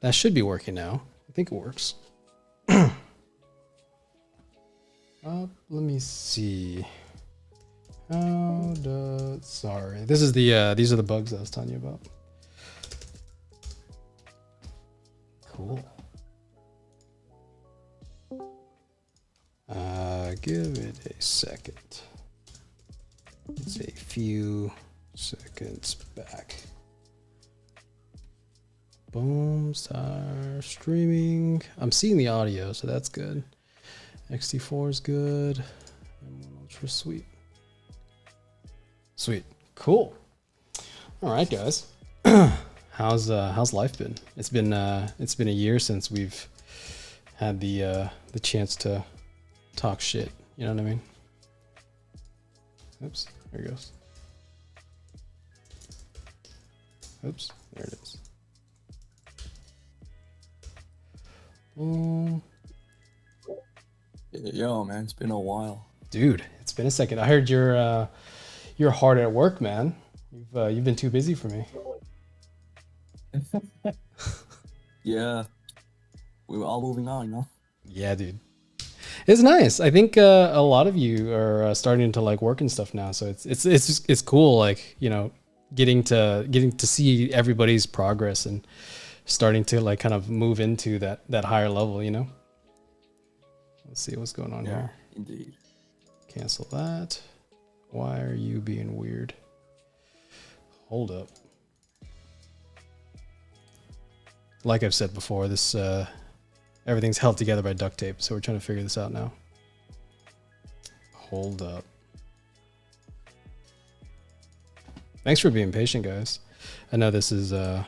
That should be working now. I think it works. Let me see. Sorry. This is the these are the bugs I was telling you about. Cool. Give it a second. It's a few seconds back. Boom, start streaming. I'm seeing the audio, so that's good. XT4 is good. M1 Ultra, sweet. Sweet, cool. All right, guys. How's life been? It's been a year since we've had the chance to talk shit. You know what I mean? Oops, there it goes. Oops, there it is. Yo, man, it's been a while. Dude, it's been a second. I heard you're hard at work, man. You've been too busy for me. Yeah, we were all moving on, you know? Yeah, dude. It's nice. I think a lot of you are starting to like work and stuff now, so it's cool. Like, you know, getting to see everybody's progress and starting to like kind of move into that higher level. You know. Let's see what's going on here. Indeed. Cancel that. Why are you being weird? Hold up. Like I've said before, this everything's held together by duct tape, so we're trying to figure this out now. Hold up. Thanks for being patient, guys. I know this is not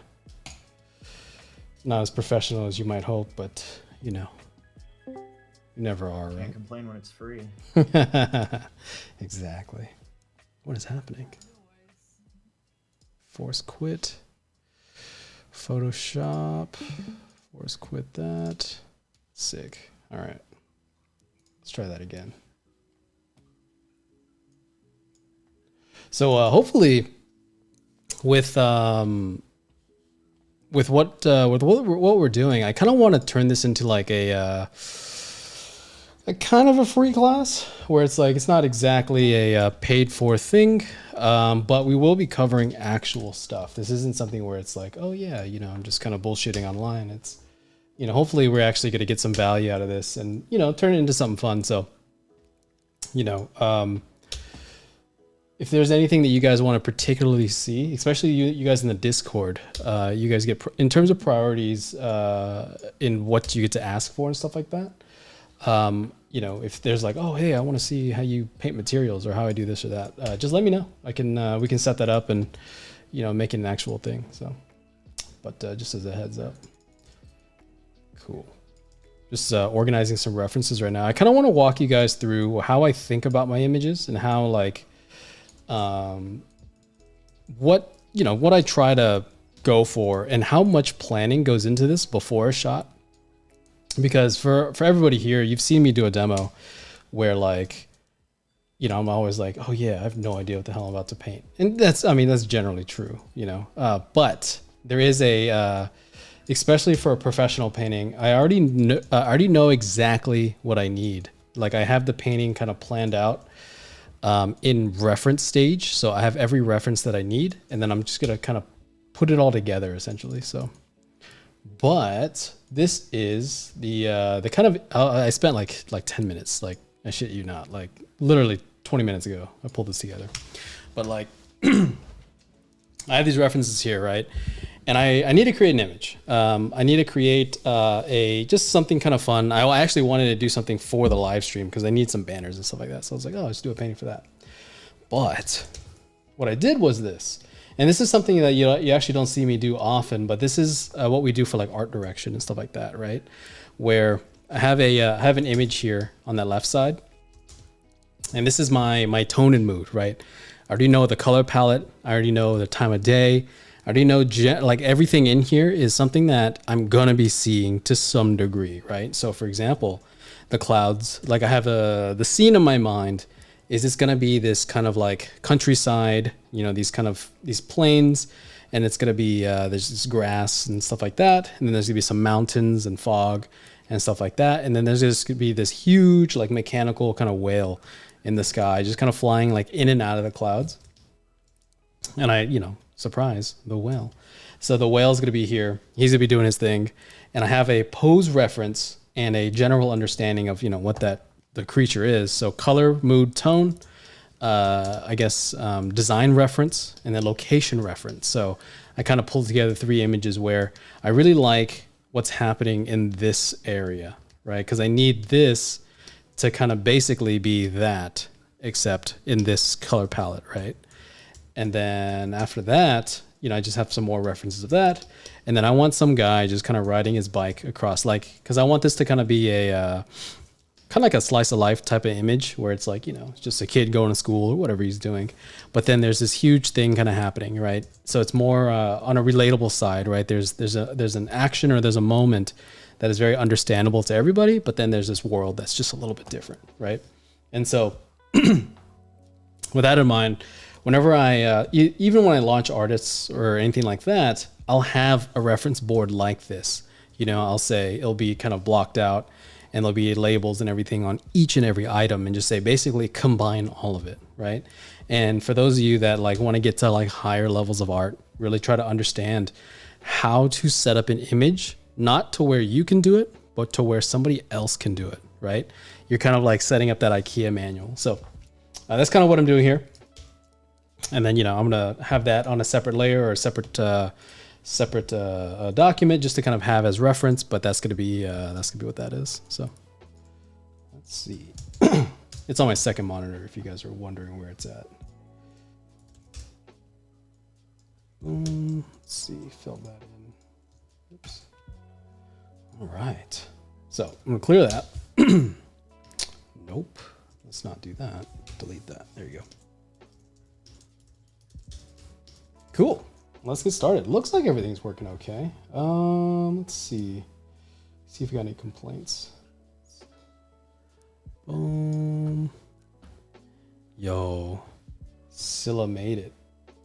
as professional as you might hope, but you know, you never are, right? Can't complain when it's free. Exactly. What is happening? Force quit. Photoshop. Force quit that. Sick. All right. Let's try that again. So hopefully, with what we're doing, I kind of want to turn this into like a kind of a free class where it's like it's not exactly a paid for thing, but we will be covering actual stuff. This isn't something where it's like, oh yeah, you know, I'm just kind of bullshitting online. It's, you know, hopefully we're actually going to get some value out of this and, you know, turn it into something fun. So, you know, if there's anything that you guys want to particularly see, especially you guys in the Discord, you guys get, in terms of priorities in what you get to ask for and stuff like that. You know, if there's like, oh, hey, I want to see how you paint materials or how I do this or that, just let me know. I can, we can set that up and, you know, make it an actual thing. So, but just as a heads up. Cool. Just organizing some references right now. I kind of want to walk you guys through how I think about my images and how like, what I try to go for and how much planning goes into this before a shot. Because for everybody here, you've seen me do a demo where like, you know, I'm always like, oh yeah, I have no idea what the hell I'm about to paint. And that's generally true, you know, but there is especially for a professional painting, I already know exactly what I need. Like I have the painting kind of planned out in reference stage. So I have every reference that I need, and then I'm just going to kind of put it all together essentially. So, but this is the kind of, I spent like 10 minutes, like I shit you not, like literally 20 minutes ago, I pulled this together, but like I have these references here, right? And I need to create an image. I need to create just something kind of fun. I actually wanted to do something for the live stream because I need some banners and stuff like that. So I was like, oh, let's do a painting for that. But what I did was this, and this is something that you actually don't see me do often, but this is what we do for like art direction and stuff like that, right? Where I have an image here on that left side, and this is my tone and mood, right? I already know the color palette. I already know the time of day. I already know like everything in here is something that I'm gonna be seeing to some degree, right? So for example, the clouds, like I have the scene in my mind is it's gonna be this kind of like countryside, you know, these plains, and it's gonna be there's this grass and stuff like that, and then there's gonna be some mountains and fog and stuff like that, and then there's just gonna be this huge like mechanical kind of whale in the sky, just kind of flying like in and out of the clouds. And I, surprise, the whale. So the whale's gonna be here. He's gonna be doing his thing, and I have a pose reference and a general understanding of what the creature is. So color, mood, tone. Design reference, and then location reference. So I kind of pulled together 3 images where I really like what's happening in this area, right? Because I need this to kind of basically be that, except in this color palette, right? And then after that, I just have some more references of that. And then I want some guy just kind of riding his bike across, because I want this to kind of be a kind of like a slice of life type of image where it's like, it's just a kid going to school or whatever he's doing. But then there's this huge thing kind of happening, right? So it's more on a relatable side, right? There's an action or there's a moment that is very understandable to everybody, but then there's this world that's just a little bit different, right? And so with that in mind, whenever I, even when I launch artists or anything like that, I'll have a reference board like this. I'll say it'll be kind of blocked out, and there'll be labels and everything on each and every item, and just say basically combine all of it, right? And for those of you that like want to get to like higher levels of art, really try to understand how to set up an image, not to where you can do it, but to where somebody else can do it, right? You're kind of like setting up that IKEA manual. So that's kind of what I'm doing here. And then, I'm going to have that on a separate layer or a separate document just to kind of have as reference, but that's going to be what that is. So let's see. It's on my second monitor if you guys are wondering where it's at. Let's see, fill that in. Oops. All right. So I'm going to clear that. Nope. Let's not do that. Delete that. There you go. Cool. Let's get started. Looks like everything's working okay. Let's see. See if we got any complaints. Boom. Yo, Scylla made it.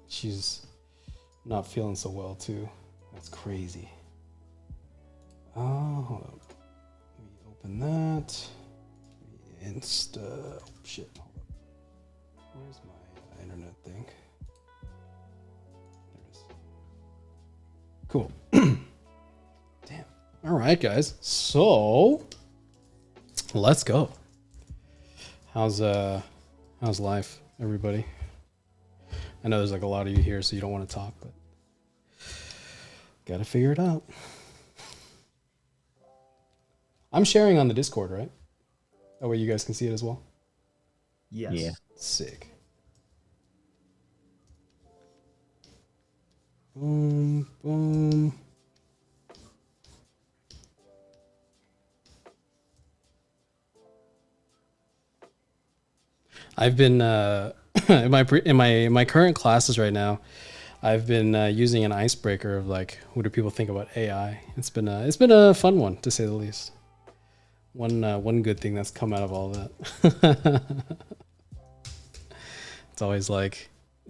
She's not feeling so well too. That's crazy. Hold up. Let me open that. Insta. Oh, shit. Hold up. Where's my internet thing? Cool. Damn. All right, guys. So let's go. How's life, everybody? I know there's like a lot of you here, so you don't want to talk, but gotta figure it out. I'm sharing on the Discord, right? That way you guys can see it as well. Yes. Yeah. Sick. Boom, boom. I've been in my current classes right now. I've been using an icebreaker of like, what do people think about AI? It's been a fun one to say the least. One good thing that's come out of all that. It's always a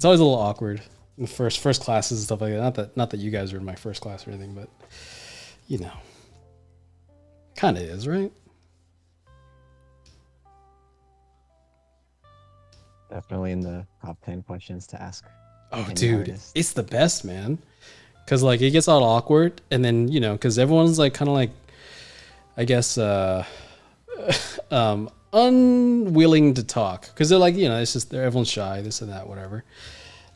little awkward. The first classes and stuff like that. Not that you guys are in my first class or anything, but kind of is, right? Definitely in the top 10 questions to ask. Oh, any dude, artist. it's the best, man. Because like it gets all awkward, and then because everyone's like kind of like, I guess, unwilling to talk because they're like it's just everyone's shy, this and that, whatever.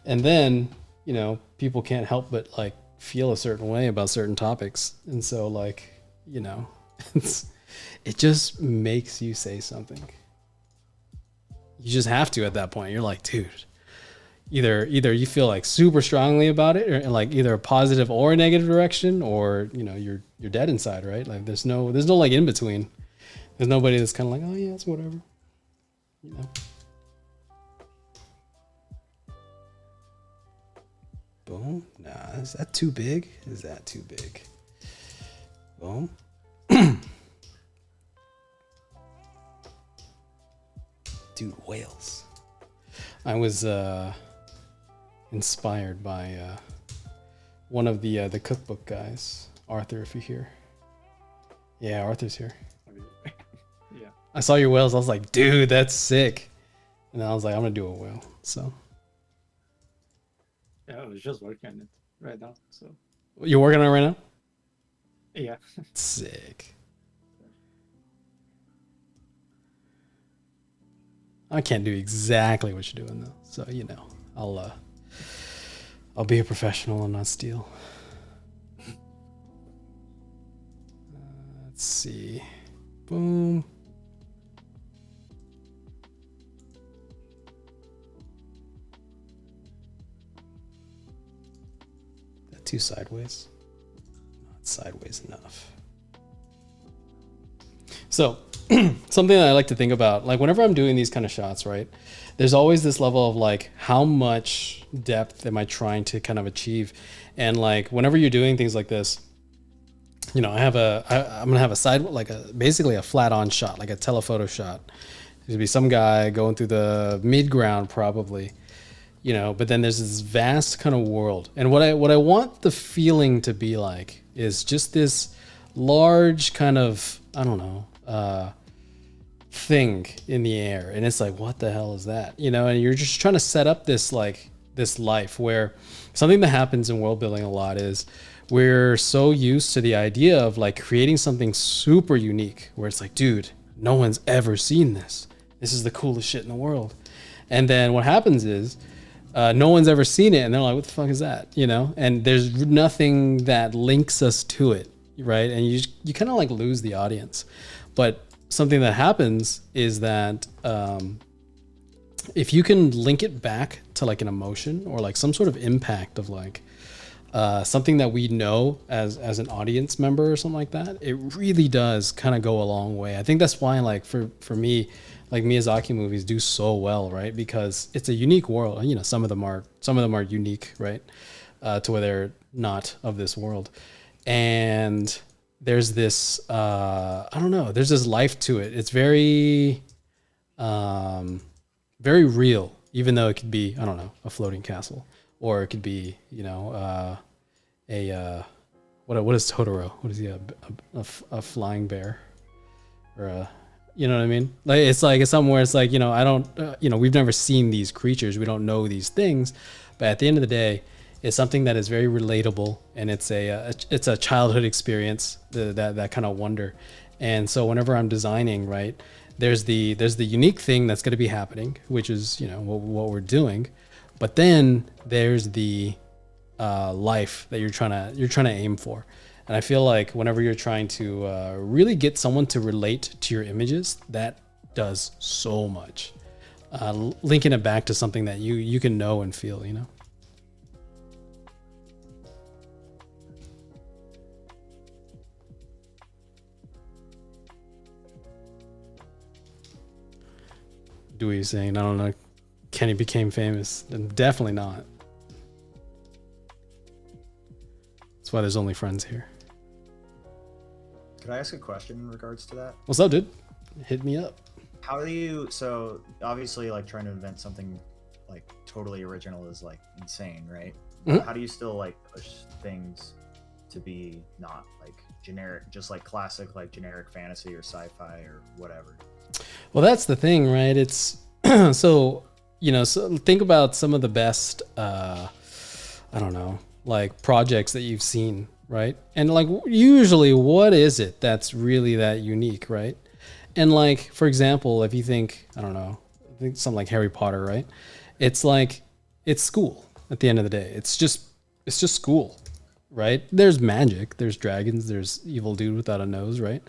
And then, people can't help but like feel a certain way about certain topics. And so like, it just makes you say something. You just have to at that point. You're like, dude, either you feel like super strongly about it or like either a positive or a negative direction, or, you're dead inside, right? Like there's no like in between. There's nobody that's kind of like, oh yeah, it's whatever. Boom. Nah, is that too big? Is that too big? Boom. Dude, whales. I was inspired by one of the cookbook guys, Arthur, if you're here. Yeah, Arthur's here. Yeah. I saw your whales. I was like, dude, that's sick. And I was like, I'm gonna do a whale. So Yeah, I was just working on it right now. So you're working on it right now? yeah. Sick. I can't do exactly what you're doing though. So you know, I'll be a professional and not steal. Let's see. Boom. That too sideways. Not sideways enough. So something that I like to think about, like whenever I'm doing these kind of shots, right? There's always this level of like, how much depth am I trying to kind of achieve? And like, whenever you're doing things like this, you know, I'm gonna have a side, like basically a flat on shot, like a telephoto shot. There's gonna be some guy going through the mid ground probably, you know, but then there's this vast kind of world. And what I want the feeling to be like is just this large kind of, I don't know, thing in the air. And it's like, what the hell is that? You know, and you're just trying to set up this, like this life where something that happens in world building a lot is we're so used to the idea of like creating something super unique where it's like, dude, no one's ever seen this. This is the coolest shit in the world. And then what happens is no one's ever seen it. And they're like, what the fuck is that? You know, and there's nothing that links us to it. Right. And you kind of like lose the audience. But something that happens is that if you can link it back to like an emotion or like some sort of impact of like something that we know as an audience member or something like that, it really does kind of go a long way. I think that's why like for me, like Miyazaki movies do so well, right? Because it's a unique world. You know, some of them are unique, right? To where they're not of this world. And there's this I don't know, there's this life to it. It's very very real, even though it could be, I don't know, a floating castle, or it could be, you know, what is Totoro? What is he, a flying bear, or a, you know what I mean? Like it's somewhere it's like, you know, I don't you know, we've never seen these creatures, we don't know these things, but at the end of the day, it's something that is very relatable, and it's a childhood experience, that kind of wonder. And so whenever I'm designing, right, there's the unique thing that's going to be happening, which is, you know, what we're doing, but then there's the life that you're trying to aim for. And I feel like whenever you're trying to really get someone to relate to your images, that does so much. Linking it back to something that you can know and feel, you know. Dewey saying, I don't know, Kenny became famous. And definitely not. That's why there's only friends here. Could I ask a question in regards to that? What's up, dude? Hit me up. How do you, so obviously like trying to invent something like totally original is like insane, right? Mhm. How do you still like push things to be not like generic, just like classic, like generic fantasy or sci-fi or whatever? Well, that's the thing, right? It's so, you know, so think about some of the best, I don't know, like projects that you've seen, right? And like usually what is it that's really that unique, right? And like, for example, if you think, I don't know, I think something like Harry Potter, right? It's like, it's school at the end of the day. It's just school, right? There's magic, there's dragons, there's evil dude without a nose, right?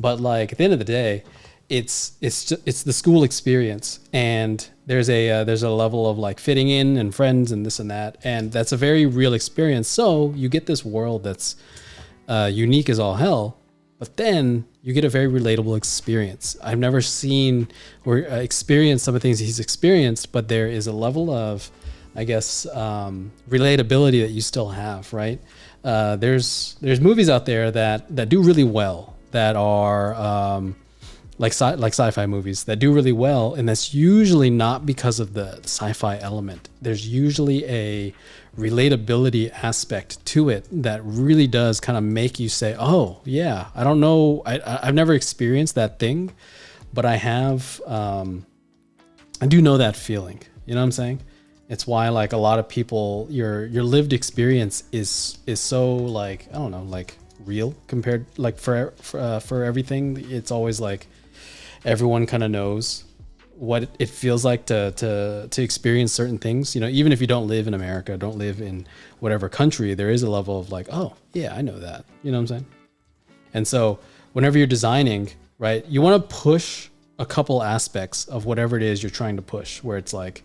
But like at the end of the day, it's the school experience, and there's a level of like fitting in and friends and this and that, and that's a very real experience. So you get this world that's unique as all hell, but then you get a very relatable experience. I've never seen or experienced some of the things he's experienced, but there is a level of, I guess, relatability that you still have, right? There's movies out there that do really well, that are like sci-fi movies that do really well, and that's usually not because of the sci-fi element. There's usually a relatability aspect to it that really does kind of make you say, oh yeah, I don't know, I've never experienced that thing, but I have, I do know that feeling. You know what I'm saying? It's why like a lot of people, your lived experience is so like, I don't know, like real compared, like for everything. It's always like everyone kind of knows what it feels like to experience certain things. You know, even if you don't live in America, don't live in whatever country, there is a level of like, oh yeah, I know that. You know what I'm saying? And so whenever you're designing, right, you want to push a couple aspects of whatever it is you're trying to push, where it's like,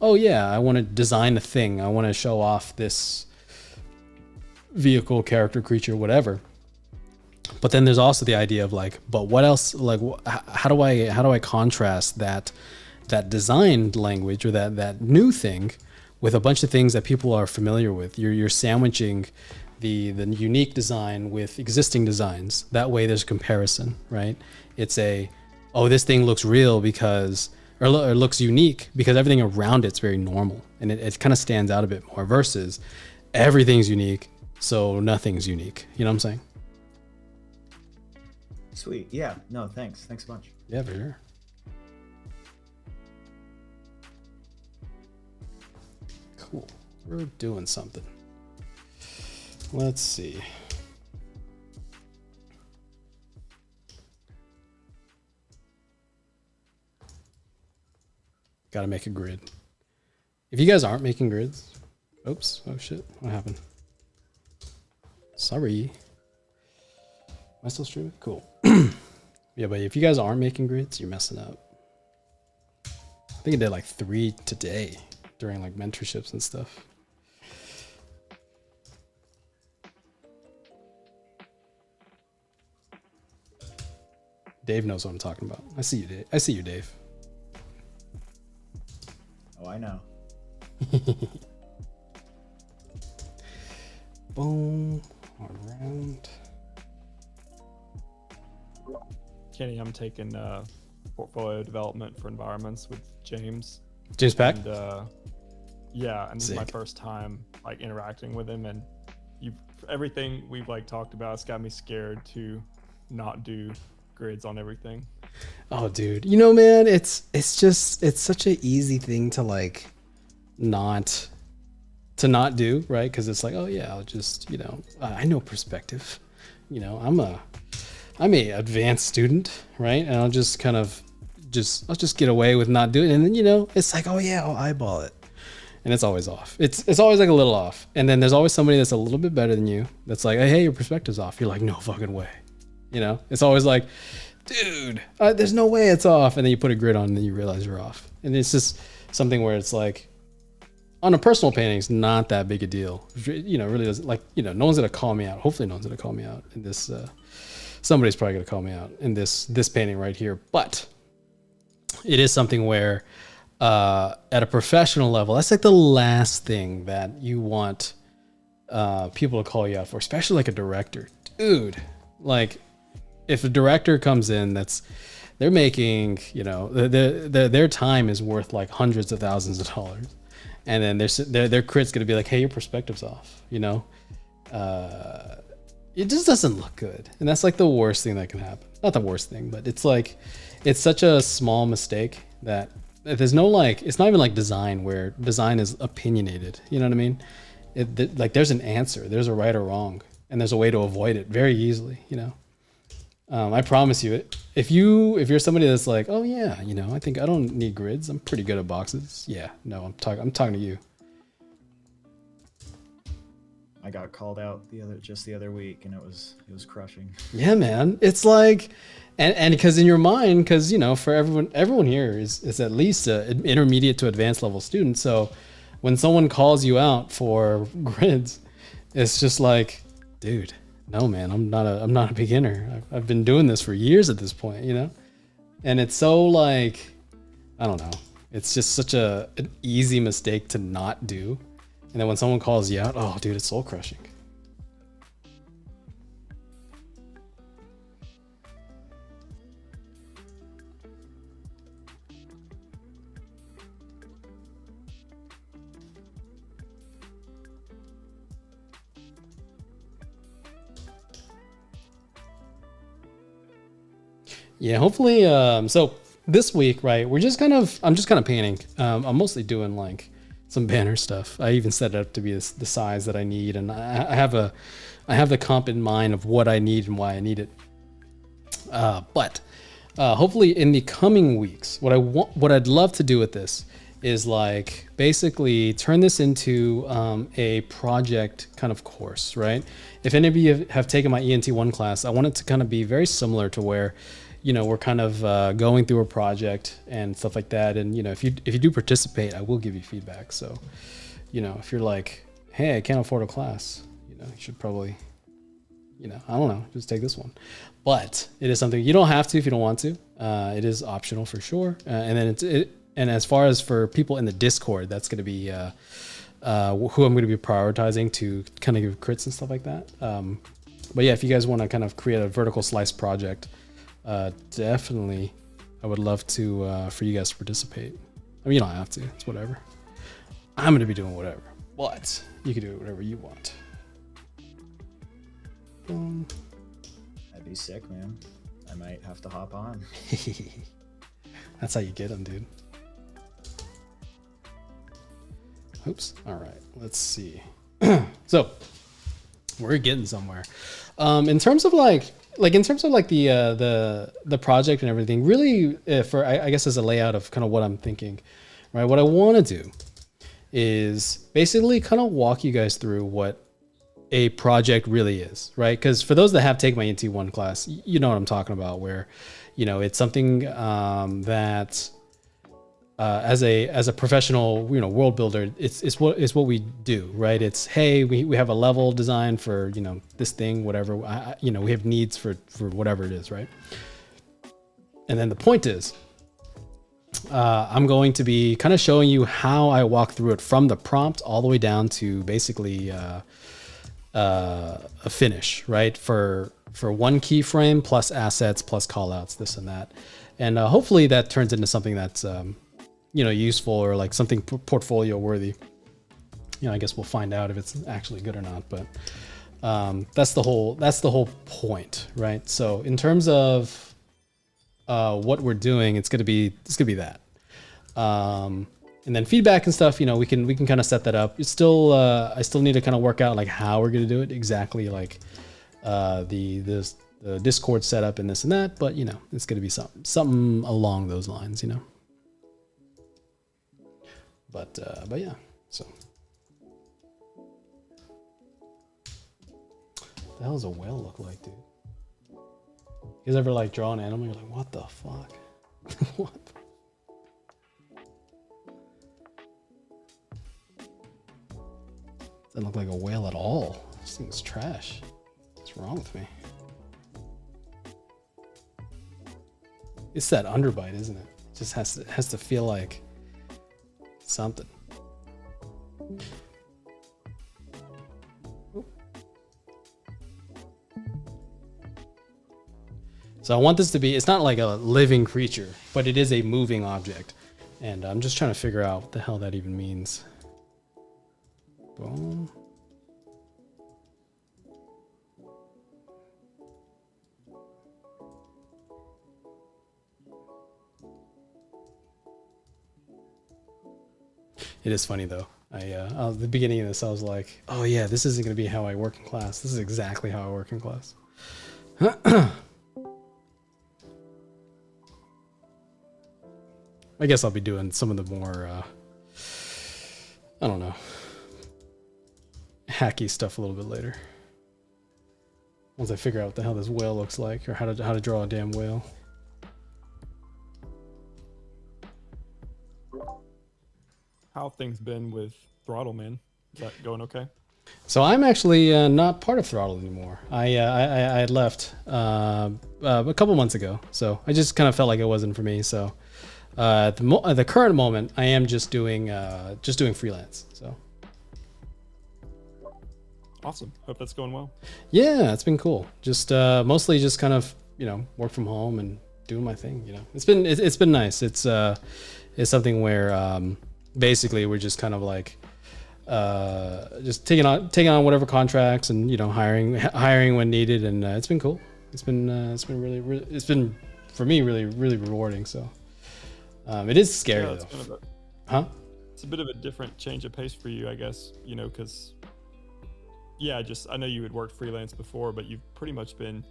oh yeah, I want to design a thing. I want to show off this vehicle, character, creature, whatever. But then there's also the idea of like, but what else? Like, how do I contrast that designed language or that new thing with a bunch of things that people are familiar with? You're sandwiching the unique design with existing designs. That way, there's a comparison, right? It's oh, this thing looks real because, or looks unique because everything around it's very normal, and it kind of stands out a bit more versus everything's unique, so nothing's unique. You know what I'm saying? Sweet. Yeah. No, thanks. Thanks a bunch. Yeah, for sure. Cool. We're doing something. Let's see. Got to make a grid. If you guys aren't making grids, oops, oh shit, what happened? Sorry. Am I still streaming? Cool. Yeah, but if you guys aren't making grids, you're messing up. I think I did like 3 today during like mentorships and stuff. Dave knows what I'm talking about. I see you, Dave. I see you, Dave. Oh, I know. Boom. Around. Kenny, I'm taking portfolio development for environments with James. James Pack? And, yeah, and this is my Sick. first time like interacting with him, and everything we've like talked about has got me scared to not do grids on everything. Oh, dude. You know, man, it's such an easy thing to like not do, right? Because it's like, oh yeah, I'll just, you know, I know perspective. You know, I'm a advanced student, right? And I'll just kind of I'll just get away with not doing it. And then, you know, it's like, oh yeah, I'll eyeball it. And it's always off. It's always like a little off. And then there's always somebody that's a little bit better than you that's like, hey, your perspective's off. You're like, no fucking way. You know, it's always like, dude, there's no way it's off. And then you put a grid on and then you realize you're off. And it's just something where it's like, on a personal painting, it's not that big a deal. You know, really doesn't, like, you know, no one's going to call me out. Hopefully no one's going to call me out in this. Somebody's probably going to call me out in this painting right here. But it is something where at a professional level, that's like the last thing that you want people to call you out for, especially like a director. Dude, like if a director comes in they're making, you know, their time is worth like hundreds of thousands of dollars. And then their crit's going to be like, hey, your perspective's off, you know? It just doesn't look good. And that's like the worst thing that can happen. Not the worst thing, but it's like, it's such a small mistake that there's no like, it's not even like design where design is opinionated. You know what I mean? Like there's an answer, there's a right or wrong, and there's a way to avoid it very easily, you know? I promise you, if you're somebody that's like, oh yeah, you know, I think I don't need grids. I'm pretty good at boxes. Yeah, no, I'm talking to you. I got called out just the other week, and it was crushing. Yeah, man. It's like, and because in your mind, because you know, for everyone here is at least an intermediate to advanced level student. So when someone calls you out for grids, it's just like, dude, no, man, I'm not a beginner. I've been doing this for years at this point, you know? And it's so like, I don't know. It's just such an easy mistake to not do. And then when someone calls you out, oh, dude, it's soul crushing. Yeah, hopefully. So this week, right, I'm just kind of painting. I'm mostly doing like some banner stuff. I even set it up to be the size that I need, and I have the comp in mind of what I need and why I need it. But hopefully in the coming weeks, what I'd love to do with this is like basically turn this into a project kind of course, right? If any of you have taken my ENT1 class, I want it to kind of be very similar to where, you know, we're kind of going through a project and stuff like that. And, you know, if you do participate, I will give you feedback. So, you know, if you're like, hey, I can't afford a class, you know, you should probably, you know, I don't know, just take this one. But it is something you don't have to if you don't want to. It is optional for sure. And then and as far as for people in the Discord, that's going to be who I'm going to be prioritizing to kind of give crits and stuff like that. But yeah, if you guys want to kind of create a vertical slice project, definitely, I would love to for you guys to participate. I mean, you don't have to; it's whatever. I'm going to be doing whatever, but you can do whatever you want. That'd be sick, man. I might have to hop on. That's how you get them, dude. Oops. All right. Let's see. So we're getting somewhere. In terms of like the project and everything, really, for I guess as a layout of kind of what I'm thinking, right? What I want to do is basically kind of walk you guys through what a project really is, right? Because for those that have taken my NT1 class, you know what I'm talking about, where, you know, it's something that as a professional, you know, world builder, it's what we do, right? It's, hey, we have a level design for, you know, this thing, whatever, you know, we have needs for whatever it is, right? And then the point is, I'm going to be kind of showing you how I walk through it from the prompt all the way down to basically a finish, right? For one keyframe plus assets plus callouts, this and that, and hopefully that turns into something that's you know, useful or like something portfolio worthy. You know, I guess we'll find out if it's actually good or not. But that's the whole point, right? So in terms of what we're doing, it's gonna be that. And then feedback and stuff, you know, we can kind of set that up. It's still I still need to kind of work out like how we're gonna do it exactly, like the Discord setup and this and that. But you know, it's gonna be something along those lines, you know. But yeah, so what the hell does a whale look like, dude? You guys ever like draw an animal? You're like, what the fuck? What? Doesn't look like a whale at all. This thing's trash. What's wrong with me? It's that underbite, isn't it? It just has to feel like something. So I want this to be, it's not like a living creature, but it is a moving object. And I'm just trying to figure out what the hell that even means. Boom. It is funny though. At the beginning of this, I was like, "Oh yeah, this isn't going to be how I work in class. This is exactly how I work in class." I guess I'll be doing some of the more, I don't know, hacky stuff a little bit later. Once I figure out what the hell this whale looks like, or how to draw a damn whale. How have things been with Throttle, man? Is that going okay? So I'm actually not part of Throttle anymore. I had left a couple months ago, so I just kind of felt like it wasn't for me. So at the current moment, I am just doing freelance. So awesome. Hope that's going well. Yeah, it's been cool. Just mostly just kind of, you know, work from home and doing my thing. You know, it's been nice. It's something where basically we're just kind of like just taking on whatever contracts and, you know, hiring when needed, and it's been cool. It's been really it's been for me really really rewarding. So it is scary Yeah, it's though. kind of Huh? it's a bit of a different change of pace for you, I guess, you know, because I know you had worked freelance before, but you've pretty much been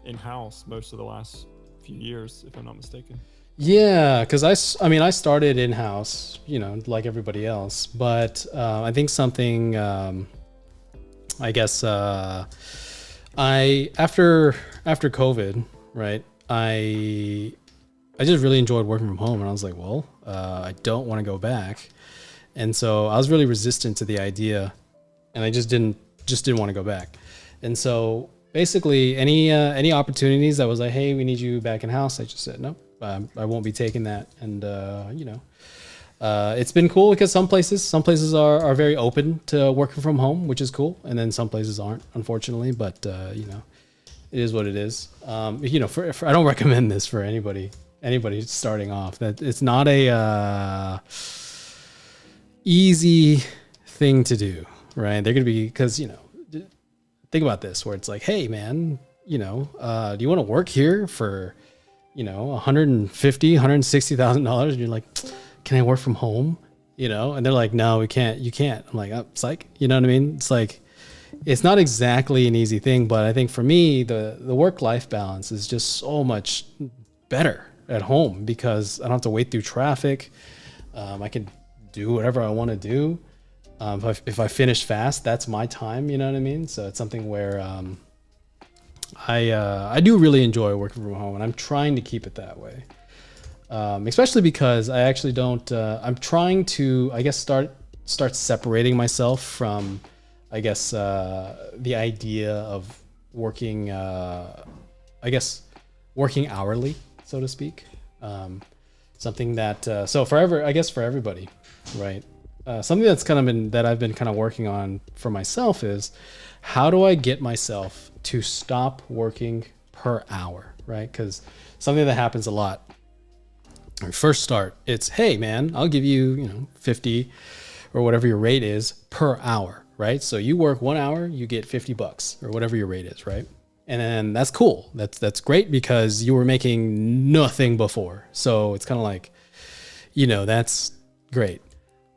in-house most of the last few years, if I'm not mistaken. Yeah, because I mean, I started in house, you know, like everybody else, but I think something, I guess, I after COVID, right? I just really enjoyed working from home, and I was like, well, I don't want to go back, and so I was really resistant to the idea, and I just didn't want to go back, and so basically any opportunities that was like, hey, we need you back in house, I just said no. I won't be taking that, and you know, it's been cool because some places are very open to working from home, which is cool, and then some places aren't, unfortunately. But you know, it is what it is. You know, for I don't recommend this for anybody starting off. That it's not a easy thing to do, right? They're gonna be, because you know, think about this, where it's like, hey man, you know, do you want to work here for, you know, $150,000, $160,000, and you're like, can I work from home? You know, and they're like, no, we can't. You can't. I'm like, oh, psych. You know what I mean? It's like, it's not exactly an easy thing, but I think for me, the work-life balance is just so much better at home because I don't have to wait through traffic. I can do whatever I want to do. If I finish fast, that's my time. You know what I mean? So it's something where I do really enjoy working from home, and I'm trying to keep it that way. Especially because I actually don't. I'm trying to, I guess, start separating myself from, I guess, the idea of working. I guess working hourly, so to speak. Something that so forever, I guess, for everybody, right? Something that's kind of been that I've been kind of working on for myself is, how do I get myself to stop working per hour, right? Because something that happens a lot when we first start, it's, hey man, I'll give you, you know, 50 or whatever your rate is per hour, right? So you work 1 hour, you get $50 or whatever your rate is, right? And then that's cool. That's great because you were making nothing before. So it's kind of like, you know, that's great.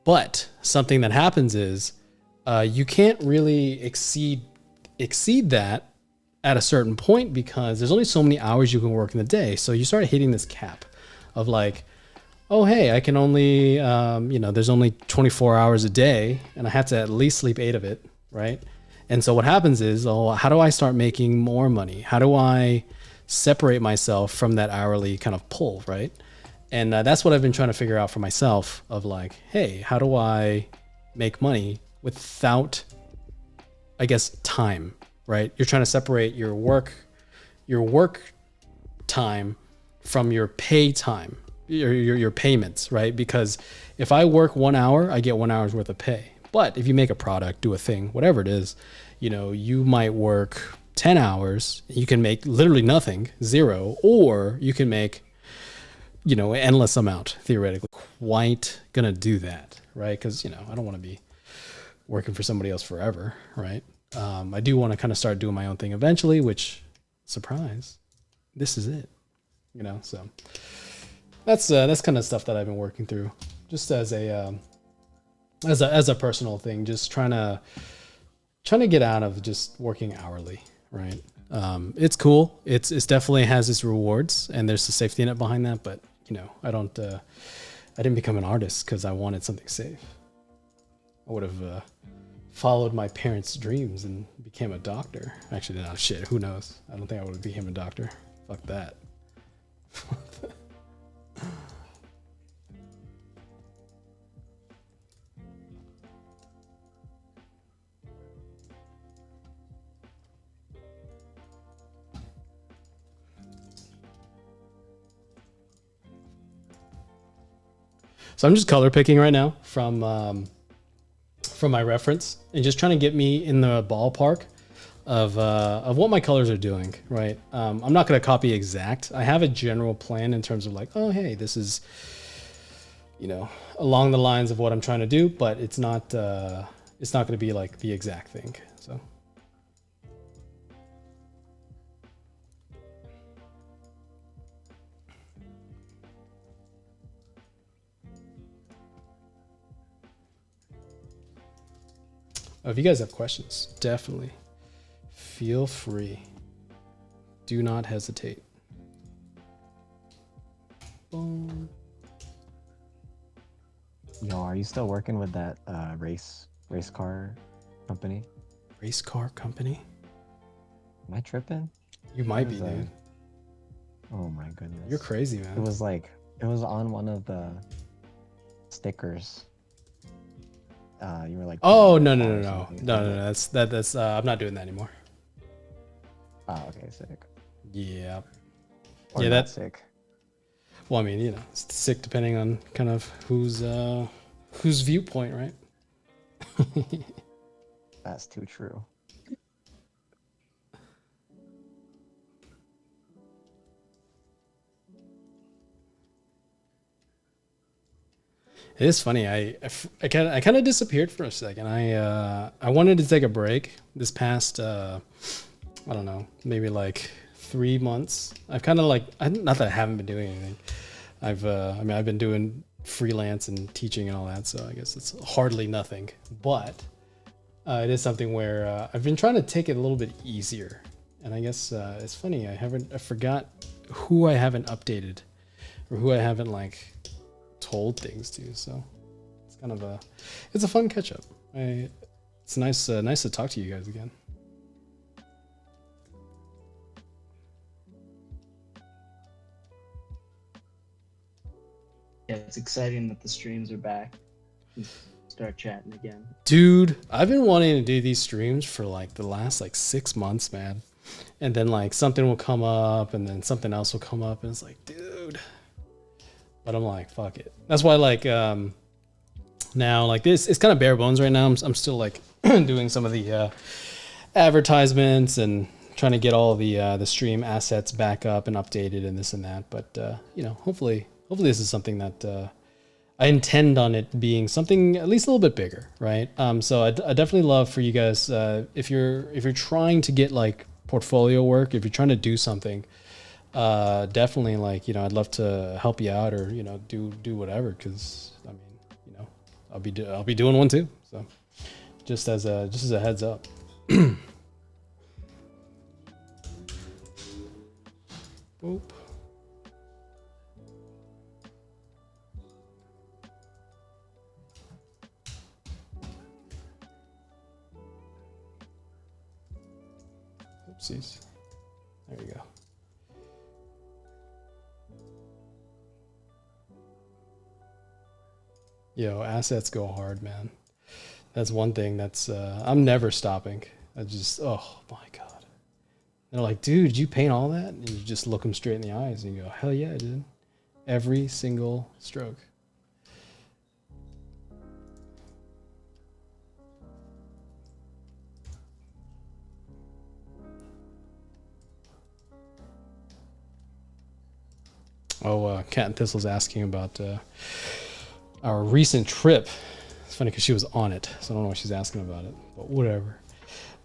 But something that happens is you can't really exceed that at a certain point because there's only so many hours you can work in the day. So you start hitting this cap of like, oh, hey, I can only, you know, there's only 24 hours a day and I have to at least sleep 8 of it, right? And so what happens is, oh, how do I start making more money? How do I separate myself from that hourly kind of pull, right? And that's what I've been trying to figure out for myself of like, hey, how do I make money without, I guess, time, right? You're trying to separate your work time from your pay time, your payments, right? Because if I work 1 hour, I get 1 hour's worth of pay. But if you make a product, do a thing, whatever it is, you know, you might work 10 hours, you can make literally nothing, 0, or you can make, you know, an endless amount, theoretically. Quite gonna do that, right? Because, you know, I don't want to be working for somebody else forever, right? I do want to kind of start doing my own thing eventually, which, surprise, this is it, you know. So that's kind of stuff that I've been working through, just as a personal thing, just trying to get out of just working hourly, right? It's cool. It's definitely has its rewards, and there's a safety net behind that. But you know, I didn't become an artist because I wanted something safe. I would have followed my parents' dreams and became a doctor. Actually, no, shit. Who knows? I don't think I would have became a doctor. Fuck that. So I'm just color picking right now from my reference and just trying to get me in the ballpark of what my colors are doing, right? I'm not going to copy exact. I have a general plan in terms of like, oh, hey, this is, you know, along the lines of what I'm trying to do, but it's not going to be like the exact thing. So. If you guys have questions, definitely feel free. Do not hesitate. Boom. Yo, are you still working with that race car company? Race car company? Am I tripping? You might be, What is that? dude. Oh my goodness. You're crazy, It man. was like, it was on one of the stickers. You were like, Oh, promoting no, a no, car or no, no. something. No, no, no. That's I'm not doing that anymore. Oh, okay, sick. Yeah. Or Yeah, not that- sick. Well, I mean, you know, it's sick depending on kind of whose viewpoint, right? That's too true. It is funny. I kind of disappeared for a second. I wanted to take a break this past I don't know, maybe like 3 months. I've kind of like not that I haven't been doing anything. I mean I've been doing freelance and teaching and all that, so I guess it's hardly nothing. But it is something where I've been trying to take it a little bit easier. And I guess it's funny. I forgot who I haven't updated or who I haven't like told things to, so it's kind of it's a fun catch up. It's nice to talk to you guys again. Yeah, it's exciting that the streams are back. Start chatting again. Dude, I've been wanting to do these streams for like the last like 6 months, man. And then like something will come up and then something else will come up and it's like, dude. But I'm like, fuck it. That's why like now like this, it's kind of bare bones right now. I'm still like doing some of the advertisements and trying to get all the stream assets back up and updated and this and that. But you know, hopefully this is something that I intend on it being something at least a little bit bigger, right? So I definitely love for you guys if you're trying to get like portfolio work, if you're trying to do something, definitely like, you know, I'd love to help you out or, you know, do whatever, because I mean, you know, I'll be doing one too. So just as a heads up. Boop. Oopsies. There we go. Yo, assets go hard, man. That's one thing that's I'm never stopping. I just, oh my god. They're like, dude, did you paint all that? And you just look them straight in the eyes and you go, hell yeah, I did. Every single stroke. Oh, Cat and Thistle's asking about our recent trip. It's funny because she was on it, so I don't know why she's asking about it, but whatever.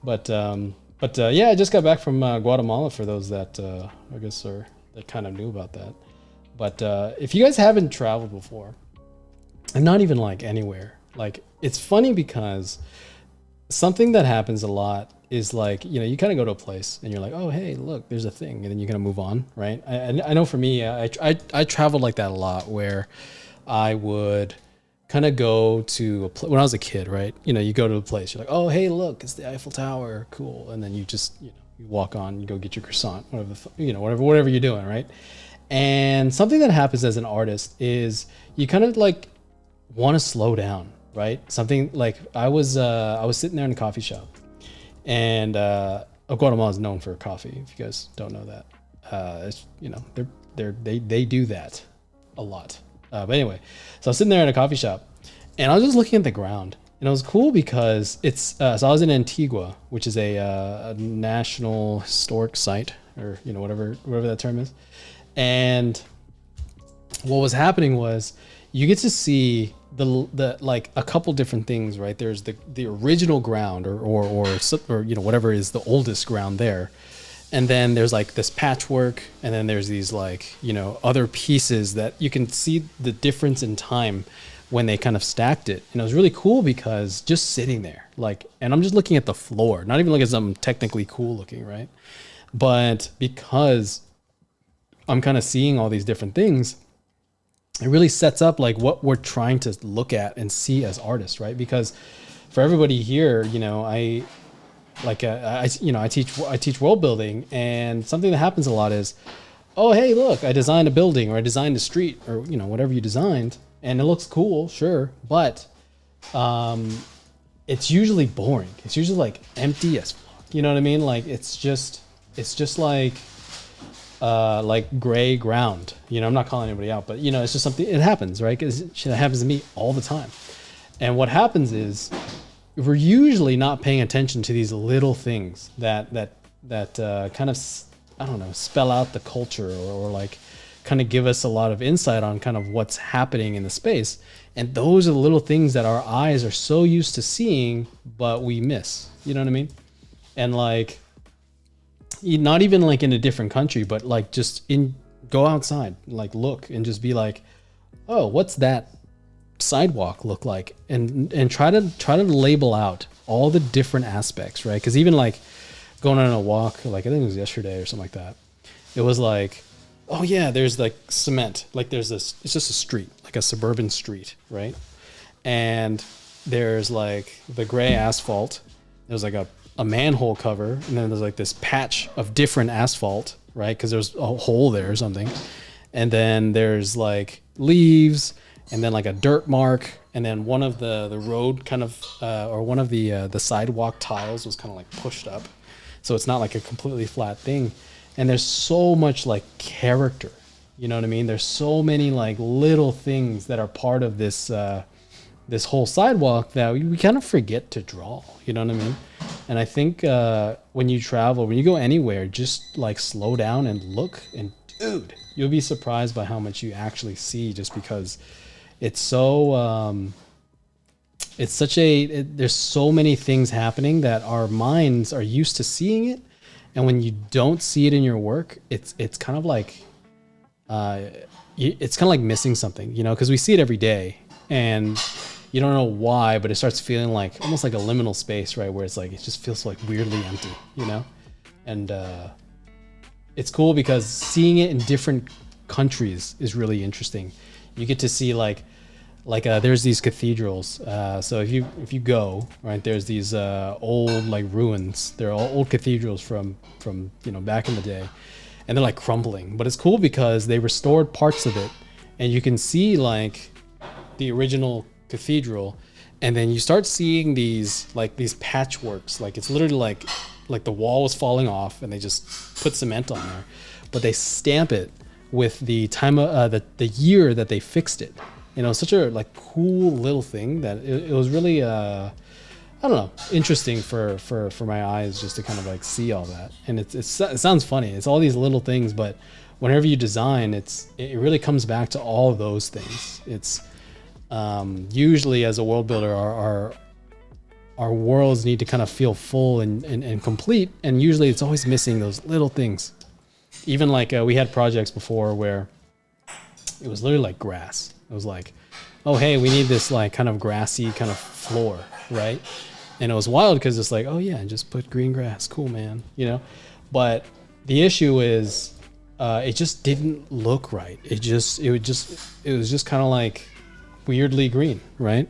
But yeah, I just got back from Guatemala for those that I guess are that kind of knew about that. But if you guys haven't traveled before, and not even like anywhere, like it's funny because something that happens a lot is like, you know, you kind of go to a place and you're like, oh, hey, look, there's a thing. And then you're going to move on, right? I know for me, I traveled like that a lot where I would kind of go to when I was a kid, right? You know, you go to a place, you're like, oh, hey, look, it's the Eiffel Tower. Cool. And then you just, you know, you walk on, you go get your croissant, whatever you're doing, right? And something that happens as an artist is you kind of like want to slow down, right? Something like I was sitting there in a coffee shop. And Guatemala is known for coffee. If you guys don't know that, it's, you know, they do that a lot. But anyway, so I was sitting there in a coffee shop, and I was just looking at the ground, and it was cool because it's. So I was in Antigua, which is a national historic site, or you know whatever that term is, and what was happening was you get to see the like a couple different things, right? There's the original ground or you know whatever is the oldest ground there, and then there's like this patchwork, and then there's these like, you know, other pieces that you can see the difference in time when they kind of stacked it. And it was really cool because just sitting there, like, and I'm just looking at the floor, not even looking at something technically cool looking, right? But because I'm kind of seeing all these different things, it really sets up like what we're trying to look at and see as artists, right? Because for everybody here, you know, I teach world building, and something that happens a lot is, oh, hey, look, I designed a building, or I designed a street, or, you know, whatever you designed, and it looks cool, sure, but it's usually boring. It's usually like empty as fuck. You know what I mean? Like it's just like gray ground. You know, I'm not calling anybody out, but you know, it's just something. It happens, right? Because shit happens to me all the time. And what happens is we're usually not paying attention to these little things that kind of, I don't know, spell out the culture, or like kind of give us a lot of insight on kind of what's happening in the space. And those are the little things that our eyes are so used to seeing, but we miss. You know what I mean? And like, not even like in a different country, but like just go outside, like look and just be like, oh, what's that sidewalk look like? And try to label out all the different aspects, right? Because even like going on a walk, like I think it was yesterday or something like that, it was like, oh yeah, there's like cement, like there's this, it's just a street, like a suburban street, right? And there's like the gray asphalt, there's like a manhole cover, and then there's like this patch of different asphalt, right? Because there's a hole there or something. And then there's like leaves, and then like a dirt mark, and then one of the road kind of, or one of the sidewalk tiles was kind of like pushed up. So it's not like a completely flat thing. And there's so much like character, you know what I mean? There's so many like little things that are part of this this whole sidewalk that we kind of forget to draw, you know what I mean? And I think when you travel, when you go anywhere, just like slow down and look, and dude, you'll be surprised by how much you actually see, just because it's so it's such there's so many things happening that our minds are used to seeing it. And when you don't see it in your work, it's kind of like it's kind of like missing something, you know, because we see it every day and you don't know why, but it starts feeling like almost like a liminal space, right? Where it's like, it just feels like weirdly empty, you know? And it's cool because seeing it in different countries is really interesting. You get to see like there's these cathedrals. So if you go, right, there's these old like ruins. They're all old cathedrals from you know, back in the day, and they're like crumbling. But it's cool because they restored parts of it, and you can see like the original cathedral, and then you start seeing these patchworks. Like it's literally like the wall was falling off, and they just put cement on there, but they stamp it with the time the year that they fixed it. You know, such a like cool little thing that it was really I don't know, interesting for my eyes just to kind of like see all that. And it sounds funny. It's all these little things, but whenever you design, it really comes back to all those things. It's usually as a world builder, our worlds need to kind of feel full and complete, and usually it's always missing those little things. Even like we had projects before where it was literally like grass. It was like, oh, hey, we need this like kind of grassy kind of floor, right? And it was wild because it's like, oh yeah, just put green grass, cool, man, you know? But the issue is it just didn't look right. It was just kind of like weirdly green, right?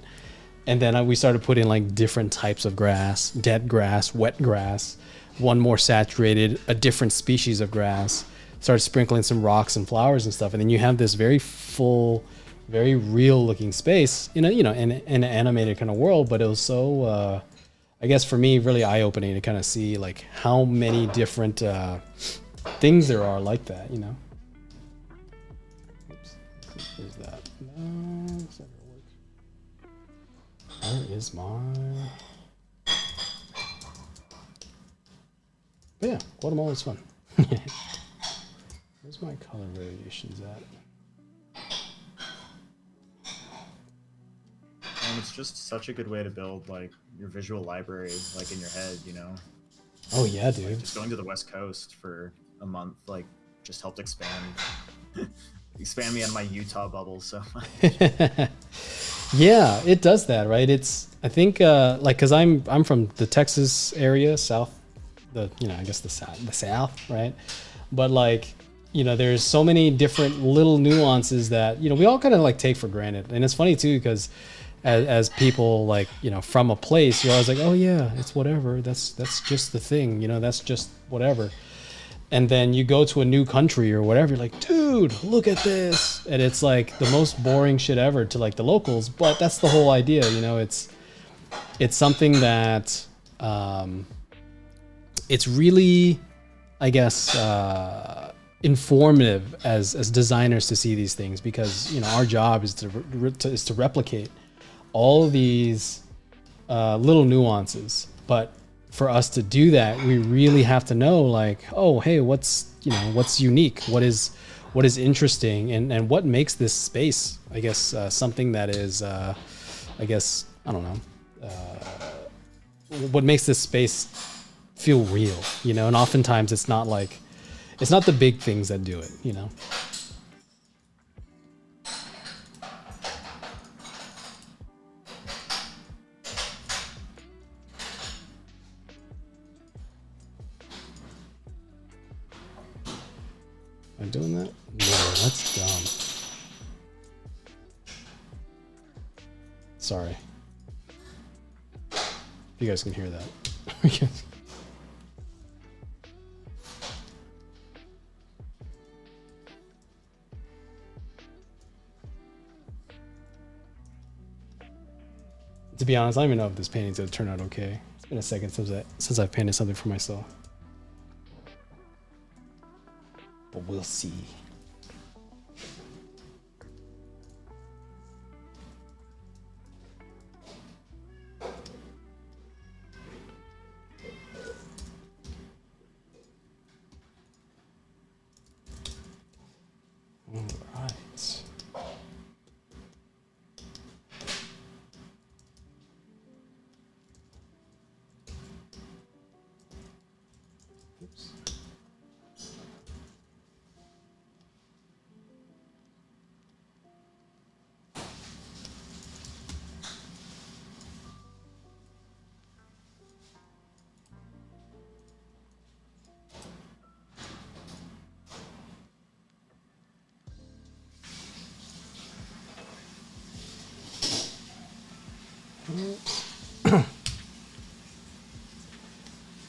And then we started putting like different types of grass, dead grass, wet grass, one more saturated, a different species of grass, started sprinkling some rocks and flowers and stuff. And then you have this very full, very real looking space in an animated kind of world. But it was so, I guess for me, really eye opening to kind of see like how many different things there are like that, you know? Oops, where's that? No, it's not gonna work. Where is my... But yeah, Guatemala is fun. Where's my color variations at? And it's just such a good way to build like your visual library, like in your head, you know? Oh yeah, dude. Like, just going to the West Coast for a month, like, just helped expand me out of my Utah bubble so much. Yeah, it does that, right? It's I think like because I'm from the Texas area, south, I guess the south, right? But like there's so many different little nuances that we all kind of like take for granted, and it's funny too because as people like from a place, you're always like, oh yeah, it's whatever. That's just the thing, that's just whatever. And then you go to a new country or whatever, you're like, dude, look at this. And it's like the most boring shit ever to like the locals, but that's the whole idea, it's something that it's really, I guess, informative as designers to see these things, because our job is to replicate all of these little nuances. But for us to do that, we really have to know, like, oh, hey, what's unique, what is interesting, and what makes this space, I guess, something that is, I guess, I don't know, what makes this space feel real, and oftentimes it's not the big things that do it, Am I doing that? No, that's dumb. Sorry. You guys can hear that. To be honest, I don't even know if this painting's gonna turn out okay. It's been a second since I've painted something for myself. But we'll see. All right. Oops.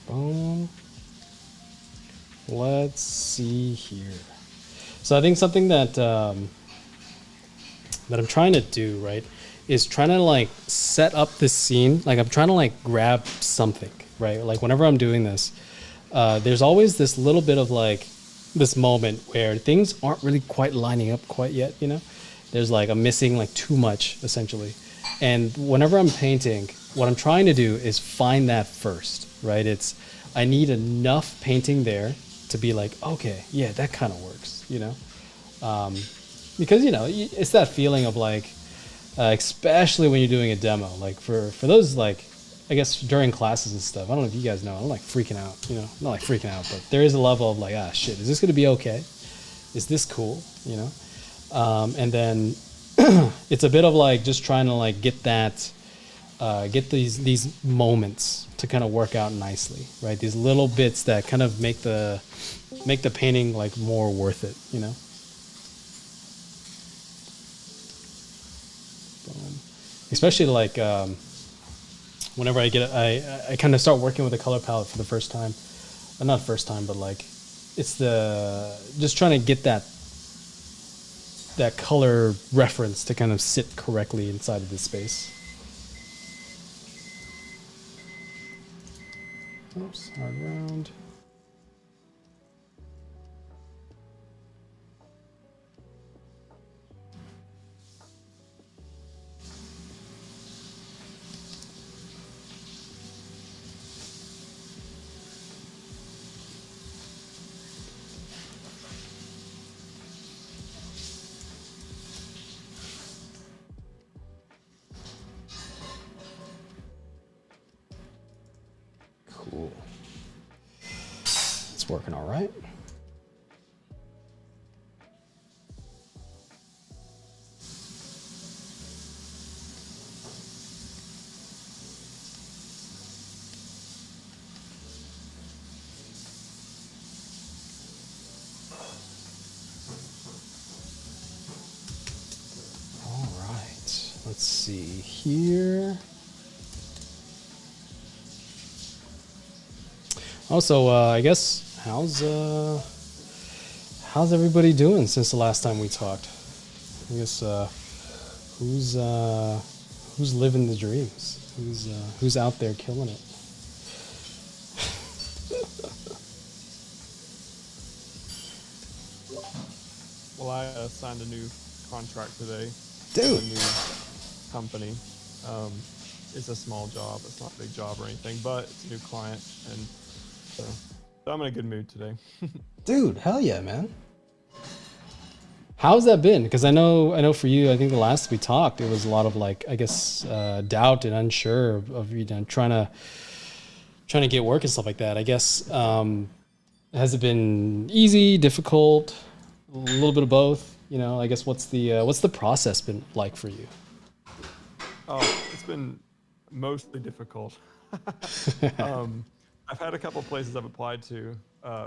Boom. Let's see here. So I think something that that I'm trying to do, right, is trying to like set up this scene. Like I'm trying to like grab something, right? Like whenever I'm doing this, there's always this little bit of like this moment where things aren't really quite lining up quite yet, There's like I'm missing like too much essentially. And whenever I'm painting, what I'm trying to do is find that first, right? I need enough painting there to be like, okay, yeah, that kind of works, because it's that feeling of like, especially when you're doing a demo, like for those like, I guess during classes and stuff. I don't know if you guys know, I'm like freaking out, not like freaking out, but there is a level of like, shit, is this gonna be okay? Is this cool? And then it's a bit of like just trying to like get these moments to kind of work out nicely, right? These little bits that kind of make the painting like more worth it, Especially like whenever I kind of start working with a color palette for the first time, not first time, but like it's just trying to get that color reference to kind of sit correctly inside of this space. Oops, hard round. Cool. It's working all right. see here. Also, I guess how's everybody doing since the last time we talked? I guess who's living the dreams? Who's out there killing it? Well, I signed a new contract today. Dude. With a new company. It's a small job. It's not a big job or anything, but it's a new client, and so I'm in a good mood today. Dude, hell yeah, man. How's that been? Because I know for you, I think the last we talked, it was a lot of like, I guess, doubt and unsure of trying to get work and stuff like that. I guess has it been easy, difficult, a little bit of both? I guess what's the process been like for you? Oh, it's been mostly difficult. I've had a couple of places I've applied to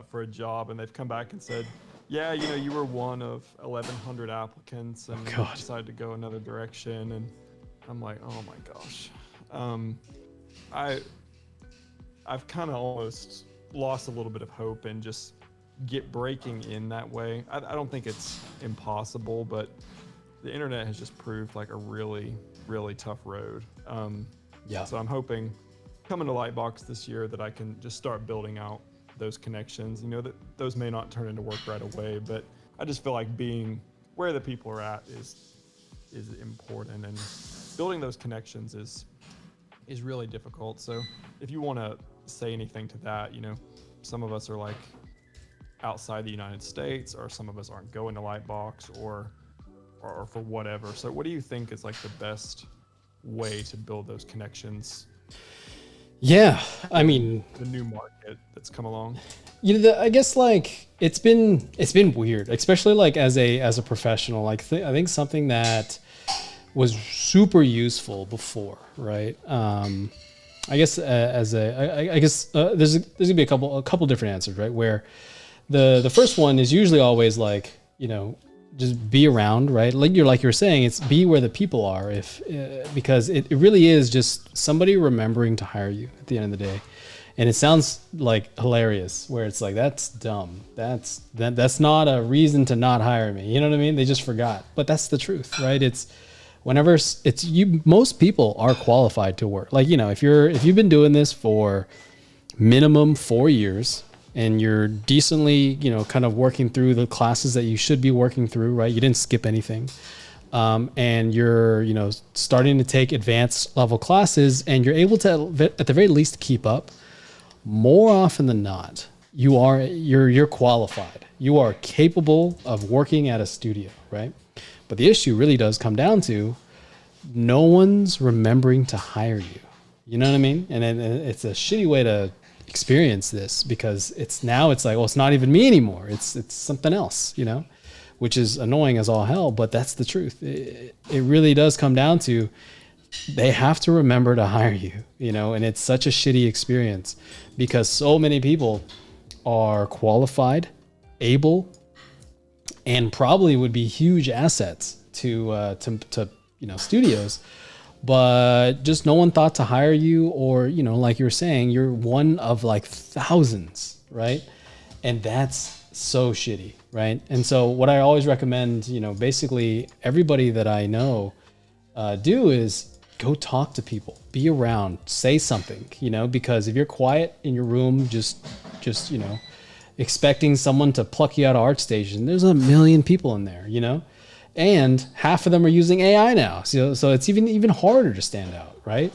for a job, and they've come back and said, yeah, you were one of 1,100 applicants, and we decided to go another direction. And I'm like, oh my gosh. I've kind of almost lost a little bit of hope and just breaking in that way. I don't think it's impossible, but the internet has just proved like a really, really tough road. So I'm hoping coming to Lightbox this year that I can just start building out those connections. That those may not turn into work right away, but I just feel like being where the people are at is important, and building those connections is really difficult. So if you want to say anything to that, some of us are like outside the United States, or some of us aren't going to Lightbox, or for whatever. So what do you think is like the best way to build those connections? Yeah, I mean, the new market that's come along. I guess like it's been weird, especially like as a professional. Like I think something that was super useful before, right? I guess there's gonna be a couple different answers, right? Where the first one is usually always like just be around, right? Like you're saying, it's be where the people are, because it really is just somebody remembering to hire you at the end of the day. And it sounds like hilarious, where it's like, that's dumb. That's not a reason to not hire me. You know what I mean? They just forgot, but that's the truth, right? It's whenever it's you, most people are qualified to work. Like, if you've been doing this for minimum 4 years, and you're decently, kind of working through the classes that you should be working through, right? You didn't skip anything. And you're, starting to take advanced level classes, and you're able to, at the very least, keep up. More often than not, you're qualified. You are capable of working at a studio, right? But the issue really does come down to no one's remembering to hire you. You know what I mean? And it's a shitty way to experience this, because it's like, well, it's not even me anymore. It's something else, which is annoying as all hell, but that's the truth. It really does come down to they have to remember to hire you, and it's such a shitty experience because so many people are qualified, able, and probably would be huge assets to studios. But just no one thought to hire you, or, like you were saying, you're one of like thousands, right? And that's so shitty, right? And so what I always recommend, basically everybody that I know do is go talk to people, be around, say something, because if you're quiet in your room, just expecting someone to pluck you out of ArtStation, there's a million people in there, and half of them are using AI now. So it's even harder to stand out, right?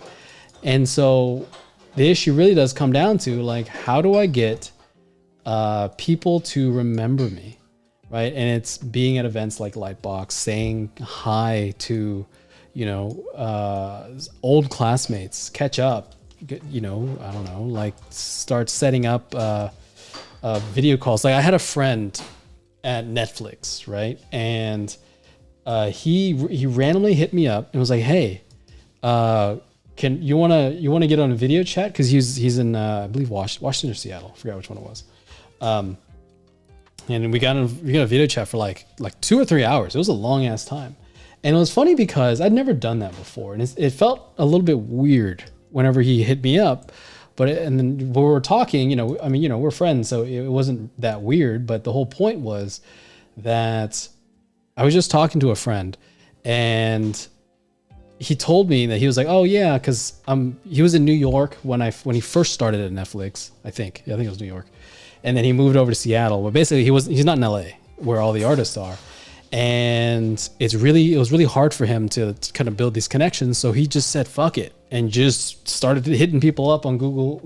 And so the issue really does come down to like, how do I get people to remember me, right? And it's being at events like Lightbox, saying hi to, old classmates, catch up, I don't know, like start setting up video calls. Like I had a friend at Netflix, right? And he randomly hit me up and was like, "Hey, can you wanna get on a video chat?" Because he's in I believe Washington or Seattle. I forgot which one it was. And we got a video chat for like 2 or 3 hours. It was a long ass time. And it was funny because I'd never done that before. And it felt a little bit weird whenever he hit me up. And then when we were talking, we're friends, so it wasn't that weird. But the whole point was that I was just talking to a friend, and he told me that he was like, oh yeah, because he was in New York when he first started at Netflix, I think it was New York, and then he moved over to Seattle. But basically, he's not in LA where all the artists are, and it was really hard for him to kind of build these connections. So he just said fuck it and just started hitting people up on Google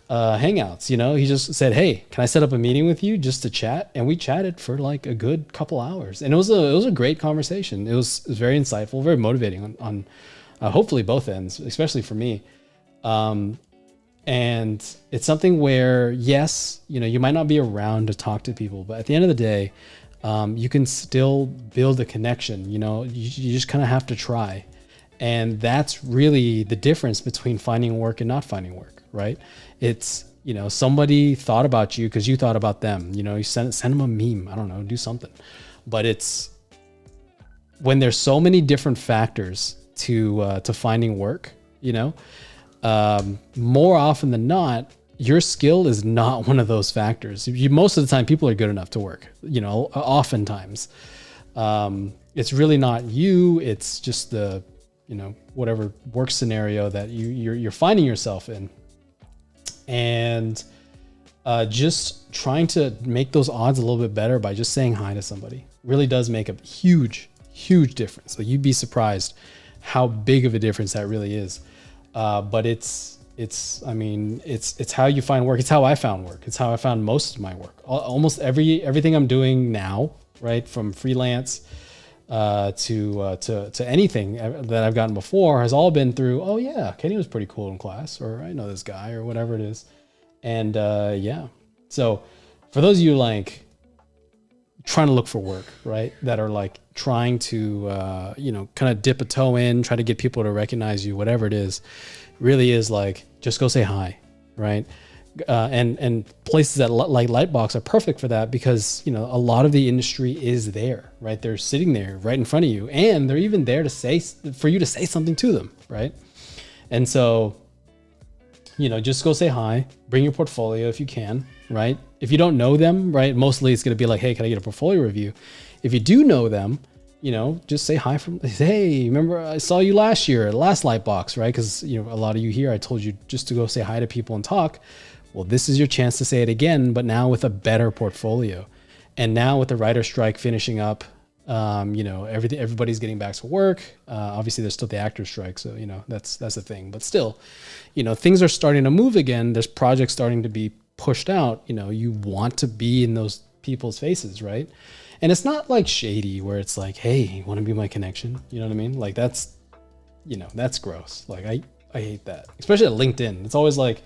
Hangouts. He just said, hey, can I set up a meeting with you just to chat? And we chatted for like a good couple hours, and it was a great conversation. It was very insightful, very motivating on hopefully both ends, especially for me. And it's something where, yes, you might not be around to talk to people, but at the end of the day, you can still build a connection. You just kind of have to try. And that's really the difference between finding work and not finding work, right? It's, somebody thought about you because you thought about them. You send them a meme. I don't know, do something. But it's when there's so many different factors to finding work, more often than not, your skill is not one of those factors. Most of the time, people are good enough to work. Oftentimes, it's really not you. It's just the whatever work scenario that you're finding yourself in, and just trying to make those odds a little bit better by just saying hi to somebody really does make a huge difference. Like, you'd be surprised how big of a difference that really is. But it's how you find work. It's how I found work. It's how I found most of my work. Almost everything I'm doing now, right, from freelance to anything that I've gotten before has all been through, oh yeah, Kenny was pretty cool in class, or I know this guy, or whatever it is. And yeah, so for those of you like trying to look for work, right, that are like trying to kind of dip a toe in, try to get people to recognize you, whatever it is, really is like, just go say hi, right? And places that like Lightbox are perfect for that, because a lot of the industry is there, right? They're sitting there right in front of you, and they're even there for you to say something to them, right? And so, just go say hi, bring your portfolio if you can, right? If you don't know them, right, mostly it's going to be like, hey, can I get a portfolio review? If you do know them, just say hi hey, remember I saw you last year at last Lightbox, right? Because a lot of you here, I told you just to go say hi to people and talk. Well, this is your chance to say it again, but now with a better portfolio. And now with the writer strike finishing up, everybody's getting back to work. Obviously there's still the actor strike, so that's a thing. But still, things are starting to move again. There's projects starting to be pushed out. You want to be in those people's faces, right? And it's not like shady where it's like, hey, you want to be my connection? You know what I mean? Like that's gross. Like I hate that, especially at LinkedIn. It's always like,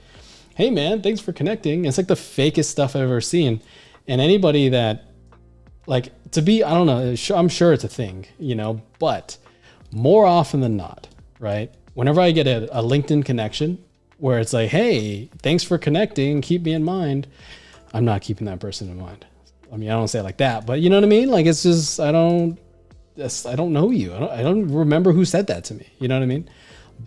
hey man, thanks for connecting. It's like the fakest stuff I've ever seen. And anybody that like to be, I don't know, I'm sure it's a thing, but more often than not, right? Whenever I get a LinkedIn connection where it's like, hey, thanks for connecting, keep me in mind, I'm not keeping that person in mind. I mean, I don't say it like that, but you know what I mean? Like, it's just, I don't know you. I don't remember who said that to me. You know what I mean?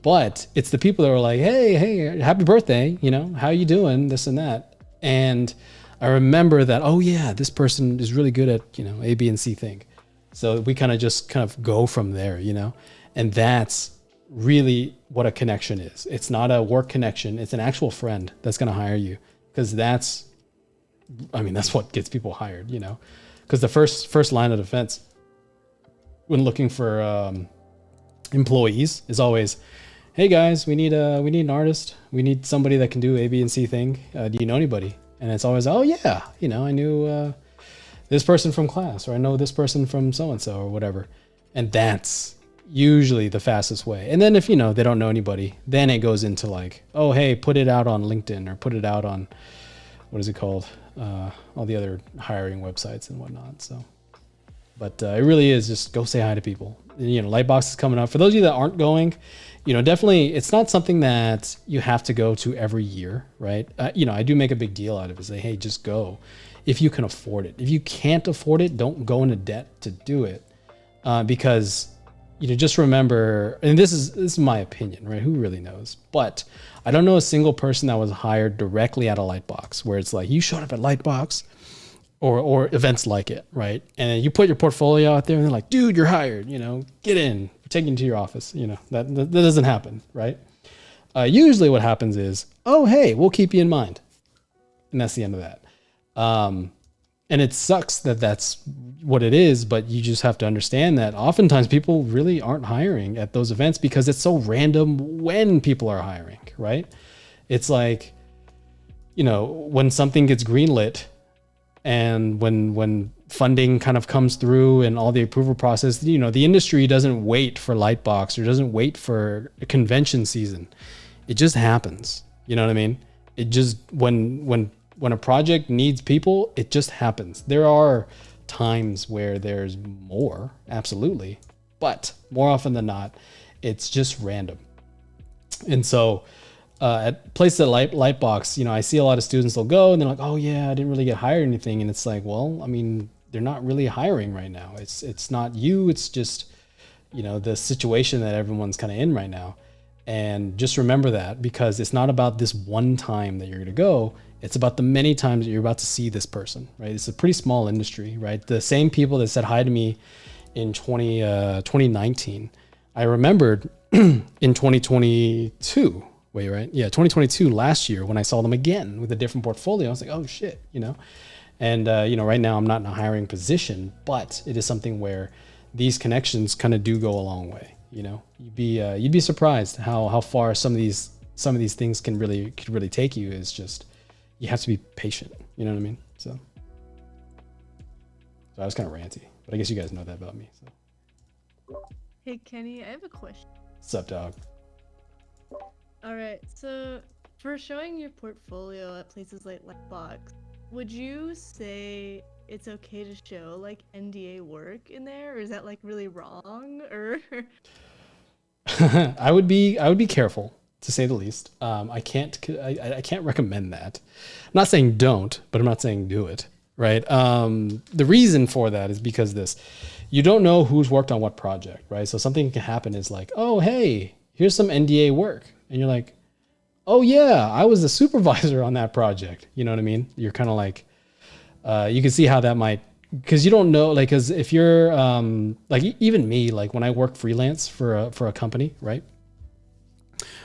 But it's the people that were like, hey, happy birthday. How you doing? This and that. And I remember that, oh yeah, this person is really good at, A, B, and C thing. So we kind of go from there, and that's really what a connection is. It's not a work connection. It's an actual friend that's going to hire you, because that's what gets people hired, because the first line of defense when looking for employees is always, hey guys, we need an artist. We need somebody that can do A, B, and C thing. Do you know anybody? And it's always, oh yeah, I knew this person from class, or I know this person from so-and-so, or whatever. And that's usually the fastest way. And then if, they don't know anybody, then it goes into like, oh, hey, put it out on LinkedIn, or put it out on, what is it called? All the other hiring websites and whatnot. So, but it really is just go say hi to people. Lightbox is coming up. For those of you that aren't going, definitely it's not something that you have to go to every year, right? I do make a big deal out of it. Say, hey, just go if you can afford it. If you can't afford it, don't go into debt to do it. because just remember, and this is my opinion, right? Who really knows? But I don't know a single person that was hired directly at a Lightbox where it's like you showed up at Lightbox or events like it, right? And you put your portfolio out there and they're like, dude, you're hired, get in, we're taking you to your office. That doesn't happen, right? Usually what happens is, oh, hey, we'll keep you in mind. And that's the end of that. And it sucks that that's what it is, but you just have to understand that oftentimes people really aren't hiring at those events because it's so random when people are hiring, right? It's like, when something gets greenlit and when funding kind of comes through and all the approval process, the industry doesn't wait for Lightbox or doesn't wait for a convention season. It just happens. You know what I mean? It just, when a project needs people, it just happens. There are times where there's more, absolutely, but more often than not, it's just random. And so at places like Lightbox, I see a lot of students, they'll go and they're like, oh yeah, I didn't really get hired or anything. And it's like, well, I mean, they're not really hiring right now. It's not you, it's just, the situation that everyone's kind of in right now. And just remember that, because it's not about this one time that you're going to go. It's about the many times that you're about to see this person, right? It's a pretty small industry, right? The same people that said hi to me in 2019, I remembered in 2022, wait, right? Yeah, 2022 last year when I saw them again with a different portfolio. I was like, oh shit, And, right now I'm not in a hiring position, but it is something where these connections kind of do go a long way. You'd be surprised how far some of these things can really take you. Is just, you have to be patient. You know what I mean? So I was kind of ranty, but I guess you guys know that about me. So. Hey Kenny, I have a question. What's up, dog? All right, so for showing your portfolio at places like Lightbox, would you say it's okay to show like NDA work in there, or is that like really wrong? Or I would be careful, to say the least. I can't recommend that. I'm not saying don't, but I'm not saying do it, right? The reason for that is because you don't know who's worked on what project, right? So something can happen is like, oh, hey, here's some NDA work. And you're like, oh yeah, I was the supervisor on that project. You know what I mean? You're kind of like, you can see how that might, because you don't know, like, because if you're like, even me, like when I work freelance for a company, right?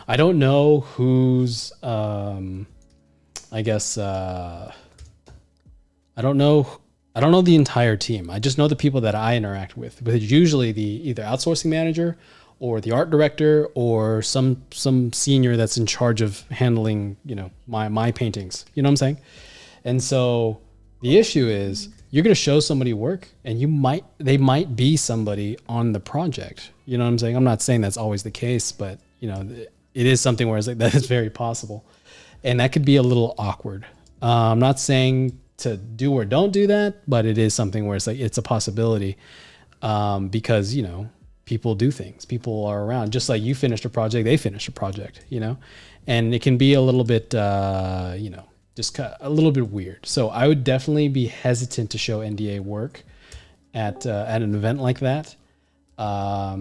I don't know who's, I guess, I don't know the entire team. I just know the people that I interact with, but it's usually the either outsourcing manager or the art director or some senior that's in charge of handling, my paintings. You know what I'm saying? And so the issue is you're going to show somebody work and they might be somebody on the project. You know what I'm saying? I'm not saying that's always the case, but it is something where it's like, that is very possible. And that could be a little awkward. I'm not saying to do or don't do that, but it is something where it's like, it's a possibility because, people do things. People are around. Just like you finished a project, they finished a project, and it can be a little bit, just a little bit weird. So I would definitely be hesitant to show NDA work at an event like that. I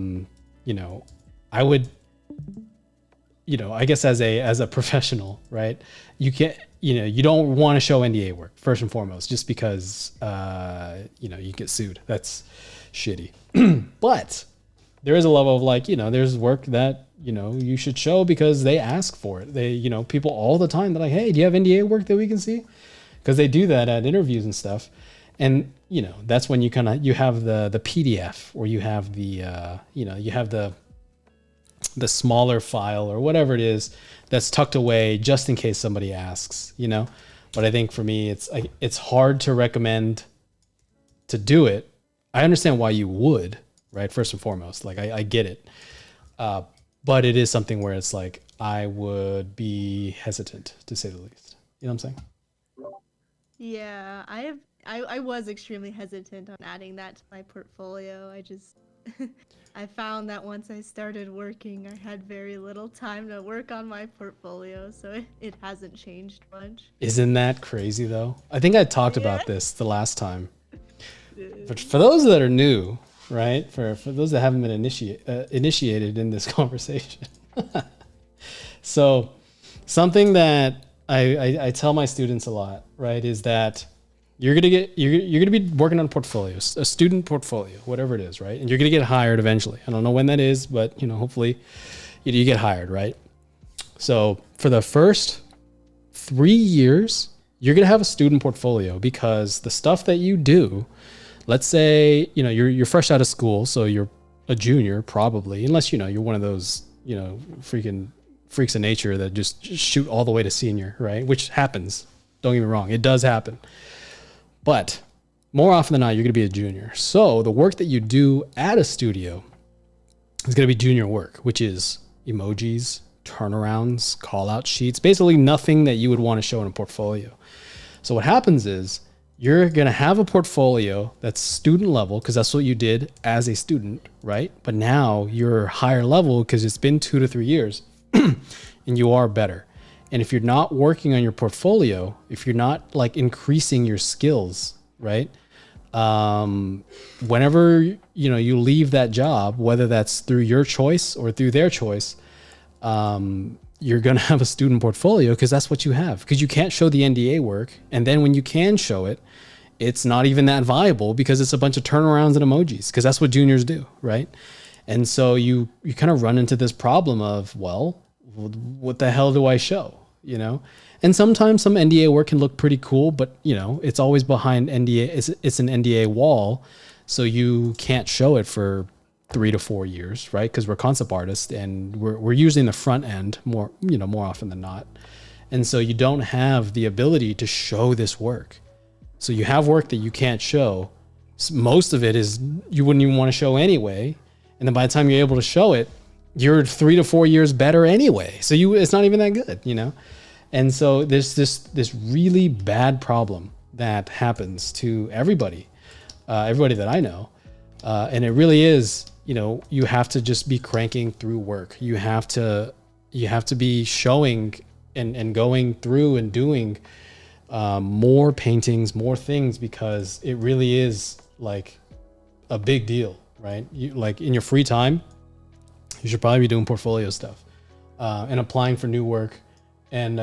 would, I guess as a professional, right? You can't, you don't want to show NDA work first and foremost, just because, you get sued. That's shitty. But there is a level of like, there's work that, you should show because they ask for it. They, people all the time, they're like, hey, do you have NDA work that we can see? Because they do that at interviews and stuff. And, that's when you have the PDF, or you have the, you have the smaller file or whatever it is that's tucked away just in case somebody asks, But I think for me, it's hard to recommend to do it. I understand why you would, right? First and foremost, like I get it. But it is something where it's like, I would be hesitant, to say the least. You know what I'm saying? yeah, I was extremely hesitant on adding that to my portfolio. I just I found that once I started working, I had very little time to work on my portfolio, so it hasn't changed much. Isn't that crazy though? I think I talked about this the last time. But for those that are new, right? For those that haven't been initiated in this conversation. So something that I tell my students a lot, right, is that you're gonna be working on portfolios, a student portfolio, whatever it is, right? And you're gonna get hired eventually. I don't know when that is, but hopefully you get hired, right? So for the first 3 years, you're gonna have a student portfolio because the stuff that you do, let's say you're fresh out of school, so you're a junior probably, unless you're one of those freaking freaks of nature that just shoot all the way to senior, right? Which happens. Don't get me wrong, it does happen. But more often than not, you're going to be a junior. So the work that you do at a studio is going to be junior work, which is emojis, turnarounds, call out sheets, basically nothing that you would want to show in a portfolio. So what happens is you're going to have a portfolio that's student level because that's what you did as a student, right? But now you're higher level because it's been 2 to 3 years and you are better. And if you're not working on your portfolio, if you're not like increasing your skills, right? Whenever you leave that job, whether that's through your choice or through their choice, you're going to have a student portfolio because that's what you have. Because you can't show the NDA work. And then when you can show it, it's not even that viable because it's a bunch of turnarounds and emojis because that's what juniors do, right? And so you kind of run into this problem of, well, what the hell do I show? And sometimes some NDA work can look pretty cool, but it's always behind NDA. It's an NDA wall. So you can't show it for 3 to 4 years, right? Because we're concept artists and we're usually in the front end more often than not. And so you don't have the ability to show this work. So you have work that you can't show. Most of it is you wouldn't even want to show anyway. And then by the time you're able to show it, you're 3 to 4 years better anyway. So it's not even that good, And so there's this really bad problem that happens to everybody that I know. And it really is, you have to just be cranking through work. You have to be showing and going through and doing more paintings, more things, because it really is like a big deal, right? Like in your free time, you should probably be doing portfolio stuff and applying for new work and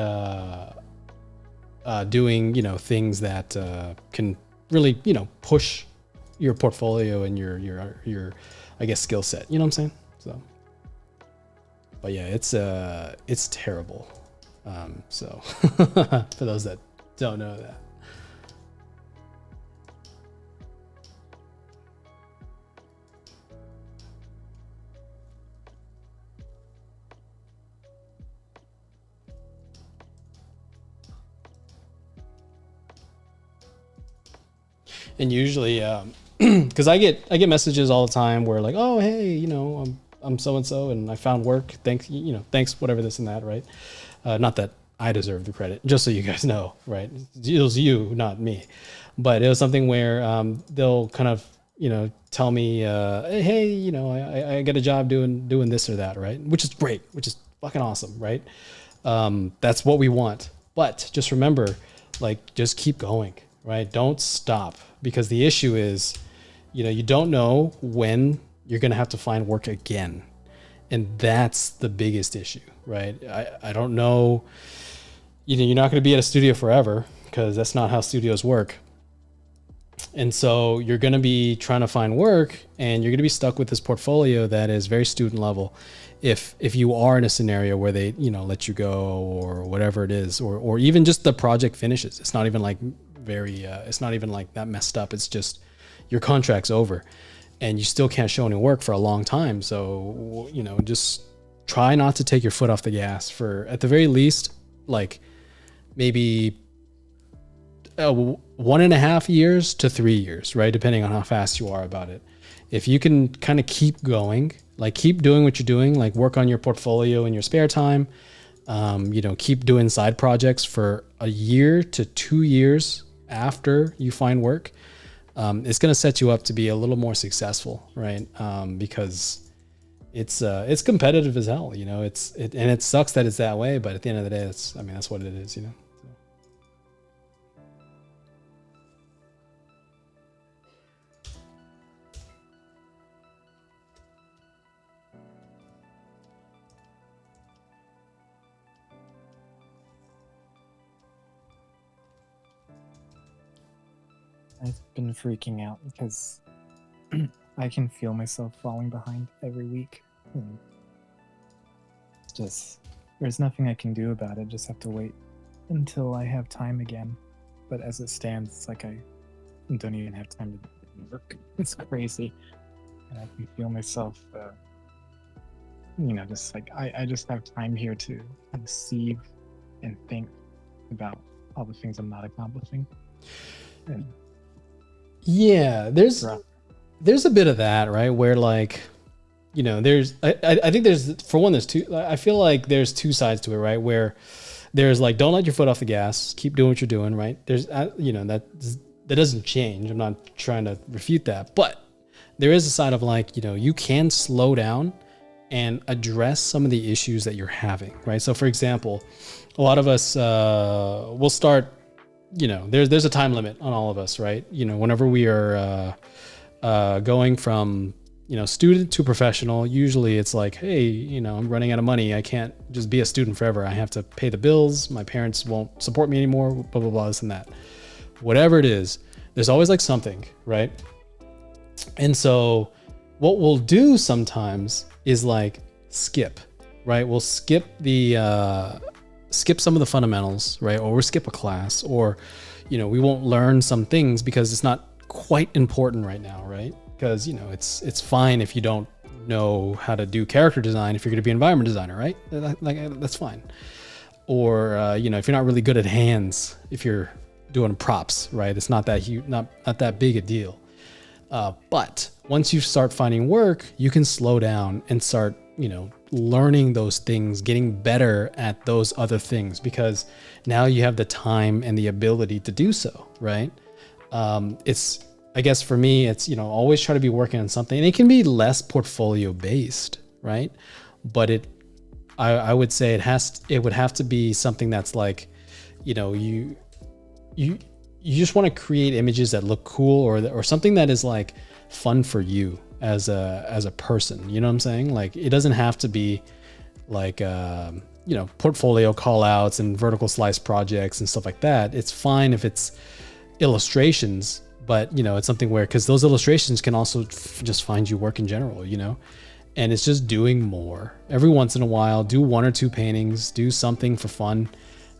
doing, things that can really, push your portfolio and your I guess skill set. You know what I'm saying? So, but yeah, it's terrible. So for those that don't know that. And usually, because I get messages all the time where like, oh hey, I'm so and so and I found work. Thanks, whatever this and that, right? Not that I deserve the credit, just so you guys know, right? It was you, not me. But it was something where they'll kind of tell me, hey, I got a job doing this or that, right? Which is great, which is fucking awesome, right? That's what we want. But just remember, like, just keep going, right? Don't stop, because the issue is, you don't know when you're going to have to find work again. And that's the biggest issue, right? I don't know, you're not going to be at a studio forever, because that's not how studios work. And so you're going to be trying to find work, and you're going to be stuck with this portfolio that is very student level. If you are in a scenario where they, let you go or whatever it is, or even just the project finishes, it's not even like it's not even like that messed up. It's just your contract's over and you still can't show any work for a long time. So, just try not to take your foot off the gas for, at the very least, like maybe 1.5 years to 3 years, right? Depending on how fast you are about it. If you can kind of keep going, like keep doing what you're doing, like work on your portfolio in your spare time, keep doing side projects for 1 year to 2 years after you find work, it's going to set you up to be a little more successful, right? Because it's competitive as hell, and it sucks that it's that way, but at the end of the day, that's what it is, I've been freaking out because I can feel myself falling behind every week. And it's just, there's nothing I can do about it. Just have to wait until I have time again. But as it stands, it's like I don't even have time to work. It's crazy. And I can feel myself, just like I just have time here to conceive and think about all the things I'm not accomplishing. And Yeah, there's a bit of that, right? Where like, there's I think there's, for one, there's two. I feel like there's two sides to it, right? Where there's like, don't let your foot off the gas, keep doing what you're doing, right? There's that doesn't change. I'm not trying to refute that, but there is a side of like, you can slow down and address some of the issues that you're having, right? So for example, a lot of us will start, there's a time limit on all of us, right? Whenever we are going from, student to professional, usually it's like, hey, I'm running out of money. I can't just be a student forever. I have to pay the bills. My parents won't support me anymore, blah, blah, blah, this and that. Whatever it is, there's always like something, right? And so what we'll do sometimes is like skip, right? We'll skip some of the fundamentals, right? Or we'll skip a class, or, we won't learn some things because it's not quite important right now, right? Because, it's fine if you don't know how to do character design if you're going to be an environment designer, right? That's fine. Or, if you're not really good at hands, if you're doing props, right? It's not that huge, not that big a deal. But once you start finding work, you can slow down and start, learning those things, getting better at those other things, because now you have the time and the ability to do so, right? I guess for me, it's, always try to be working on something, and it can be less portfolio based, right? But I would say it would have to be something that's like, you just want to create images that look cool, or something that is like fun for you as a person. You know what I'm saying? Like, it doesn't have to be like, portfolio call outs and vertical slice projects and stuff like that. It's fine if it's illustrations, but it's something where, because those illustrations can also just find you work in general, and it's just doing more every once in a while. Do one or two paintings, do something for fun.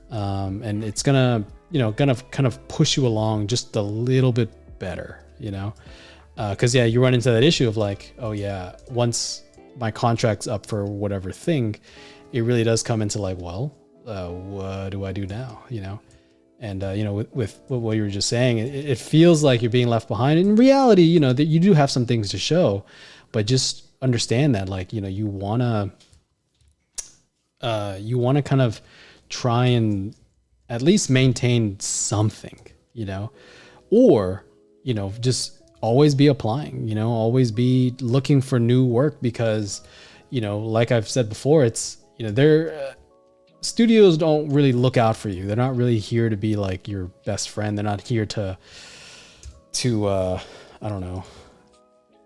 And it's gonna kind of push you along just a little bit better, because you run into that issue of like, oh yeah, once my contract's up for whatever thing, it really does come into like, well, what do I do now? And with what you were just saying, it feels like you're being left behind. In reality, that you do have some things to show, but just understand that, like, you wanna kind of try and at least maintain something, or, just always be applying, always be looking for new work, because, like I've said before, it's, studios don't really look out for you. They're not really here to be like your best friend. They're not here to I don't know.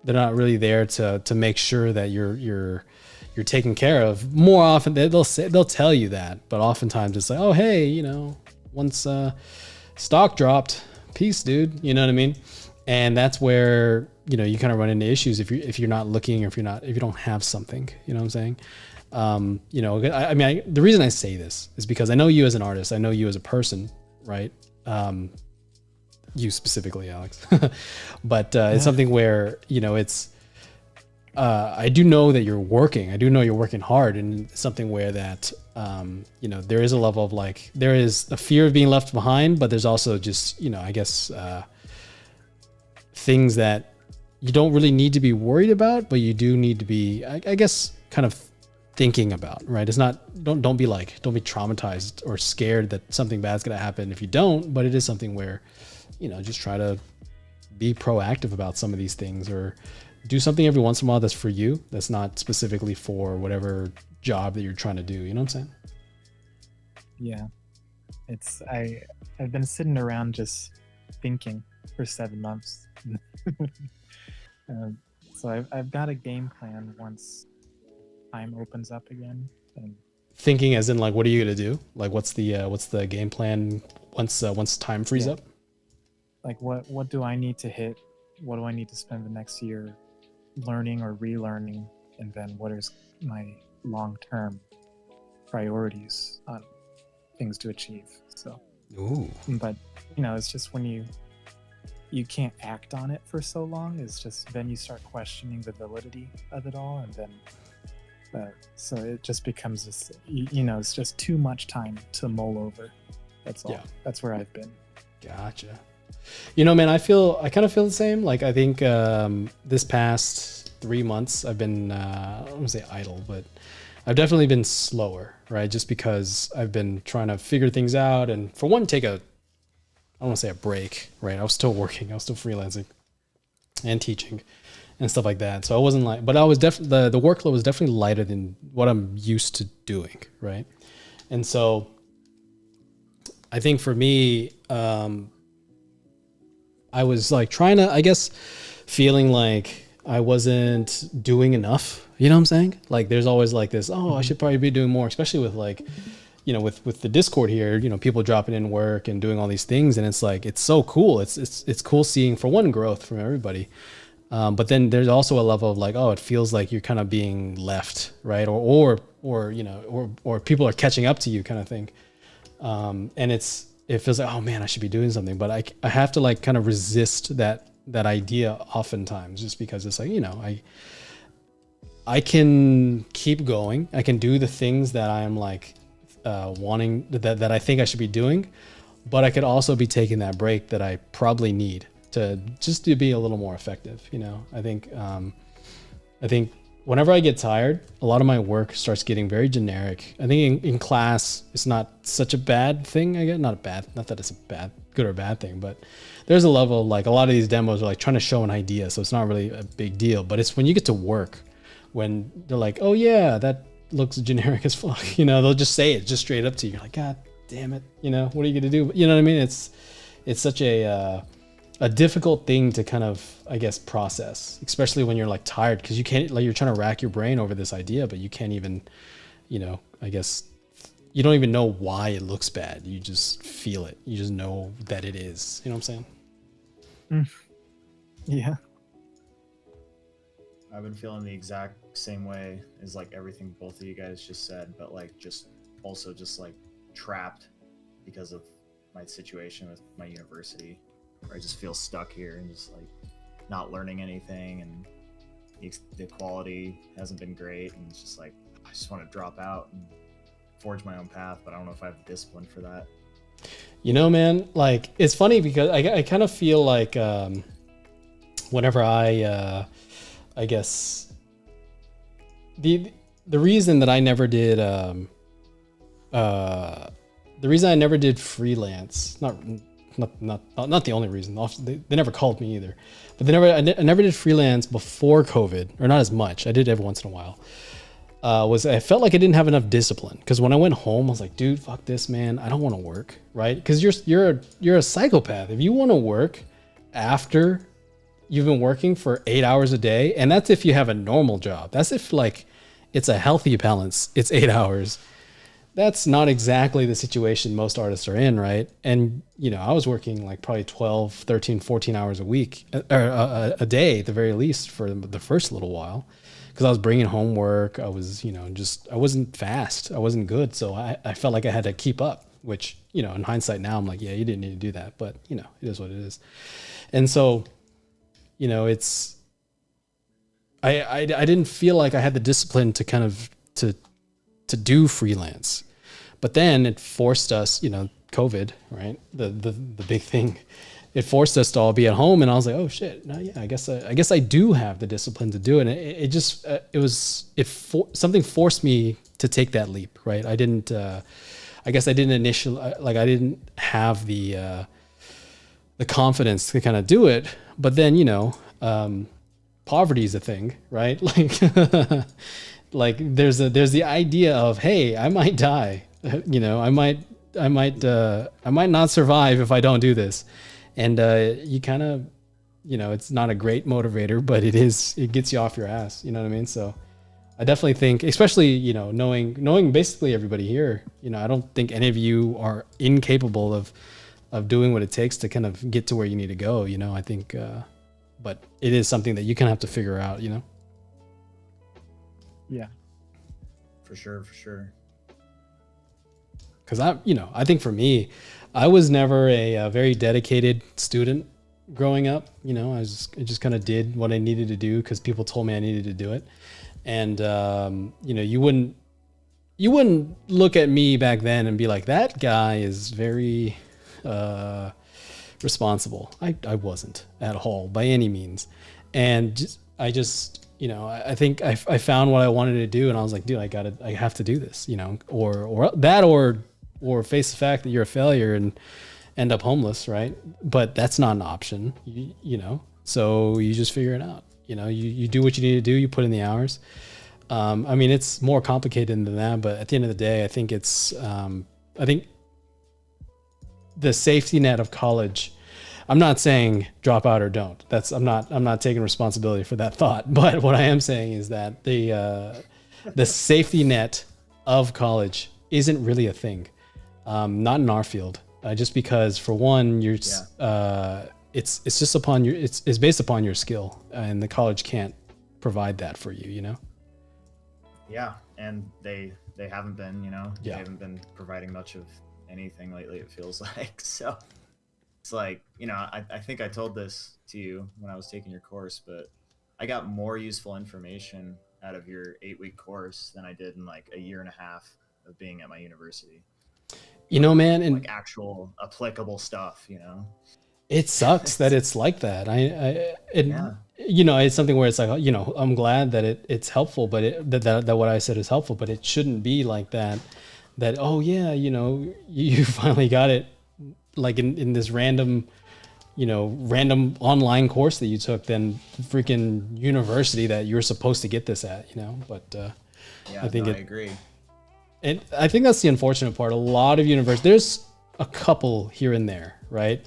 They're not really there to make sure that you're taken care of. More often they'll tell you that, but oftentimes it's like, oh hey, once stock dropped, peace, dude. You know what I mean? And that's where you kind of run into issues if you're not looking, or if you don't have something. You know what I'm saying? The reason I say this is because I know you as an artist. I know you as a person, right? You specifically, Alex. But it's something where it's. I do know that you're working. I do know you're working hard, and it's something where that there is a level of like, there is a fear of being left behind, but there's also just I guess things that you don't really need to be worried about, but you do need to be, I guess, kind of thinking about, right? It's not, don't be traumatized or scared that something bad's gonna happen if you don't, but it is something where, just try to be proactive about some of these things, or do something every once in a while that's for you, that's not specifically for whatever job that you're trying to do. You know what I'm saying? Yeah. I've been sitting around just thinking for 7 months. So I've got a game plan once time opens up again. And thinking as in like, what are you gonna do? Like, what's the game plan once time frees up? like what do I need to hit? What do I need to spend the next year learning or relearning? And then what is my long-term priorities on things to achieve? So, Ooh. but it's just when you can't act on it for so long, it's just then you start questioning the validity of it all, and then so it just becomes this, it's just too much time to mull over. That's all. Yeah. That's where I've been. Gotcha. Man, I kind of feel the same. Like, I think this past 3 months I've been I don't want to say idle, but I've definitely been slower, right? Just because I've been trying to figure things out, and for one, take I don't want to say a break, right? I was still working, I was still freelancing and teaching and stuff like that. So I wasn't like, but I was definitely, the workload was definitely lighter than what I'm used to doing, right? And so I think for me, I was like trying to, I guess, feeling like I wasn't doing enough. You know what I'm saying? Like, there's always like this, I should probably be doing more, especially with like, with the Discord here, people dropping in work and doing all these things. And it's like, it's so cool. It's cool seeing, for one, growth from everybody. But then there's also a level of like, it feels like you're kind of being left, right? Or people are catching up to you, kind of thing. And it feels like, oh man, I should be doing something, but I have to like kind of resist that idea oftentimes, just because it's like, I can keep going. I can do the things that I'm like, wanting that I think I should be doing, but I could also be taking that break that I probably need to be a little more effective. I think whenever I get tired, a lot of my work starts getting very generic. I think in class, it's not such a bad thing. I guess not that it's a good or bad thing, but there's a level of like, a lot of these demos are like trying to show an idea. So it's not really a big deal, but it's when you get to work, when they're like, oh yeah, that looks generic as fuck. They'll just say it just straight up to you. You're like, God damn it. What are you going to do? You know what I mean? It's such a difficult thing to kind of, I guess, process, especially when you're like tired, because you can't, like, you're trying to rack your brain over this idea, but you can't even, I guess you don't even know why it looks bad. You just feel it. You just know that it is. You know what I'm saying? Yeah. I've been feeling the exact same way as like everything both of you guys just said, but like just like trapped because of my situation with my university, where I just feel stuck here and just like not learning anything, and the quality hasn't been great, and it's just like I just want to drop out and forge my own path, but I don't know if I have the discipline for that. Man, like, it's funny because I kind of feel like whenever I guess the reason that I never did freelance, not the only reason. They never called me either, but I never did freelance before COVID, or not as much. I did every once in a while. I felt like I didn't have enough discipline, because when I went home, I was like, dude, fuck this, man. I don't want to work, right? Because you're a psychopath. If you want to work after you've been working for 8 hours a day, and that's if you have a normal job. That's if like it's a healthy balance. It's 8 hours. That's not exactly the situation most artists are in, right? And, I was working like probably 12, 13, 14 hours a week, or a day at the very least, for the first little while, because I was bringing home work. I was, I wasn't fast. I wasn't good. So I felt like I had to keep up, which, in hindsight now, I'm like, yeah, you didn't need to do that, but it is what it is. And so, it's, I didn't feel like I had the discipline to kind of, to do freelance. But then it forced us, COVID, right? The big thing. It forced us to all be at home, and I was like, oh shit, no, yeah, I guess I do have the discipline to do it. And something forced me to take that leap, right? I didn't, I guess I didn't initially, I didn't have the confidence to kind of do it. But then, poverty is a thing, right? Like there's the idea of, hey, I might die. I might not survive if I don't do this. And you kind of, it's not a great motivator, but it gets you off your ass. You know what I mean? So I definitely think, especially, knowing basically everybody here, I don't think any of you are incapable of of doing what it takes to kind of get to where you need to go. You know, I think, but it is something that you kind of have to figure out. You know. Yeah. For sure, for sure. Because I think for me, I was never a very dedicated student growing up. You know, I just kind of did what I needed to do because people told me I needed to do it. And you know, you wouldn't look at me back then and be like, that guy is very responsible. I wasn't at all by any means. And I think I found what I wanted to do, and I was like, dude, I have to do this, you know, or face the fact that you're a failure and end up homeless, right? But that's not an option, you know. So you just figure it out. You know, you do what you need to do. You put in the hours. I mean, it's more complicated than that, but at the end of the day, I think I think the safety net of college. I'm not saying drop out or don't. I'm not taking responsibility for that thought. But what I am saying is that the safety net of college isn't really a thing. Not in our field. Just because, for one, it's just upon your it's based upon your skill, and the college can't provide that for you. You know. Yeah, and they haven't been, you know, Yeah. they haven't been providing much of anything lately, it feels like. So it's like, you know, I think I told this to you when I was taking your course, but I got more useful information out of your 8-week course than I did in like a year and a half of being at my university. You know, man, and like actual applicable stuff, you know. it sucks that it's like that. You know, it's something where it's like, you know, I'm glad that it's helpful, but that what I said is helpful, but it shouldn't be like that. That, oh yeah, you know, you finally got it, like in this random online course that you took, than freaking university that you're supposed to get this at, you know. But I agree. And I think that's the unfortunate part. A lot of universities, there's a couple here and there, right?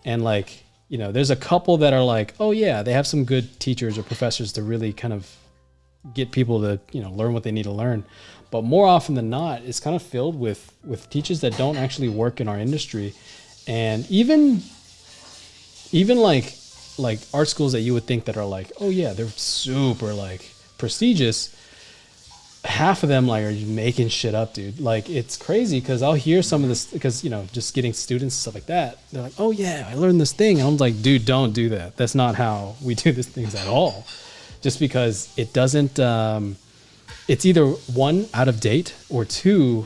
And like, you know, there's a couple that are like, oh yeah, they have some good teachers or professors to really kind of get people to, you know, learn what they need to learn. But more often than not, it's kind of filled with teachers that don't actually work in our industry. And even like art schools that you would think that are like, oh yeah, they're super like prestigious, half of them like are making shit up, dude. Like, it's crazy because I'll hear some of this, because, you know, just getting students and stuff like that, they're like, oh yeah, I learned this thing, and I'm like, dude, don't do that. That's not how we do these things at all. Just because it doesn't it's either one, out of date, or two,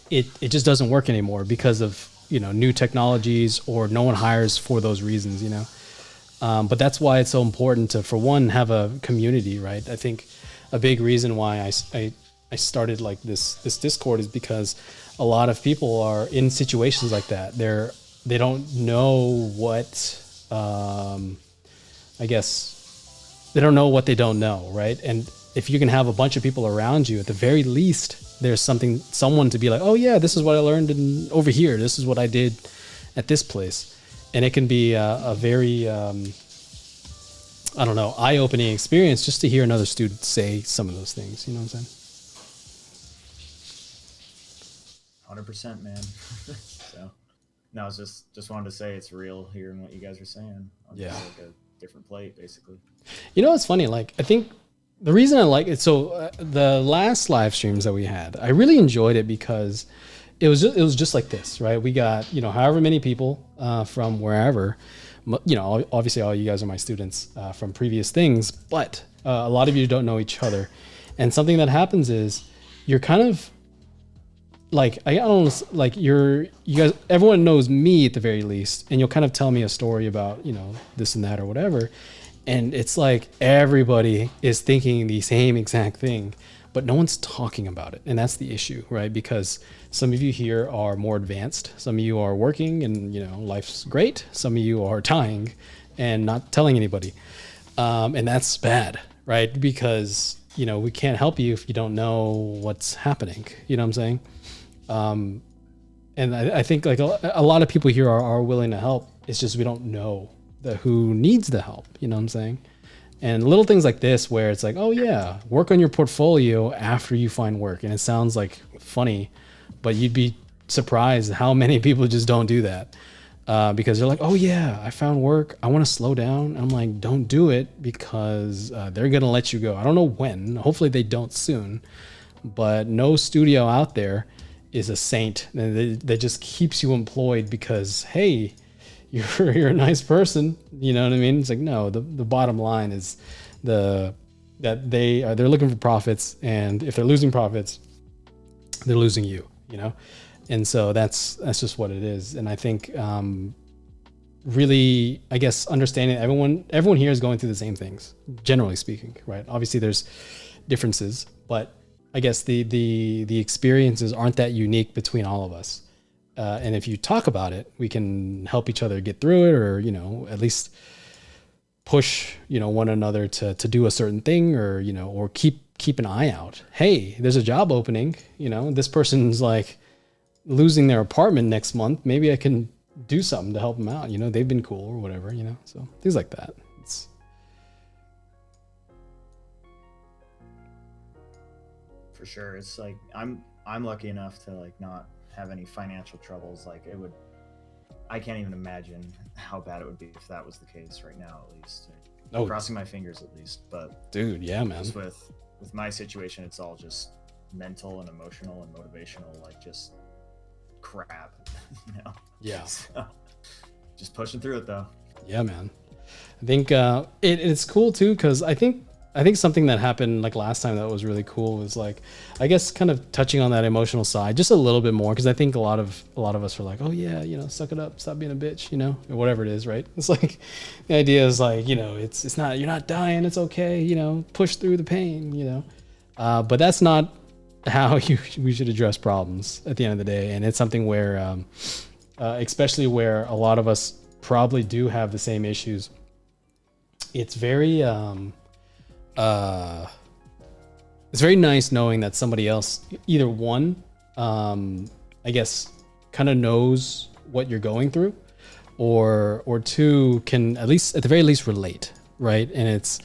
it just doesn't work anymore because of, you know, new technologies, or no one hires for those reasons, you know. But that's why it's so important to, for one, have a community, right? I think a big reason why I started like this Discord is because a lot of people are in situations like that. They don't know what, I guess they don't know what they don't know, right? And if you can have a bunch of people around you, at the very least, there's someone to be like, oh yeah, this is what I learned over here. This is what I did at this place. And it can be a very, I don't know, eye-opening experience just to hear another student say some of those things. You know what I'm saying? 100%, man. So, no, I was just wanted to say it's real hearing what you guys are saying. Yeah. Like a different plate, basically. You know, it's funny. Like, I think the reason I like it, so the last live streams that we had, I really enjoyed it because it was just like this, right? We got, you know, however many people from wherever. You know, obviously all you guys are my students from previous things, but a lot of you don't know each other. And something that happens is you're kind of like, I don't like you guys, everyone knows me at the very least, and you'll kind of tell me a story about, you know, this and that or whatever. And it's like everybody is thinking the same exact thing, but no one's talking about it. And that's the issue, right? Because some of you here are more advanced. Some of you are working and, you know, life's great. Some of you are dying and not telling anybody. And that's bad, right? Because, you know, we can't help you if you don't know what's happening. You know what I'm saying? And I think like a lot of people here are willing to help. It's just we don't know who needs the help. You know what I'm saying? And little things like this where it's like, oh yeah, work on your portfolio after you find work. And it sounds like funny, but you'd be surprised how many people just don't do that. Because they're like, oh yeah, I found work, I want to slow down. I'm like, don't do it, because they're gonna let you go. I don't know when. Hopefully they don't soon. But no studio out there is a saint that just keeps you employed because, hey, you're a nice person. You know what I mean? It's like, no. The bottom line is that they're looking for profits, and if they're losing profits, they're losing you. You know. And so that's just what it is. And I think really, I guess, understanding everyone here is going through the same things, generally speaking, right? Obviously there's differences, but I guess the experiences aren't that unique between all of us. And if you talk about it, we can help each other get through it, or, you know, at least push, you know, one another to do a certain thing, or, you know, or keep an eye out. Hey, there's a job opening, you know, this person's like losing their apartment next month. Maybe I can do something to help them out. You know, they've been cool or whatever, you know, so things like that. It's For sure. It's like I'm lucky enough to like not have any financial troubles. Like I can't even imagine how bad it would be if that was the case right now, at least. Oh, crossing my fingers at least. But dude, yeah, man. Just with my situation, it's all just mental and emotional and motivational, like just crap, you know. Yeah. So, just pushing through it though. Yeah, man. I think it's cool too, because I think something that happened like last time that was really cool was like, I guess, kind of touching on that emotional side just a little bit more, because I think a lot of us are like, oh yeah, you know, suck it up, stop being a bitch, you know, or whatever it is, right? It's like the idea is like, you know, it's not, you're not dying, it's okay, you know, push through the pain, you know. But that's not how we should address problems at the end of the day. And it's something where especially where a lot of us probably do have the same issues, it's very it's very nice knowing that somebody else, either one, I guess, kind of knows what you're going through, or two, can at the very least relate, right? And it's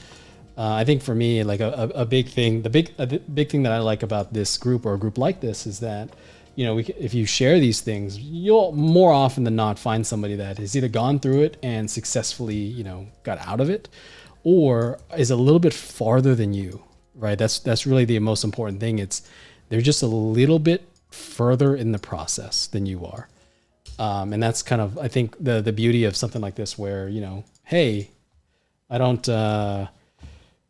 I think for me, like a big thing, the big thing that I like about this group, or a group like this, is that, you know, if you share these things, you'll more often than not find somebody that has either gone through it and successfully, you know, got out of it, or is a little bit farther than you, right? That's really the most important thing. They're just a little bit further in the process than you are. And that's kind of, I think, the beauty of something like this, where, you know, hey, I don't,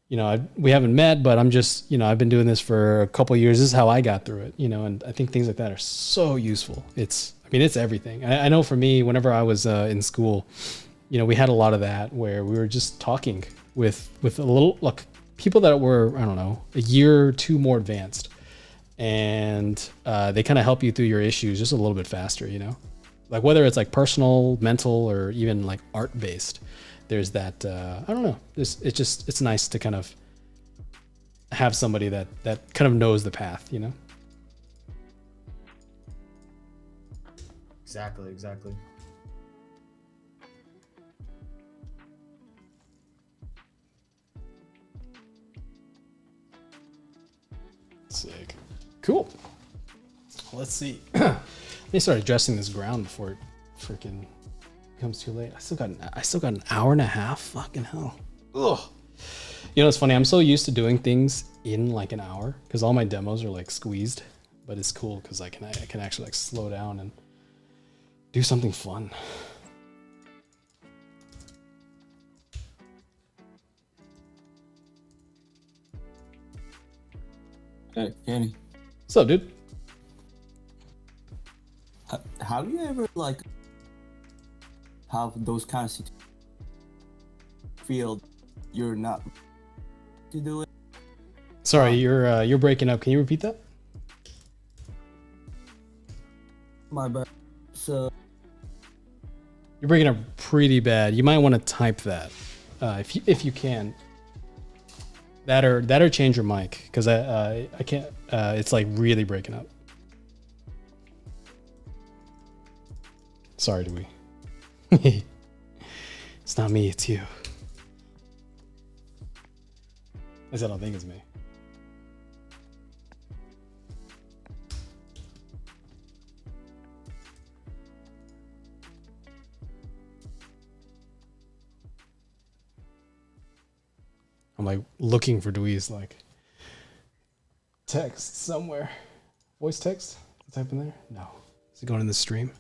you know, we haven't met, but I'm just, you know, I've been doing this for a couple of years. This is how I got through it, you know, and I think things like that are so useful. It's everything. I know for me, whenever I was in school, you know, we had a lot of that where we were just talking with a little, like, people that were, I don't know, a year or two more advanced, and they kind of help you through your issues just a little bit faster, you know, like whether it's like personal, mental, or even like art based. There's that, I don't know, it's nice to kind of have somebody that kind of knows the path, you know? Exactly. Sick. Cool. Let's see. Let me start addressing this ground before it freaking becomes too late. I still got an hour and a half. Fucking hell. Ugh. You know, it's funny. I'm so used to doing things in like an hour because all my demos are like squeezed. But it's cool because I can actually like slow down and do something fun. Hey, Kenny. What's up, dude? Have you ever like have those kind of situations feel you're not to do it? Sorry, you're breaking up. Can you repeat that? My bad. So You're breaking up pretty bad. You might want to type that if you can. That or change your mic, because I can't. It's like really breaking up. Sorry, Dewey. It's not me. It's you. At least I don't think it's me. I'm like looking for Dewey's like text somewhere. Voice text? Type in there? No. Is it going in the stream?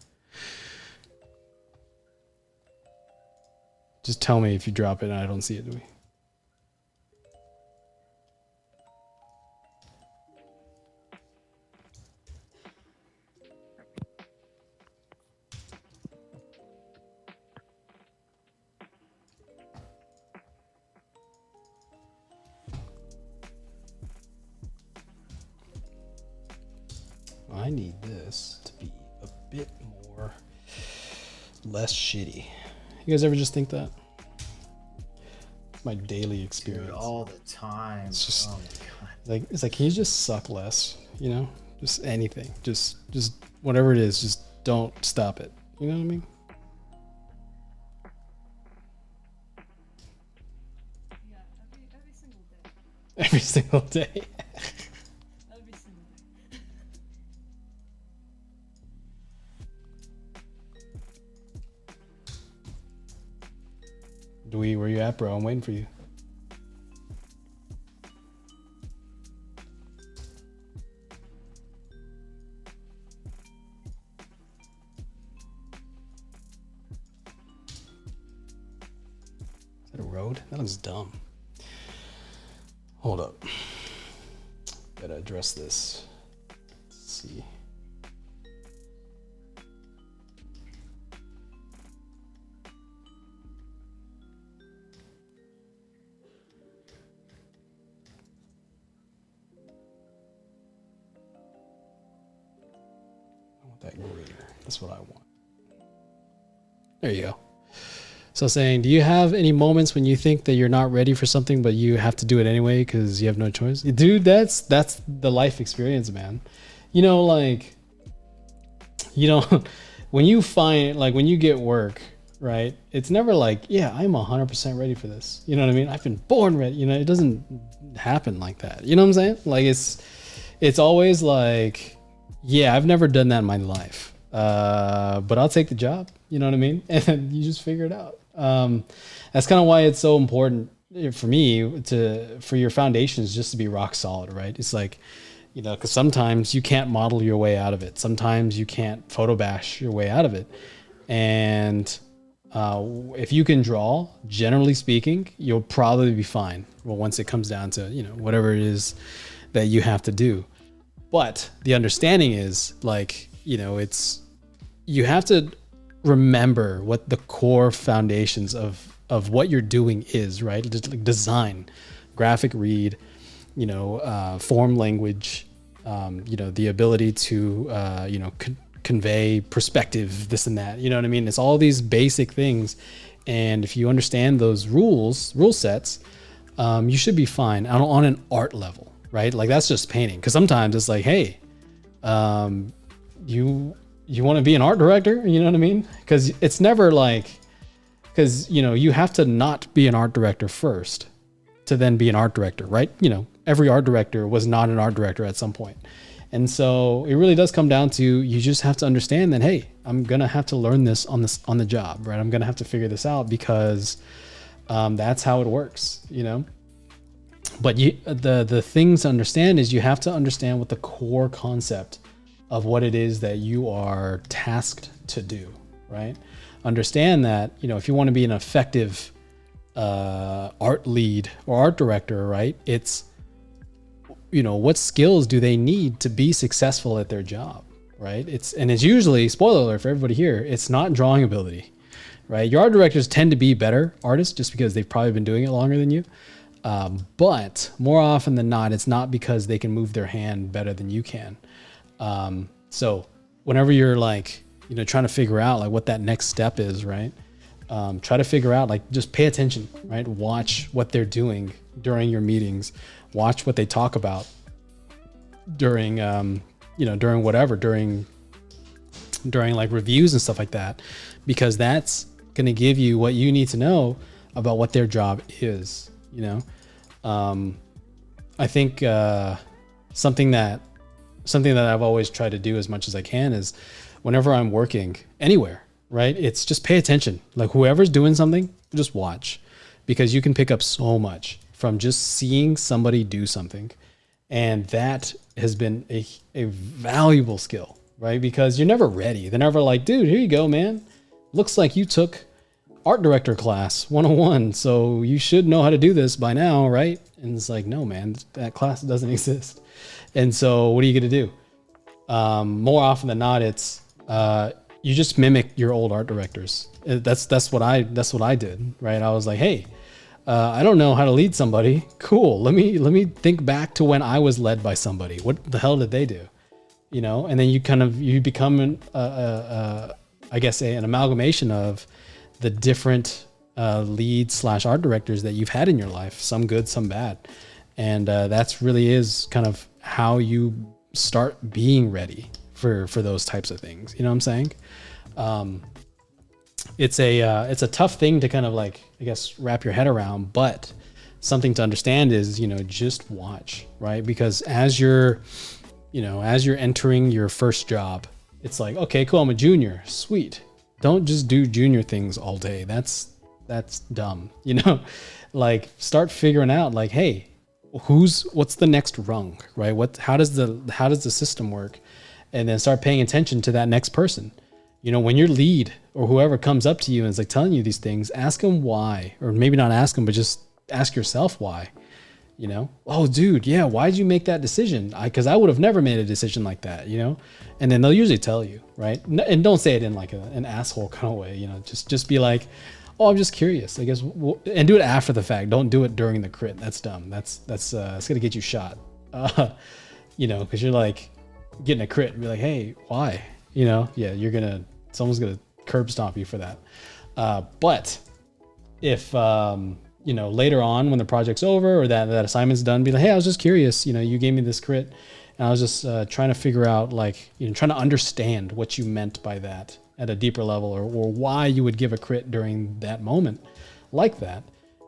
Just tell me if you drop it and I don't see it, Dewey. I need this to be a bit more, less shitty. You guys ever just think that? It's my daily experience. Dude, all the time. It's just oh my god. like, it's like, can you just suck less? You know, just anything, just whatever it is, just don't stop it. You know what I mean? Yeah, every single day. Every single day. Every single day. Dewey, where you at, bro? I'm waiting for you. Is that a road? That looks dumb. Hold up. Gotta address this. Let's see. I want that greater. That's what I want. There you go. So saying, do you have any moments when you think that you're not ready for something, but you have to do it anyway because you have no choice? Dude, that's the life experience, man. You know, like, you know, when you find, like, when you get work, right? It's never like, yeah, I'm 100% ready for this. You know what I mean? I've been born ready. You know, it doesn't happen like that. You know what I'm saying? Like, it's always like, yeah, I've never done that in my life, but I'll take the job. You know what I mean? And you just figure it out. That's kind of why it's so important for me for your foundations just to be rock solid, right? It's like, you know, because sometimes you can't model your way out of it. Sometimes you can't photo bash your way out of it. And if you can draw, generally speaking, you'll probably be fine. Well, once it comes down to, you know, whatever it is that you have to do. But the understanding is, like, you know, you have to remember what the core foundations of what you're doing is, right? Just like design, graphic read, you know, form language, you know, the ability to, you know, convey perspective, this and that, you know what I mean? It's all these basic things. And if you understand those rule sets, you should be fine on an art level, right? Like, that's just painting. Cause sometimes it's like, hey, you want to be an art director, you know what I mean? Cause it's never like, cause, you know, you have to not be an art director first to then be an art director, right? You know, every art director was not an art director at some point. And so it really does come down to, you just have to understand that, hey, I'm going to have to learn this on the job, right? I'm going to have to figure this out because that's how it works, you know? But the things to understand is you have to understand what the core concept of what it is that you are tasked to do, right? Understand that, you know, if you want to be an effective art lead or art director, right? It's, you know, what skills do they need to be successful at their job, right? It's usually, spoiler alert for everybody here, it's not drawing ability, right? Your art directors tend to be better artists just because they've probably been doing it longer than you. But more often than not, it's not because they can move their hand better than you can. So whenever you're like, you know, trying to figure out like what that next step is, right? Try to figure out, like, just pay attention, right? Watch what they're doing during your meetings. Watch what they talk about during, you know, during whatever, during like reviews and stuff like that, because that's going to give you what you need to know about what their job is, you know? I think, something that I've always tried to do as much as I can is whenever I'm working anywhere, right? It's just pay attention. Like, whoever's doing something, just watch, because you can pick up so much from just seeing somebody do something. And that has been a valuable skill, right? Because you're never ready. They're never like, dude, here you go, man. Looks like you took art director class 101. So you should know how to do this by now, right? And it's like, no, man, that class doesn't exist. And so what are you going to do? More often than not, it's you just mimic your old art directors. That's what I did, right? I was like, hey, I don't know how to lead somebody. Cool. Let me think back to when I was led by somebody. What the hell did they do? You know, and then you become I guess an amalgamation of the different lead / art directors that you've had in your life, some good, some bad. And that's really is kind of how you start being ready for those types of things. You know what I'm saying? It's a tough thing to kind of like, I guess, wrap your head around, but something to understand is, you know, just watch, right? Because as you're entering your first job, it's like, okay, cool, I'm a junior. Sweet. Don't just do junior things all day. That's dumb. You know, like start figuring out like, hey, what's the next rung, right? How does the system work? And then start paying attention to that next person. You know, when your lead or whoever comes up to you and is like telling you these things, ask them why, or maybe not ask them, but just ask yourself why. You know, oh, dude, yeah, why'd you make that decision? Because I would have never made a decision like that, you know? And then they'll usually tell you, right? And don't say it in like an asshole kind of way, you know, just be like, oh, I'm just curious, I guess, and do it after the fact. Don't do it during the crit. That's dumb. That's it's gonna get you shot, you know, because you're like getting a crit and be like, hey, why? You know, yeah, someone's gonna curb stomp you for that. But if you know, later on when the project's over or that assignment's done, be like, hey, I was just curious, you know, you gave me this crit and I was just trying to figure out, like, you know, trying to understand what you meant by that at a deeper level, or why you would give a crit during that moment like that.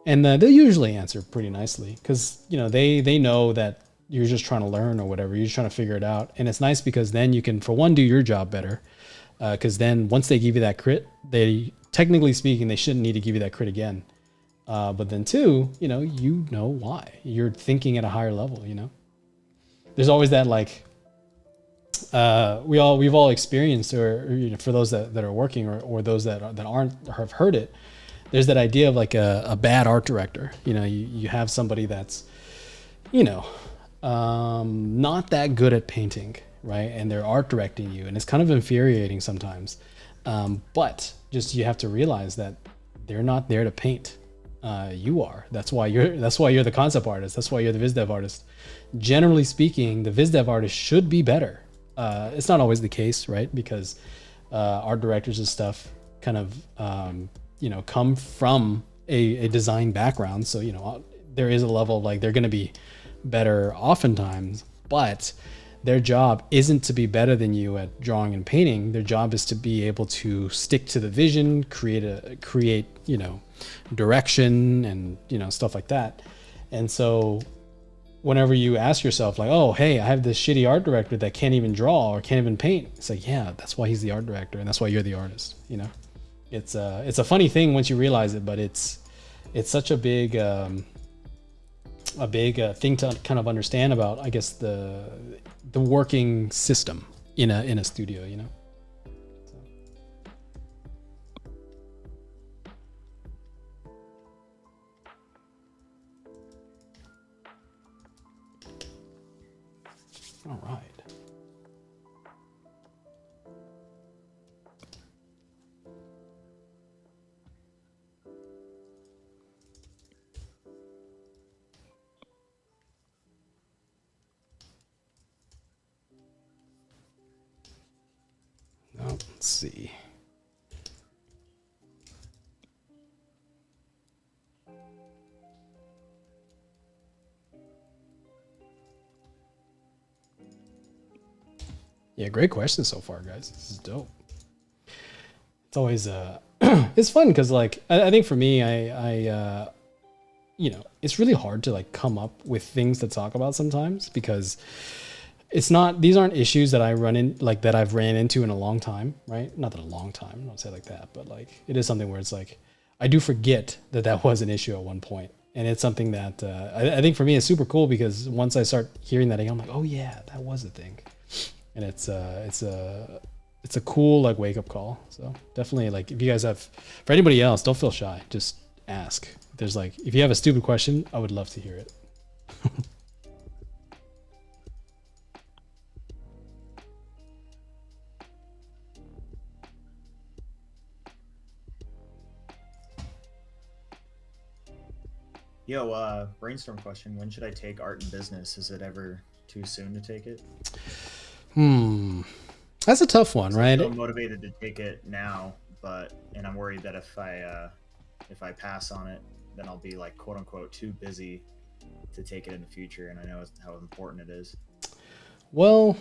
And they'll usually answer pretty nicely because, you know, they know that you're just trying to learn or whatever. You're just trying to figure it out. And it's nice because then you can, for one, do your job better. Because then once they give you that crit, technically speaking, they shouldn't need to give you that crit again. But then two, you know why. You're thinking at a higher level, you know? There's always that, like, we've all experienced, or you know, for those that are working or those that aren't or have heard it, there's that idea of like a bad art director. You know, you have somebody that's, you know, not that good at painting, right? And they're art directing you, and it's kind of infuriating sometimes. But just, you have to realize that they're not there to paint. You are. That's why you're the concept artist. That's why you're the viz dev artist. Generally speaking, the viz dev artist should be better. It's not always the case, right? Because art directors and stuff kind of you know, come from a design background, so you know, there is a level of like they're going to be better oftentimes, but their job isn't to be better than you at drawing and painting. Their job is to be able to stick to the vision, create, you know, direction and, you know, stuff like that. And so whenever you ask yourself like, oh, hey, I have this shitty art director that can't even draw or can't even paint, it's like, yeah, that's why he's the art director and that's why you're the artist, you know? It's a funny thing once you realize it, but it's such a big thing to kind of understand about, I guess, the working system in a studio, you know? All right. Now, let's see. Yeah, great question so far, guys. This is dope. It's always it's fun because, like, I think for me, I you know, it's really hard to like come up with things to talk about sometimes because these aren't issues that I've ran into in a long time, right? Not that a long time, I don't say it like that, but like it is something where it's like I do forget that was an issue at one point, And it's something that I think for me is super cool, because once I start hearing that again, I'm like, oh yeah, that was a thing. And it's a cool like wake up call. So definitely, like, if you guys have, for anybody else, don't feel shy. Just ask. There's like, if you have a stupid question, I would love to hear it. Yo, brainstorm question. When should I take art and business? Is it ever too soon to take it? That's a tough one, right? I'm motivated to take it now, and I'm worried that if I pass on it, then I'll be like quote unquote too busy to take it in the future, and I know how important it is. Well,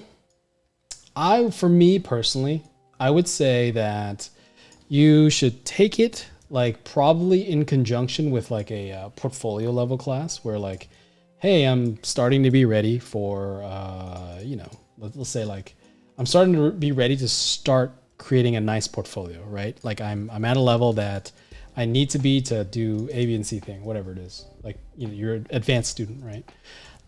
for me personally, I would say that you should take it like probably in conjunction with like a portfolio level class, where like, hey, I'm starting to be ready for, let's say like, I'm starting to be ready to start creating a nice portfolio, right? Like I'm at a level that I need to be to do A, B, and C thing, whatever it is. Like, you're an advanced student, right?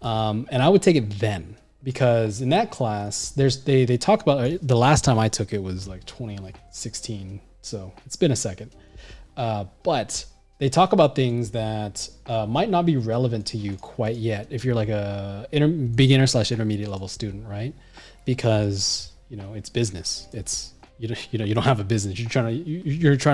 And I would take it then, because in that class, they talk about, the last time I took it was like 2016, so it's been a second. But they talk about things that might not be relevant to you quite yet if you're like a beginner/intermediate level student, right? Because it's business. It's you don't have a business. You're trying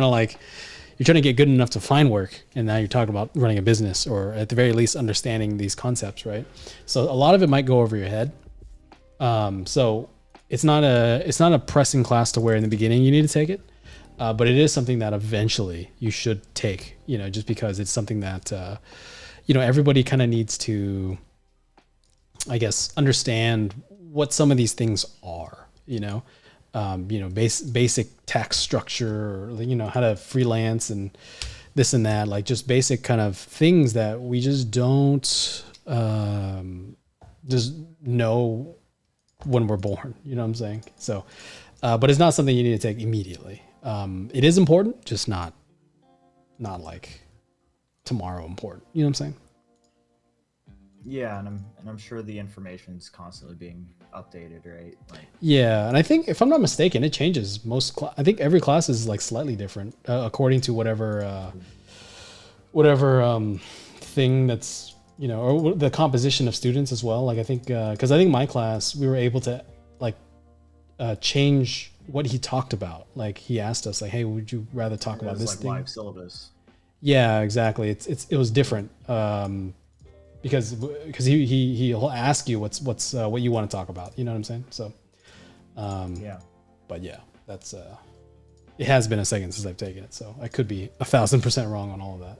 to get good enough to find work, and now you're talking about running a business, or at the very least understanding these concepts, right? So a lot of it might go over your head. So it's not a pressing class to where in the beginning you need to take it. But it is something that eventually you should take, just because it's something that, everybody kind of needs to, I guess, understand what some of these things are, basic tax structure, or, how to freelance and this and that, like just basic kind of things that we just don't just know when we're born, you know what I'm saying? So, but it's not something you need to take immediately. It is important, just not like tomorrow important. You know what I'm saying? Yeah, and I'm sure the information's constantly being updated, right? Like, yeah, and I think if I'm not mistaken, it changes. I think every class is like slightly different according to whatever thing that's or the composition of students as well. Like I think because I think my class we were able to like change what he talked about. Like he asked us like, hey, would you rather talk about this like thing? live syllabus. Yeah, exactly. It was different because he'll ask you what you want to talk about. You know what I'm saying? So yeah. But yeah, that's it has been a second since I've taken it, so I could be 1,000% wrong on all of that.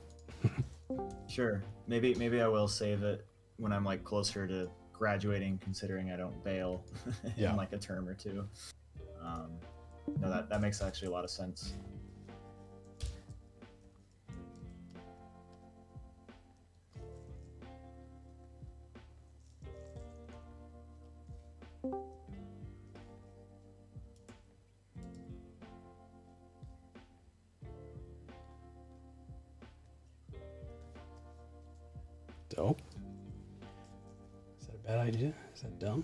Sure. Maybe I will save it when I'm like closer to graduating, considering I don't bail Yeah. in like a term or two. No, that makes actually a lot of sense. Dope. Is that a bad idea? Is that dumb?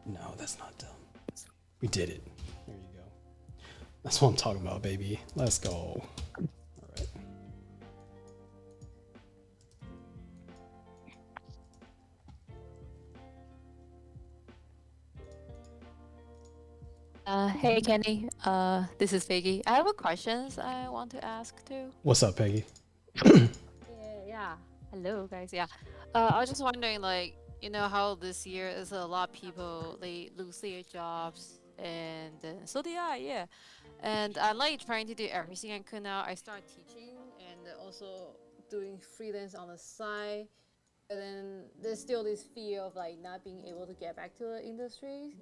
No, that's not dumb. We did it. There you go. That's what I'm talking about, baby. Let's go. All right. Hey Kenny, this is Peggy. I have a questions I want to ask too. What's up, Peggy? Yeah. Hello guys. Yeah. I was just wondering, like, how this year is a lot of people they lose their jobs, and so did I. Yeah. And I like trying to do everything I could now. I start teaching and also doing freelance on the side. And then there's still this fear of like not being able to get back to the industry.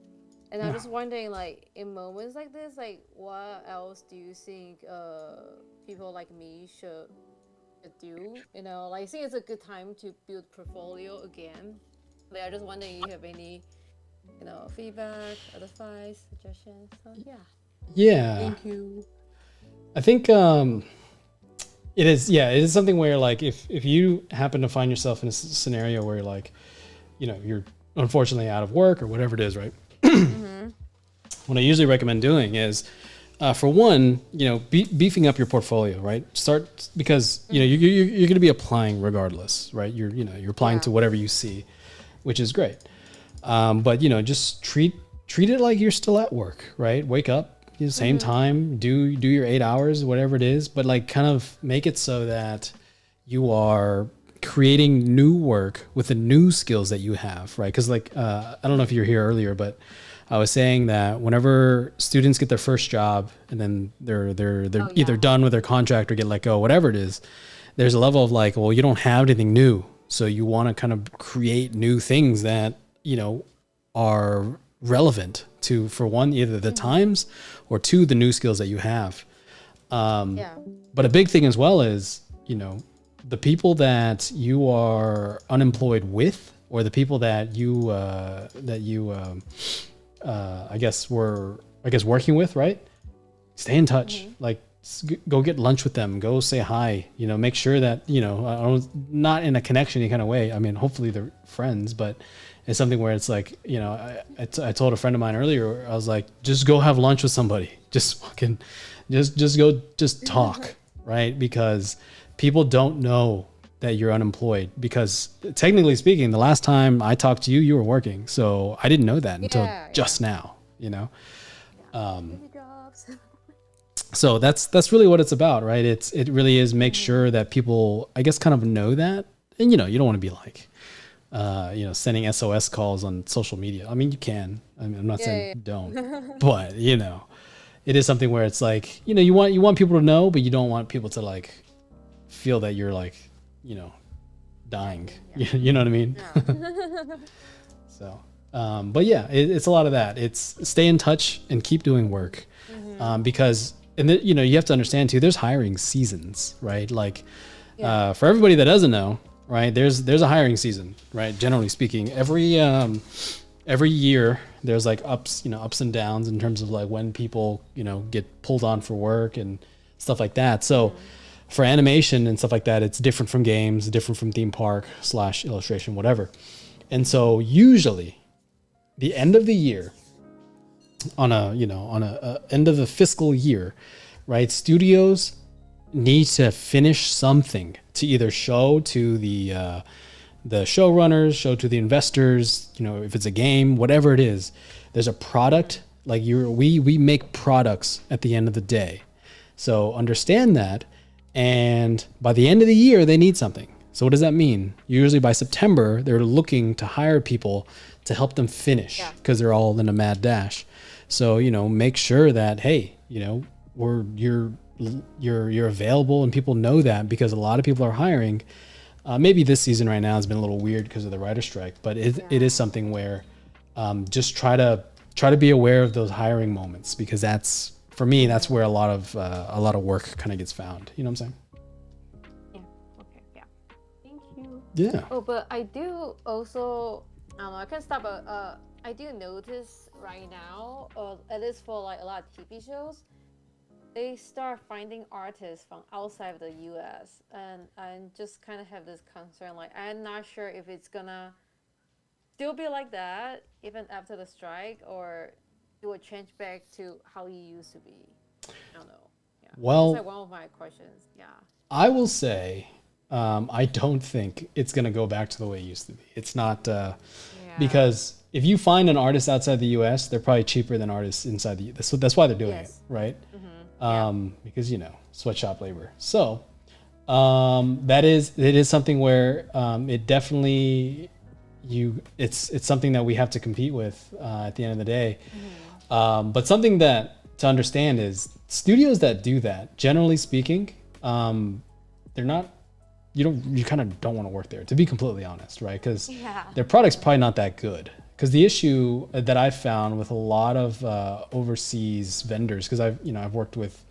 And I'm just wondering, like, in moments like this, like, what else do you think people like me should do? Like, I think it's a good time to build portfolio again. Like, I'm just wondering if you have any, feedback, advice, suggestions. So, yeah. Yeah. Thank you. I think It is, yeah. It is something where like if you happen to find yourself in a scenario where like, you're unfortunately out of work or whatever it is, right? What I usually recommend doing is, for one, beefing up your portfolio, right? Start because you're going to be applying regardless, right? You're applying to whatever you see, which is great. But just treat it like you're still at work, right? Wake up, same time, do your 8 hours, whatever it is, but like kind of make it so that you are creating new work with the new skills that you have, right? Because like I don't know if you were here earlier, but I was saying that whenever students get their first job and then they're either done with their contract or get let go, whatever it is, there's a level of like, well, you don't have anything new, so you want to kind of create new things that are relevant to, for one, either the times, or two, the new skills that you have. But a big thing as well is, the people that you are unemployed with, or the people that you working with, right? Stay in touch. Like, go get lunch with them. Go say hi. Make sure that not in a connection kind of way. I mean, hopefully they're friends, but it's something where it's like, I told a friend of mine earlier, I was like, just go have lunch with somebody. Just fucking, just go, just talk, right? Because people don't know that you're unemployed, because technically speaking, the last time I talked to you, you were working. So I didn't know that until just now, So that's really what it's about, right? It really is make sure that people, I guess, kind of know that. And, you don't want to be like, sending SOS calls on social media. I mean, you can. I mean, I'm not saying don't, but it is something where it's like, you want people to know, but you don't want people to like feel that you're like, dying. You know what I mean? So, but yeah, it's a lot of that. It's stay in touch and keep doing work, because, and you have to understand too, there's hiring seasons, right? Like, for everybody that doesn't know, right, there's a hiring season, right? Generally speaking, every year there's like ups and downs in terms of like when people, get pulled on for work and stuff like that. So for animation and stuff like that, it's different from games, different from theme park / illustration, whatever. And so usually the end of the year, on a end of the fiscal year, right, studios need to finish something to either show to the showrunners, show to the investors, if it's a game, whatever it is, there's a product. Like we make products at the end of the day. So understand that. And by the end of the year, they need something. So what does that mean? Usually by September, they're looking to hire people to help them finish, because they're all in a mad dash. So, make sure that, hey, you're available, and people know that, because a lot of people are hiring. Maybe this season right now has been a little weird because of the writer strike, but it is something where just try to be aware of those hiring moments, because that's, for me, that's where a lot of work kind of gets found. You know what I'm saying? Yeah. Okay. Yeah. Thank you. Yeah. Oh, but I do also, I don't know, I can stop, but I do notice right now, at least for like a lot of TV shows, they start finding artists from outside of the US, and I just kind of have this concern, like I'm not sure if it's gonna still be like that even after the strike, or it will change back to how it used to be. I don't know. Yeah. Well, that's like one of my questions. Yeah. I will say, I don't think it's going to go back to the way it used to be. It's not, because if you find an artist outside the US, they're probably cheaper than artists inside the US. So that's why they're doing it, right? Because, sweatshop labor. So it is something where it definitely, it's something that we have to compete with at the end of the day. But something that to understand is studios that do that, generally speaking, they're not, you kind of don't want to work there, to be completely honest, right? Because their product's probably not that good. Because the issue that I've found with a lot of overseas vendors, because I've worked with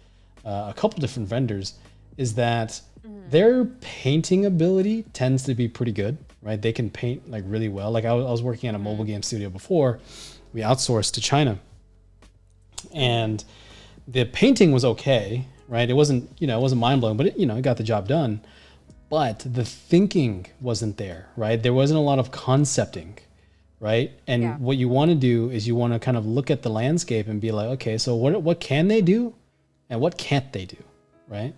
a couple different vendors, is that their painting ability tends to be pretty good, right? They can paint like really well. Like I was working at a mobile game studio before. We outsourced to China, and the painting was okay, right? It wasn't, it wasn't mind blowing, but it got the job done. But the thinking wasn't there, right? There wasn't a lot of concepting, right? And what you want to do is you want to kind of look at the landscape and be like, okay, so what can they do and what can't they do, right?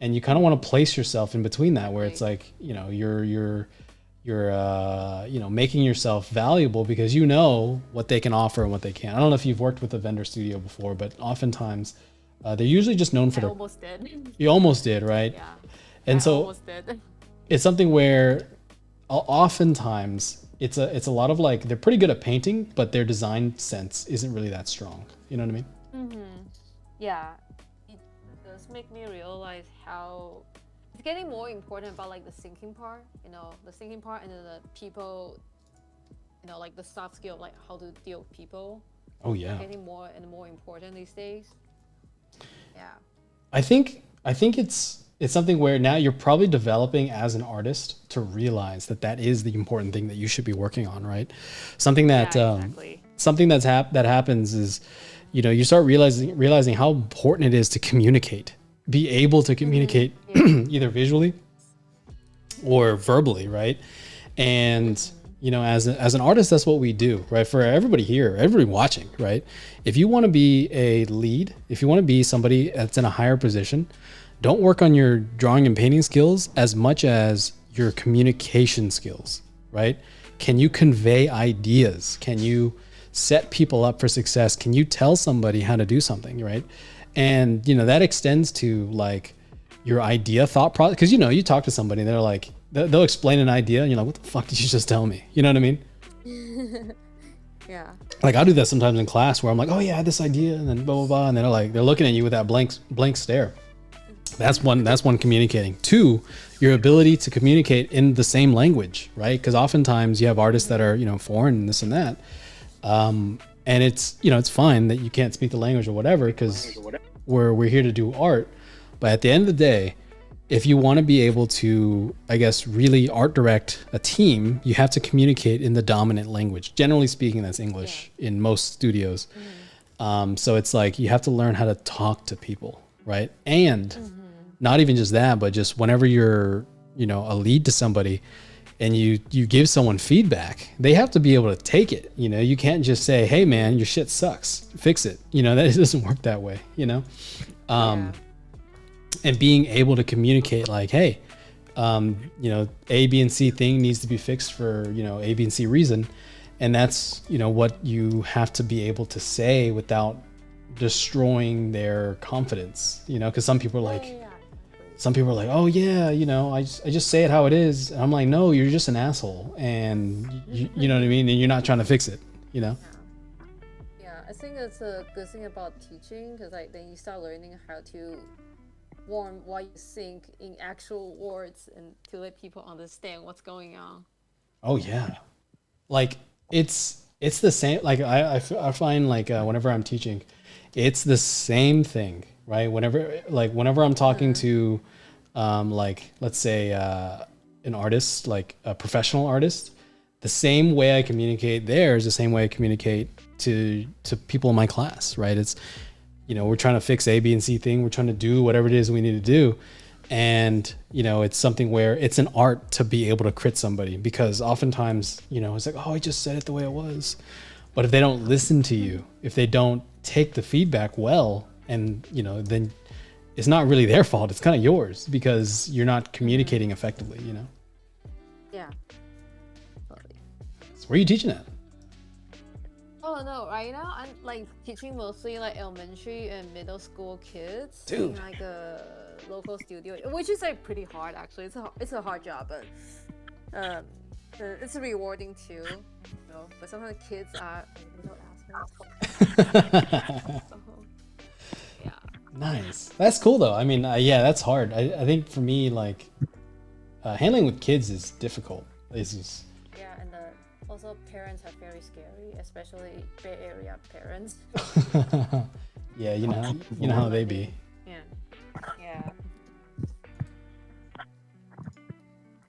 And you kind of want to place yourself in between that, where it's like, you're making yourself valuable because you know what they can offer and what they can't. I don't know if you've worked with a vendor studio before, but oftentimes they're usually just known for their. Almost did. You almost did, right? Yeah. And I so almost did. it's something where oftentimes it's a lot of like, they're pretty good at painting, but their design sense isn't really that strong. You know what I mean? Mm-hmm. Yeah, it does make me realize how it's getting more important about like the thinking part, the thinking part, and then the people, like the soft skill, like how to deal with people. Oh yeah. Getting more and more important these days. Yeah. I think it's something where now you're probably developing as an artist to realize that is the important thing that you should be working on, right? Something that exactly. Something that happens is, you start realizing how important it is to communicate, be able to communicate either visually or verbally, right? And as an artist, that's what we do, right? For everybody here, everybody watching, right? If you want to be a lead, if you want to be somebody that's in a higher position, don't work on your drawing and painting skills as much as your communication skills, right? Can you convey ideas? Can you set people up for success? Can you tell somebody how to do something, right? And, that extends to like your idea thought process. Because, you talk to somebody and they're like, they'll explain an idea and you're like, what the fuck did you just tell me? You know what I mean? Yeah. Like I'll do that sometimes in class where I'm like, oh yeah, I had this idea, and then blah, blah, blah. And they're looking at you with that blank stare. That's one communicating. Two, your ability to communicate in the same language, right? Because oftentimes you have artists that are, foreign and this and that. And it's, it's fine that you can't speak the language or whatever, because we're here to do art. But at the end of the day, if you want to be able to, I guess, really art direct a team, you have to communicate in the dominant language. Generally speaking, that's English in most studios. So it's like you have to learn how to talk to people, right? And not even just that, but just whenever you're, a lead to somebody and you give someone feedback, they have to be able to take it. You can't just say, hey man, your shit sucks, fix it. That it doesn't work that way, and being able to communicate like, hey, A, B, and C thing needs to be fixed for, A, B, and C reason. And that's, what you have to be able to say without destroying their confidence, because some people are like, oh yeah, I just say it how it is. And I'm like, no, you're just an asshole. And you know what I mean? And you're not trying to fix it, Yeah, I think that's a good thing about teaching, because like then you start learning how to form what you think in actual words and to let people understand what's going on. Oh yeah. Like it's the same. Like I find like whenever I'm teaching, it's the same thing, right? Whenever I'm talking to, like let's say an artist, like a professional artist, the same way I communicate there is the same way I communicate to people in my class, right? It's, we're trying to fix A, B, and C thing. We're trying to do whatever it is we need to do. And, it's something where it's an art to be able to crit somebody, because oftentimes, it's like, oh, I just said it the way it was. But if they don't listen to you, if they don't take the feedback well, and, then it's not really their fault. It's kind of yours, because you're not communicating effectively, Yeah. So where are you teaching at? Oh no, right now I'm like teaching mostly like elementary and middle school kids. Dude. In like a local studio, which is like pretty hard actually. It's a hard job, but it's rewarding too. But sometimes kids are little assholes. Yeah. Nice. That's cool though. I mean, yeah, that's hard. I think for me, like handling with kids is difficult. Yeah, and also parents are very scary, especially Bay Area parents. Yeah, you know how they be. Yeah.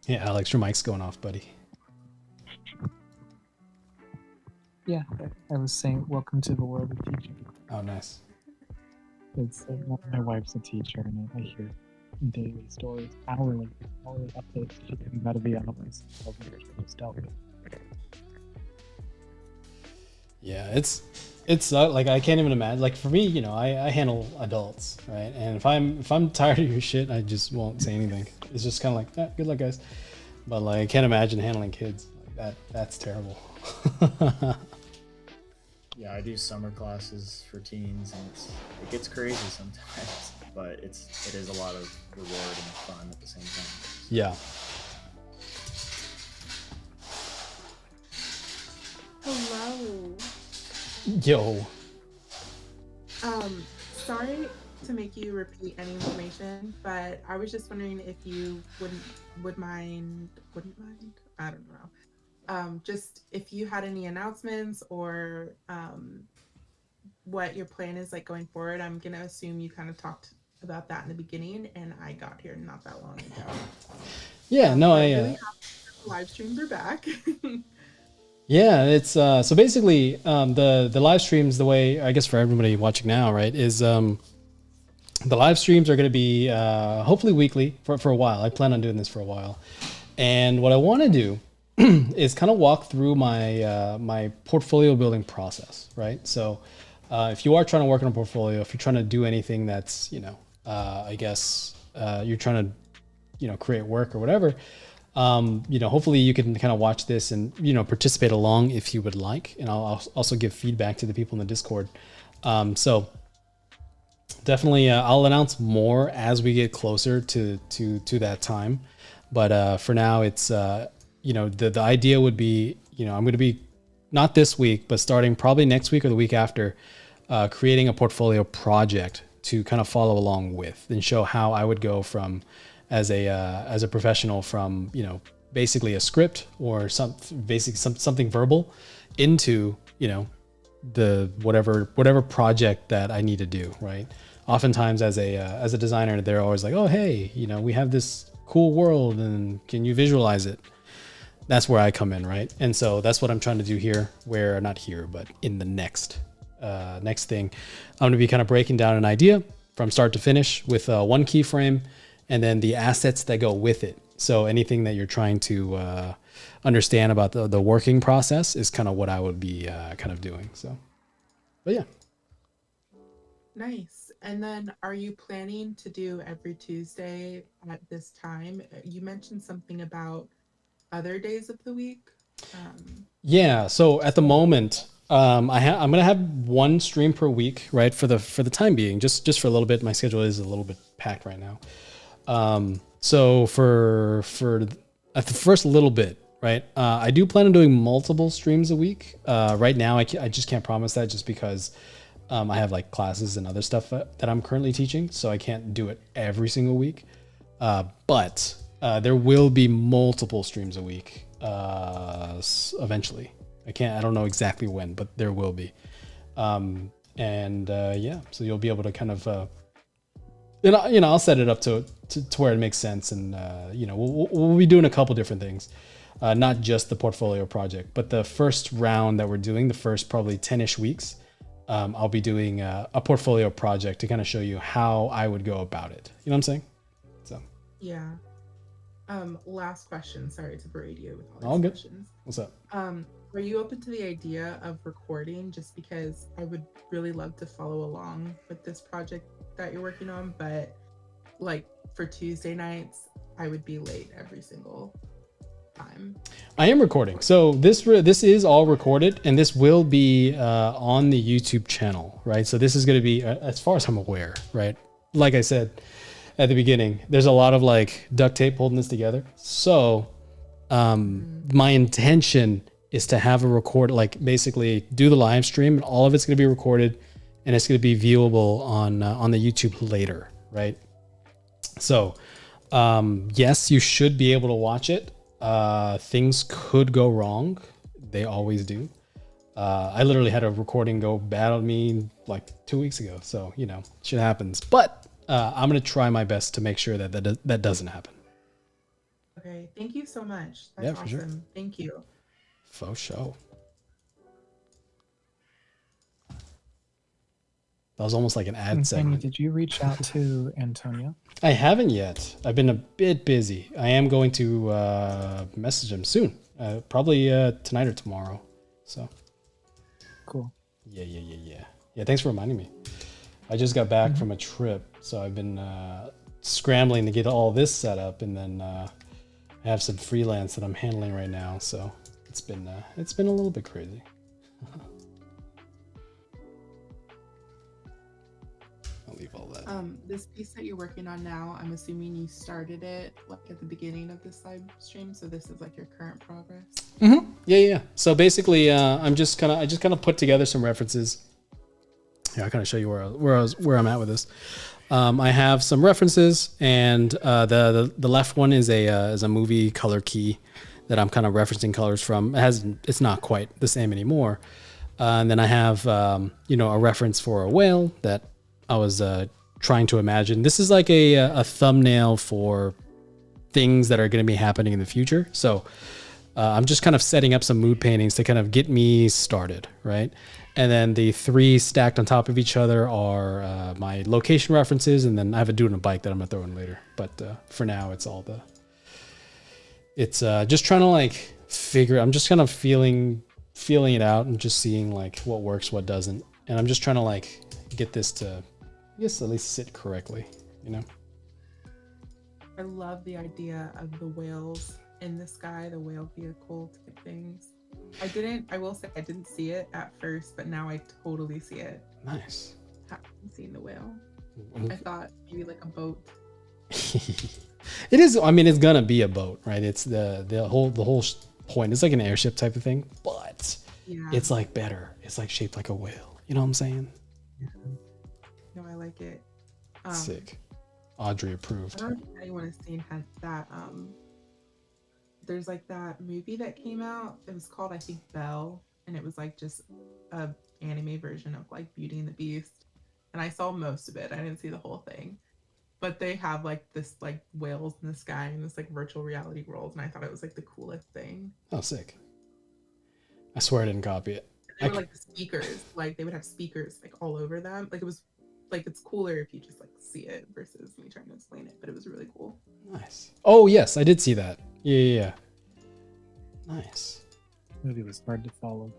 Yeah, Alex, your mic's going off, buddy. Yeah, I was saying, welcome to the world of teaching. Oh, nice. It's my wife's a teacher, and I hear daily stories, hourly updates. She's getting out of the office. Just dealt with. Yeah, it's like I can't even imagine. Like for me, you know, I handle adults, right? And if I'm tired of your shit, I just won't say anything. It's just kind of like, good luck, guys. But like, I can't imagine handling kids like that. That's terrible. Yeah, I do summer classes for teens, and it gets crazy sometimes, but it is a lot of reward and fun at the same time. Yeah. Hello. Yo. Sorry to make you repeat any information, but I was just wondering if you wouldn't mind, I don't know. Just if you had any announcements or what your plan is like going forward. I'm gonna assume you kind of talked about that in the beginning, and I got here not that long ago. Yeah, no, I really happy live streams are back. Yeah, it's so basically the live streams, the way I guess for everybody watching now, right, is the live streams are going to be hopefully weekly for a while. I plan on doing this for a while, and what I want to do is kind of walk through my my portfolio building process, right? So if you are trying to work on a portfolio, if you're trying to do anything that's, you know, I guess you're trying to, you know, create work or whatever. You know, hopefully you can kind of watch this and, you know, participate along if you would like. And I'll also give feedback to the people in the Discord. So definitely I'll announce more as we get closer to that time. But for now, it's, you know, the idea would be, you know, I'm going to be not this week, but starting probably next week or the week after, creating a portfolio project to kind of follow along with and show how I would go from as a professional from, you know, basically a script or something verbal into, you know, the whatever project that I need to do, right? Oftentimes as a designer, they're always like, oh, hey, you know, we have this cool world and can you visualize it? That's where I come in, right? And so that's what I'm trying to do here, where not here, but in the next thing, I'm going to be kind of breaking down an idea from start to finish with one keyframe, and then the assets that go with it. So anything that you're trying to understand about the working process is kind of what I would be kind of doing. So, but yeah. Nice. And then are you planning to do every Tuesday at this time? You mentioned something about other days of the week. Yeah. So at the moment, I'm going to have one stream per week, right? For the time being, just for a little bit. My schedule is a little bit packed right now. So for at the first little bit, right? I do plan on doing multiple streams a week. Right now, I just can't promise that just because I have like classes and other stuff that I'm currently teaching, so I can't do it every single week. But there will be multiple streams a week eventually. I don't know exactly when, but there will be. Yeah, so you'll be able to kind of. You know, I'll set it up to where it makes sense, and you know, we'll be doing a couple different things, not just the portfolio project, but the first round that we're doing, the first probably 10-ish weeks, I'll be doing a portfolio project to kind of show you how I would go about it. You know what I'm saying? So Yeah. Last question. Sorry to berate you with all these good. questions. What's up? Are you open to the idea of recording? Just because I would really love to follow along with this project that you're working on, but like for Tuesday nights, I would be late every single time. I am recording, so this is all recorded, and this will be on the YouTube channel, right? So this is going to be, as far as I'm aware, right? Like I said at the beginning, there's a lot of like duct tape holding this together. So my intention is to have a record, like basically do the live stream, and all of it's going to be recorded, and it's going to be viewable on the YouTube later, right? So yes, you should be able to watch it. Things could go wrong. They always do. I literally had a recording go bad on me like 2 weeks ago. So, you know, shit happens. But I'm going to try my best to make sure that doesn't happen. Okay. Thank you so much. That's Yeah, for awesome. sure. Thank you. Faux show. That was almost like an ad And Sammy, segment. did you reach out to Antonio? I haven't yet. I've been a bit busy. I am going to message him soon, probably tonight or tomorrow. So Cool. Yeah, thanks for reminding me. I just got back from a trip, so I've been scrambling to get all this set up, and then I have some freelance that I'm handling right now. So it's been a little bit crazy. I'll leave all that. This piece that you're working on now, I'm assuming you started it like at the beginning of this live stream, so this is like your current progress. Mm-hmm. Yeah. So basically, I just kind of put together some references. Yeah, I kind of show you where I'm at with this. I have some references, and the left one is a movie color key that I'm kind of referencing colors from. It's not quite the same anymore. And then I have a reference for a whale that I was trying to imagine. This is like a thumbnail for things that are going to be happening in the future. So I'm just kind of setting up some mood paintings to kind of get me started, right? And then the three stacked on top of each other are my location references, and then I have a dude on a bike that I'm gonna throw in later. But for now, it's just trying to like figure. I'm just kind of feeling it out and just seeing like what works, what doesn't, and I'm just trying to like get this to, I guess, at least sit correctly, you know. I love the idea of the whales in the sky, the whale vehicle type things. I will say I didn't see it at first, but now I totally see it. Nice. Haven't seen the whale. I thought maybe like a boat. It is. I mean, it's gonna be a boat, right? It's the whole point. It's like an airship type of thing, but it's like better. It's like shaped like a whale. You know what I'm saying? Yeah. No, I like it. Sick. Audrey approved. I don't know if anyone has seen that. There's like that movie that came out. It was called, I think, Belle, and it was like just a anime version of like Beauty and the Beast. And I saw most of it. I didn't see the whole thing, but they have like this like whales in the sky in this like virtual reality world, and I thought it was like the coolest thing. Oh, sick! I swear I didn't copy it. They were like the speakers, like they would have speakers like all over them. Like it was like, it's cooler if you just like see it versus me trying to explain it. But it was really cool. Nice. Oh yes, I did see that. Yeah. Nice. Movie was hard to follow.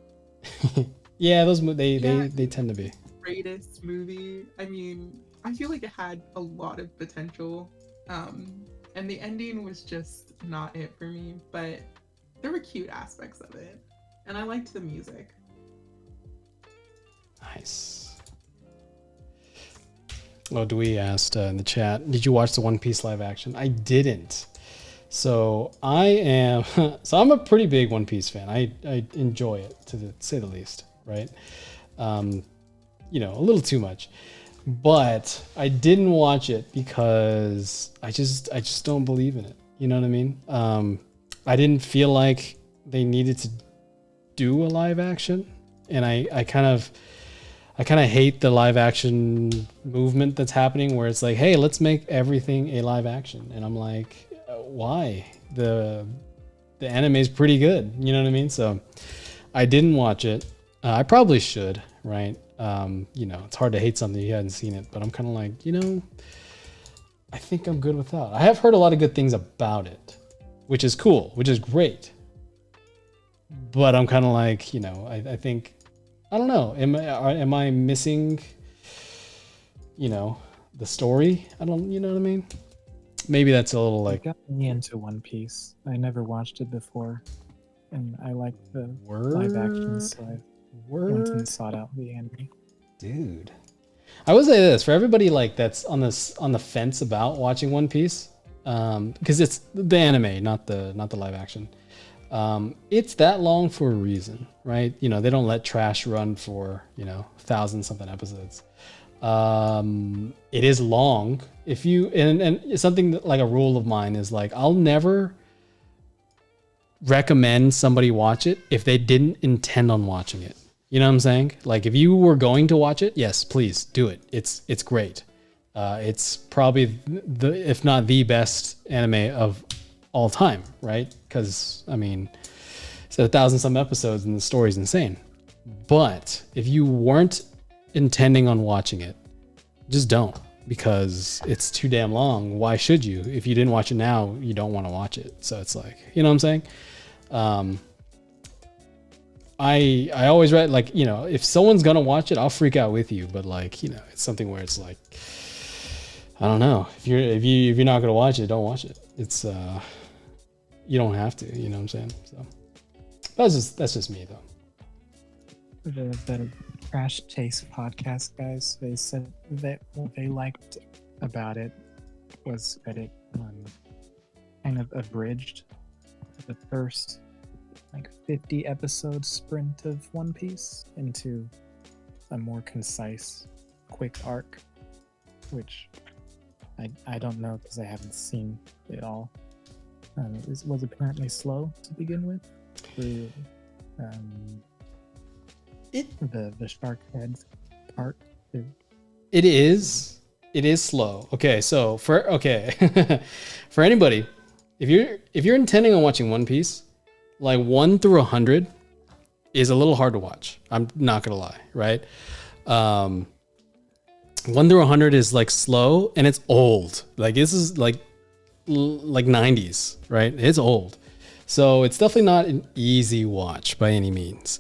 Yeah, those they tend to be. Greatest movie. I mean, I feel like it had a lot of potential, and the ending was just not it for me. But there were cute aspects of it, and I liked the music. Nice. Oh, Dewey asked in the chat, did you watch the One Piece live action? I didn't. So I'm a pretty big One Piece fan. I enjoy it, to say the least, right? You know, a little too much. But I didn't watch it because I just don't believe in it. You know what I mean? I didn't feel like they needed to do a live action, and I kind of hate the live action movement that's happening, where it's like, hey, let's make everything a live action, and I'm like, why? The anime is pretty good, you know what I mean? So I didn't watch it. I probably should, right? You know, it's hard to hate something you hadn't seen it, but I'm kind of like, you know, I think I'm good without. I have heard a lot of good things about it, which is cool, which is great. But I'm kind of like, you know, I think, I don't know, am I missing, you know, the story? I don't, you know what I mean? Maybe that's a little like. It got me into One Piece. I never watched it before, and I like the live action, so I went and sought out the anime. Dude, I will say this for everybody like that's on the fence about watching One Piece, because it's the anime, not the live action. It's that long for a reason, right? You know, they don't let trash run for, you know, 1,000-something episodes. It is long. If you and it's something that, like, a rule of mine is like, I'll never recommend somebody watch it if they didn't intend on watching it. You know what I'm saying? Like, if you were going to watch it, yes, please do it. It's great. It's probably if not the best anime of all time, right? Because I mean, it's 1,000-some episodes and the story's insane. But if you weren't intending on watching it, just don't, because it's too damn long. Why should you? If you didn't watch it now, you don't want to watch it. So it's like, you know what I'm saying? I always read, like, you know, if someone's gonna watch it, I'll freak out with you. But like, you know, it's something where it's like, I don't know. If you're not gonna watch it, don't watch it. It's you don't have to. You know what I'm saying? So that's just me though. The Crash Taste podcast guys, they said that what they liked about it was that it kind of abridged the first like 50 episode sprint of One Piece into a more concise, quick arc, which I don't know because I haven't seen it all. It was apparently slow to begin with. The shark heads part. It is slow. Okay, so for anybody, if you're intending on watching One Piece, like 1 through 100 is a little hard to watch. I'm not gonna lie, right? 1 through 100 is like slow and it's old. Like this is like 90s, right? It's old. So it's definitely not an easy watch by any means.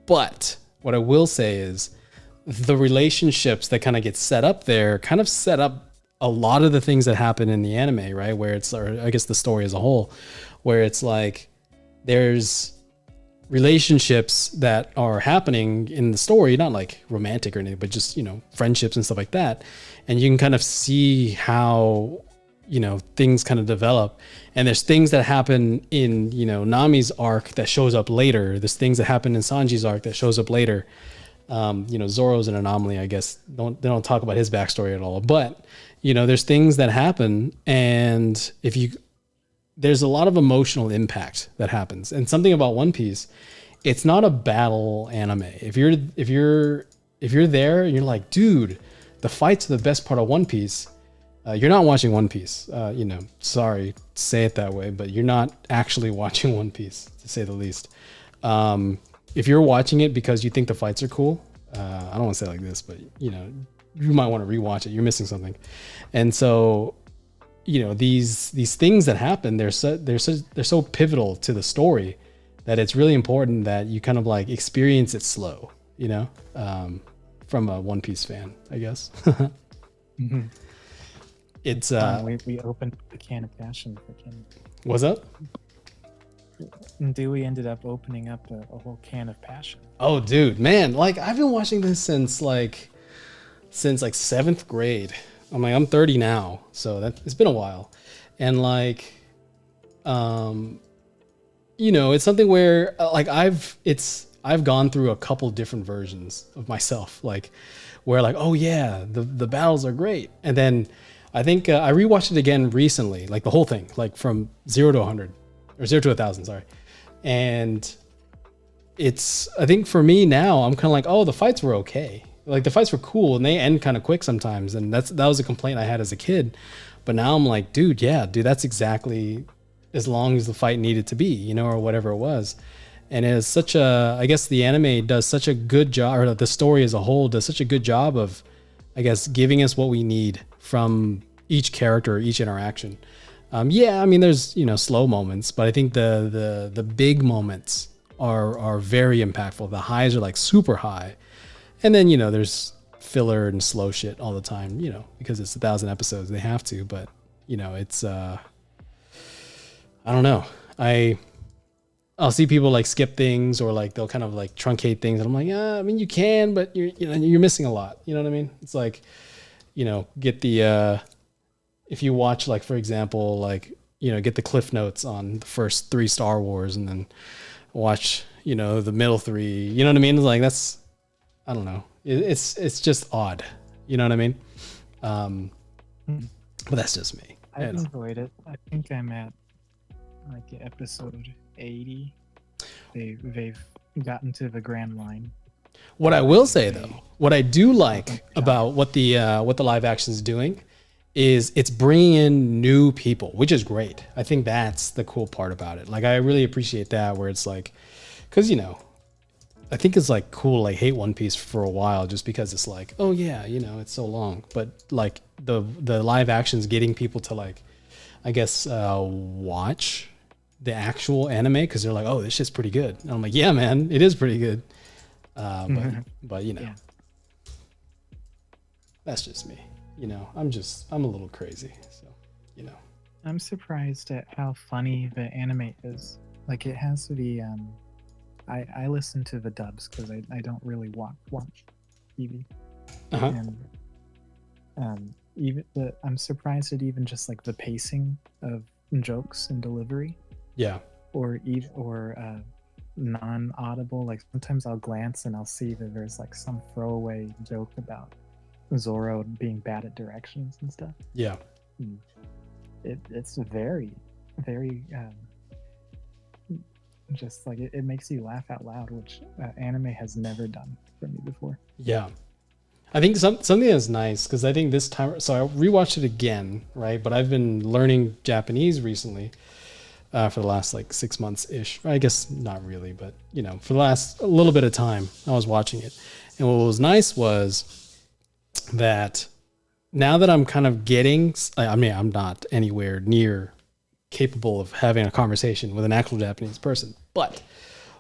But what I will say is the relationships that kind of get set up there kind of set up a lot of the things that happen in the anime, right? Where it's, or I guess the story as a whole, where it's like there's relationships that are happening in the story, not like romantic or anything, but just, you know, friendships and stuff like that. And you can kind of see how, you know, things kind of develop. And there's things that happen in, you know, Nami's arc that shows up later. There's things that happen in Sanji's arc that shows up later. You know, Zoro's an anomaly, I guess. They don't talk about his backstory at all. But, you know, there's things that happen, and there's a lot of emotional impact that happens. And something about One Piece, it's not a battle anime. If you're there and you're like, dude, the fights are the best part of One Piece, you're not watching One Piece. You know, sorry to say it that way, but you're not actually watching One Piece, to say the least. If you're watching it because you think the fights are cool, I don't want to say it like this, but you know, you might want to rewatch it. You're missing something. And so, you know, these things that happen, they're so pivotal to the story that it's really important that you kind of like experience it slow, you know, from a One Piece fan, I guess. Mm-hmm. It's we opened the can of passion for Ken. What's up? And Dewey ended up opening up a whole can of passion. Oh, dude, man! Like I've been watching this since 7th grade. I'm 30 now, so it's been a while, and like, you know, it's something where like I've gone through a couple different versions of myself, like where like, oh yeah, the battles are great, and then I think I rewatched it again recently, like the whole thing, like from 0 to 100 or 0 to 1,000, sorry. And I think for me now, I'm kind of like, oh, the fights were okay. Like the fights were cool and they end kind of quick sometimes. And that was a complaint I had as a kid. But now I'm like, dude, that's exactly as long as the fight needed to be, you know, or whatever it was. And it's such I guess the anime does such a good job, or the story as a whole does such a good job of, I guess, giving us what we need from each character, each interaction. Yeah, I mean, there's, you know, slow moments, but I think the big moments are very impactful. The highs are like super high. And then, you know, there's filler and slow shit all the time, you know, because it's 1,000 episodes, they have to, but you know, it's, I don't know. I'll see people like skip things or like they'll kind of like truncate things. And I'm like, yeah, I mean, you can, but you're missing a lot. You know what I mean? It's like, you know, get the, if you watch like, for example, like, you know, get the Cliff Notes on the first 3 Star Wars and then watch, you know, the middle 3, you know what I mean? It's like, that's, I don't know. It's just odd. You know what I mean? But that's just me. I've enjoyed it. I think I'm at like episode 80. They've gotten to the grand line. What I will say though, what I do like about what the live action is doing is it's bringing in new people, which is great. I think that's the cool part about it. Like I really appreciate that, where it's like, because you know, I think it's like cool, like hate One Piece for a while just because it's like, oh yeah, you know, it's so long. But like the live action's getting people to like, I guess, watch the actual anime because they're like, oh, this shit's pretty good. And I'm like, yeah, man, it is pretty good. But you know, Yeah. that's just me. You know, I'm a little crazy. So, you know. I'm surprised at how funny the anime is. Like it has the I listen to the dubs because I don't really watch TV. Uh-huh. And I'm surprised at even just like the pacing of jokes and delivery, Yeah. or non-audible. Like sometimes I'll glance and I'll see that there's like some throwaway joke about Zoro being bad at directions and stuff. Yeah. It's very, very just like it makes you laugh out loud, which anime has never done for me before. Yeah. I think something that's nice because I think this time, so I rewatched it again, right? But I've been learning Japanese recently for the last like 6 months ish. I guess not really, but you know, for the last a little bit of time, I was watching it. And what was nice was that now that I'm kind of getting, I mean, I'm not anywhere near capable of having a conversation with an actual Japanese person. But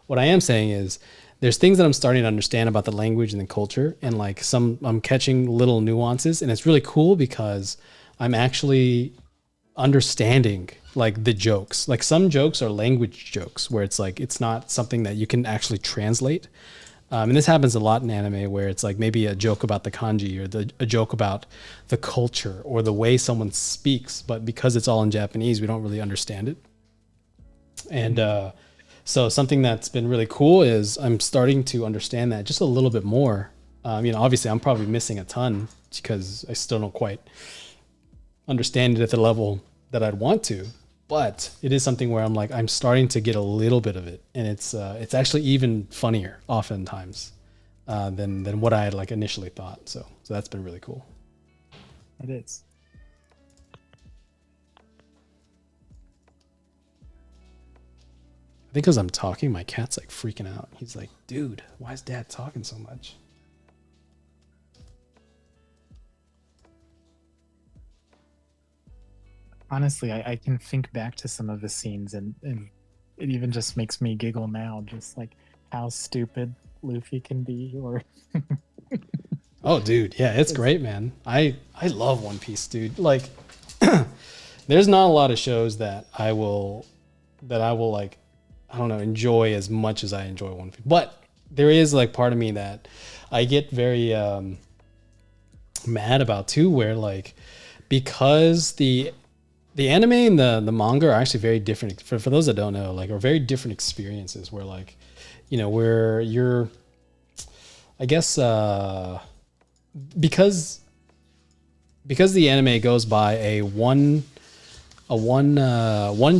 what I am saying is there's things that I'm starting to understand about the language and the culture. And like I'm catching little nuances, and it's really cool because I'm actually understanding like the jokes. Like some jokes are language jokes where it's like, it's not something that you can actually translate. And this happens a lot in anime where it's like maybe a joke about the kanji or a joke about the culture or the way someone speaks, but because it's all in Japanese, we don't really understand it. And so something that's been really cool is I'm starting to understand that just a little bit more. You know, obviously I'm probably missing a ton because I still don't quite understand it at the level that I'd want to. But it is something where I'm like, I'm starting to get a little bit of it, and it's actually even funnier oftentimes than what I had like initially thought. So that's been really cool. It is. I think because I'm talking, my cat's like freaking out. He's like, dude, why is Dad talking so much? Honestly, I can think back to some of the scenes and it even just makes me giggle now, just like how stupid Luffy can be. Or Oh, dude, yeah, it's great, man. I love One Piece, dude. Like, there's not a lot of shows that I will like, I don't know, enjoy as much as I enjoy One Piece. But there is like part of me that I get very mad about too, where like because the anime and the manga are actually very different. For those that don't know, like, are very different experiences. Where like, you know, where you're, I guess, because the anime goes by a one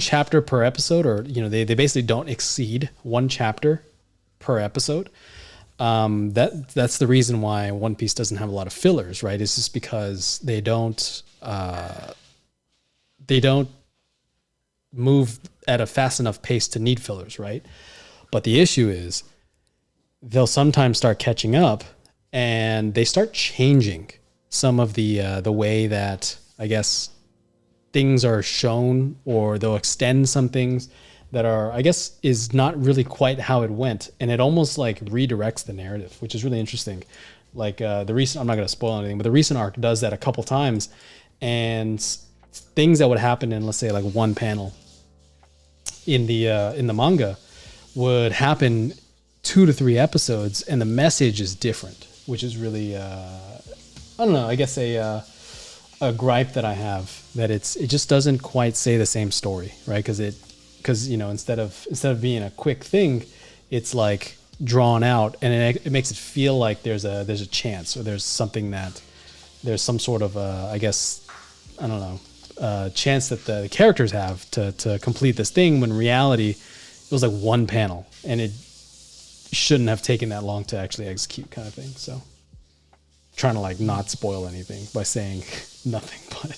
chapter per episode, or you know, they basically don't exceed one chapter per episode. That's the reason why One Piece doesn't have a lot of fillers, right? It's just because they don't move at a fast enough pace to need fillers, right? But the issue is they'll sometimes start catching up and they start changing some of the way that, I guess, things are shown, or they'll extend some things that are, I guess, is not really quite how it went. And it almost like redirects the narrative, which is really interesting. Like the recent, I'm not going to spoil anything, but the recent arc does that a couple times, and things that would happen in, let's say, like one panel in the manga would happen 2 to 3 episodes, and the message is different, which is really, I don't know, I guess a gripe that I have, that it just doesn't quite say the same story, right? Because you know, instead of being a quick thing, it's like drawn out, and it makes it feel like there's a chance, or there's something that there's some sort of I guess, I don't know, chance that the characters have to complete this thing, when in reality it was like one panel and it shouldn't have taken that long to actually execute, kind of thing. So trying to like not spoil anything by saying nothing, but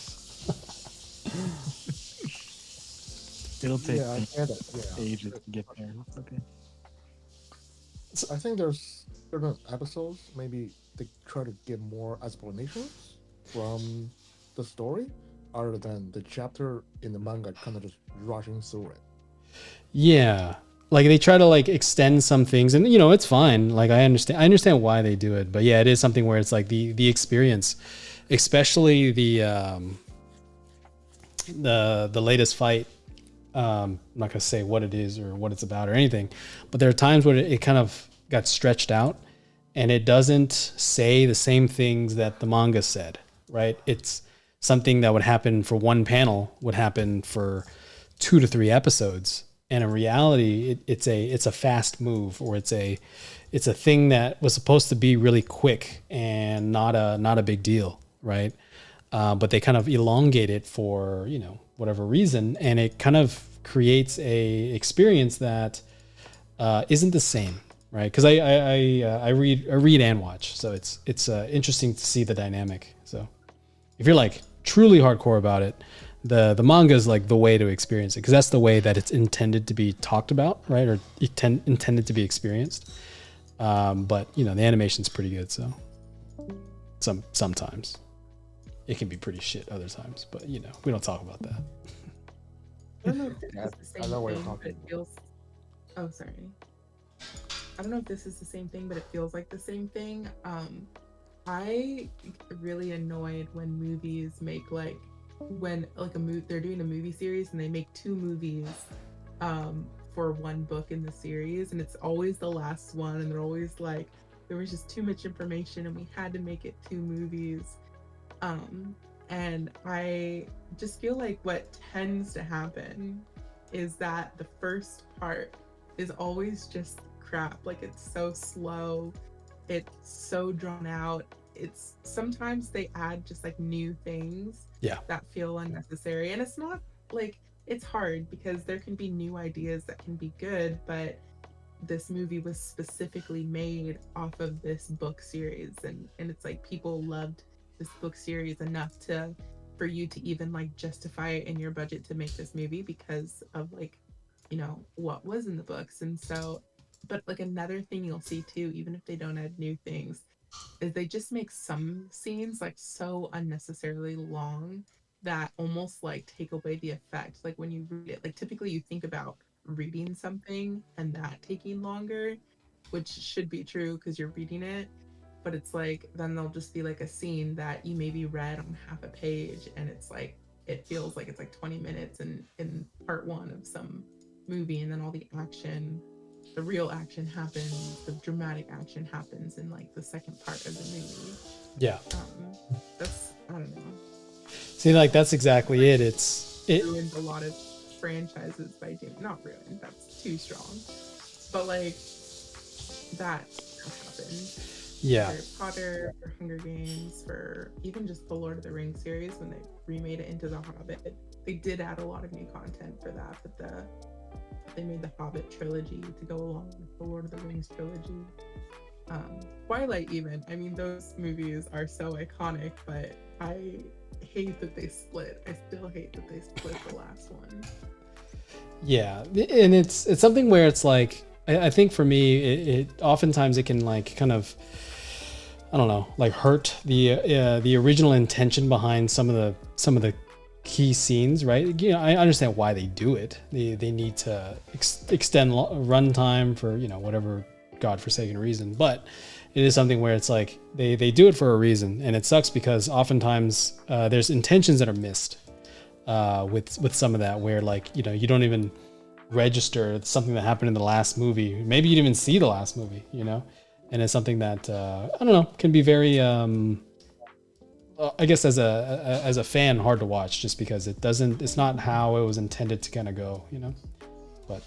it'll take Yeah, I get it. Yeah. ages to get there. It's okay. I think there's certain episodes maybe they try to give more explanations from the story, other than the chapter in the manga kind of just rushing through it. Yeah. Like they try to like extend some things, and you know, it's fine. Like I understand why they do it, but yeah, it is something where it's like the experience, especially the latest fight. I'm not gonna say what it is or what it's about or anything, but there are times where it kind of got stretched out, and it doesn't say the same things that the manga said. Right? It's something that would happen for one panel would happen for 2 to 3 episodes, and in reality, it's a fast move, or it's a thing that was supposed to be really quick and not a big deal, right? But they kind of elongate it for, you know, whatever reason, and it kind of creates a experience that isn't the same, right? Because I read and watch, so it's interesting to see the dynamic. So if you're like truly hardcore about it, the manga is like the way to experience it, because that's the way that it's intended to be talked about, right? Or intended to be experienced. But you know, the animation's pretty good, so sometimes it can be pretty shit other times, but you know, we don't talk about that. I don't know if this is the same I know what you're thing, but talking it feels. Oh, sorry. I don't know if this is the same thing, but it feels like the same thing. I get really annoyed when movies make like they're doing a movie series and they make 2 movies for one book in the series, and it's always the last one, and they're always like, there was just too much information and we had to make it 2 movies. And I just feel like what tends to happen is that the first part is always just crap. Like, it's so slow, it's so drawn out. It's sometimes they add just like new things that feel unnecessary, and it's not like, it's hard because there can be new ideas that can be good, but this movie was specifically made off of this book series, and it's like people loved this book series enough for you to even like justify it in your budget to make this movie because of like, you know, what was in the books. And so, but like another thing you'll see too, even if they don't add new things, is they just make some scenes like so unnecessarily long that almost like take away the effect. Like when you read it, like typically you think about reading something and that taking longer, which should be true because you're reading it, but it's like then there'll just be like a scene that you maybe read on half a page, and it's like it feels like it's like 20 minutes in part 1 of some movie, and then all the action, the real action happens, the dramatic action happens in like the second part of the movie. Yeah. That's, I don't know. See, like that's exactly it. It ruined a lot of franchises by doing, not ruined, that's too strong, but like that happened. Yeah. Harry Potter, for Hunger Games, for even just the Lord of the Rings series when they remade it into The Hobbit. They did add a lot of new content for that, but they made the Hobbit trilogy to go along with the Lord of the Rings trilogy. Twilight even, I mean, those movies are so iconic, but I hate that they split. I still hate that they split the last one. Yeah, and it's something where it's like, I think for me, it oftentimes it can like kind of, I don't know, like hurt the original intention behind some of the key scenes, right? You know, I understand why they do it. They need to extend runtime for, you know, whatever godforsaken reason, but it is something where it's like they do it for a reason, and it sucks because oftentimes there's intentions that are missed with some of that, where like, you know, you don't even register something that happened in the last movie. Maybe you didn't even see the last movie, you know, and it's something that I don't know, can be very I guess as a fan hard to watch, just because it's not how it was intended to kind of go, you know. But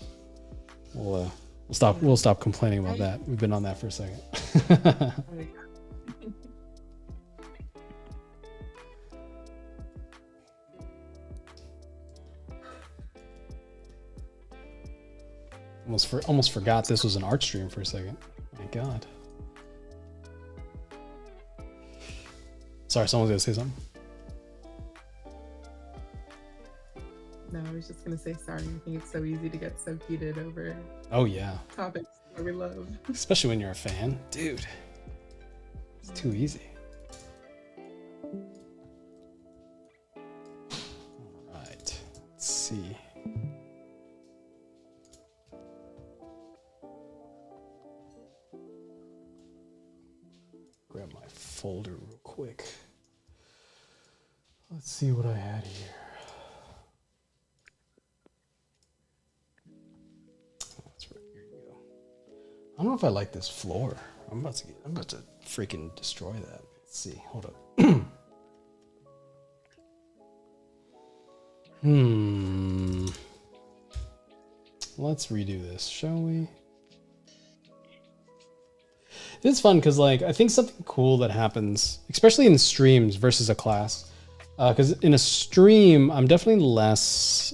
we'll stop complaining about that. We've been on that for a second. Almost forgot this was an art stream for a second. My God. Sorry, someone's gonna say something. No, I was just gonna say sorry. I think it's so easy to get so heated over Oh yeah. topics what we love. Especially when you're a fan. Dude, it's too easy. All right, let's see. Grab my folder real quick. Let's see what I had here. That's right. Here you go. I don't know if I like this floor. I'm about to freaking destroy that. Let's see. Hold up. Let's redo this, shall we? It's fun because, like, I think something cool that happens, especially in streams versus a class, because in a stream, I'm definitely less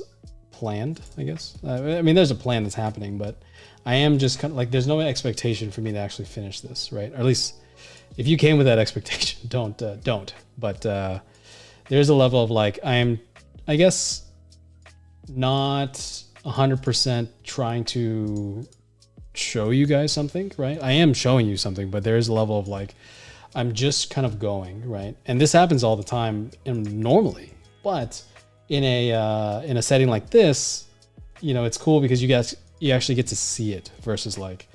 planned, I guess. I mean, there's a plan that's happening, but I am just kind of like, there's no expectation for me to actually finish this, right? Or at least if you came with that expectation, don't. But there's a level of like, I am, I guess, not 100% trying to show you guys something, right? I am showing you something, but there is a level of like, I'm just kind of going, right? And this happens all the time and normally, but in a setting like this, you know, it's cool because you actually get to see it versus like,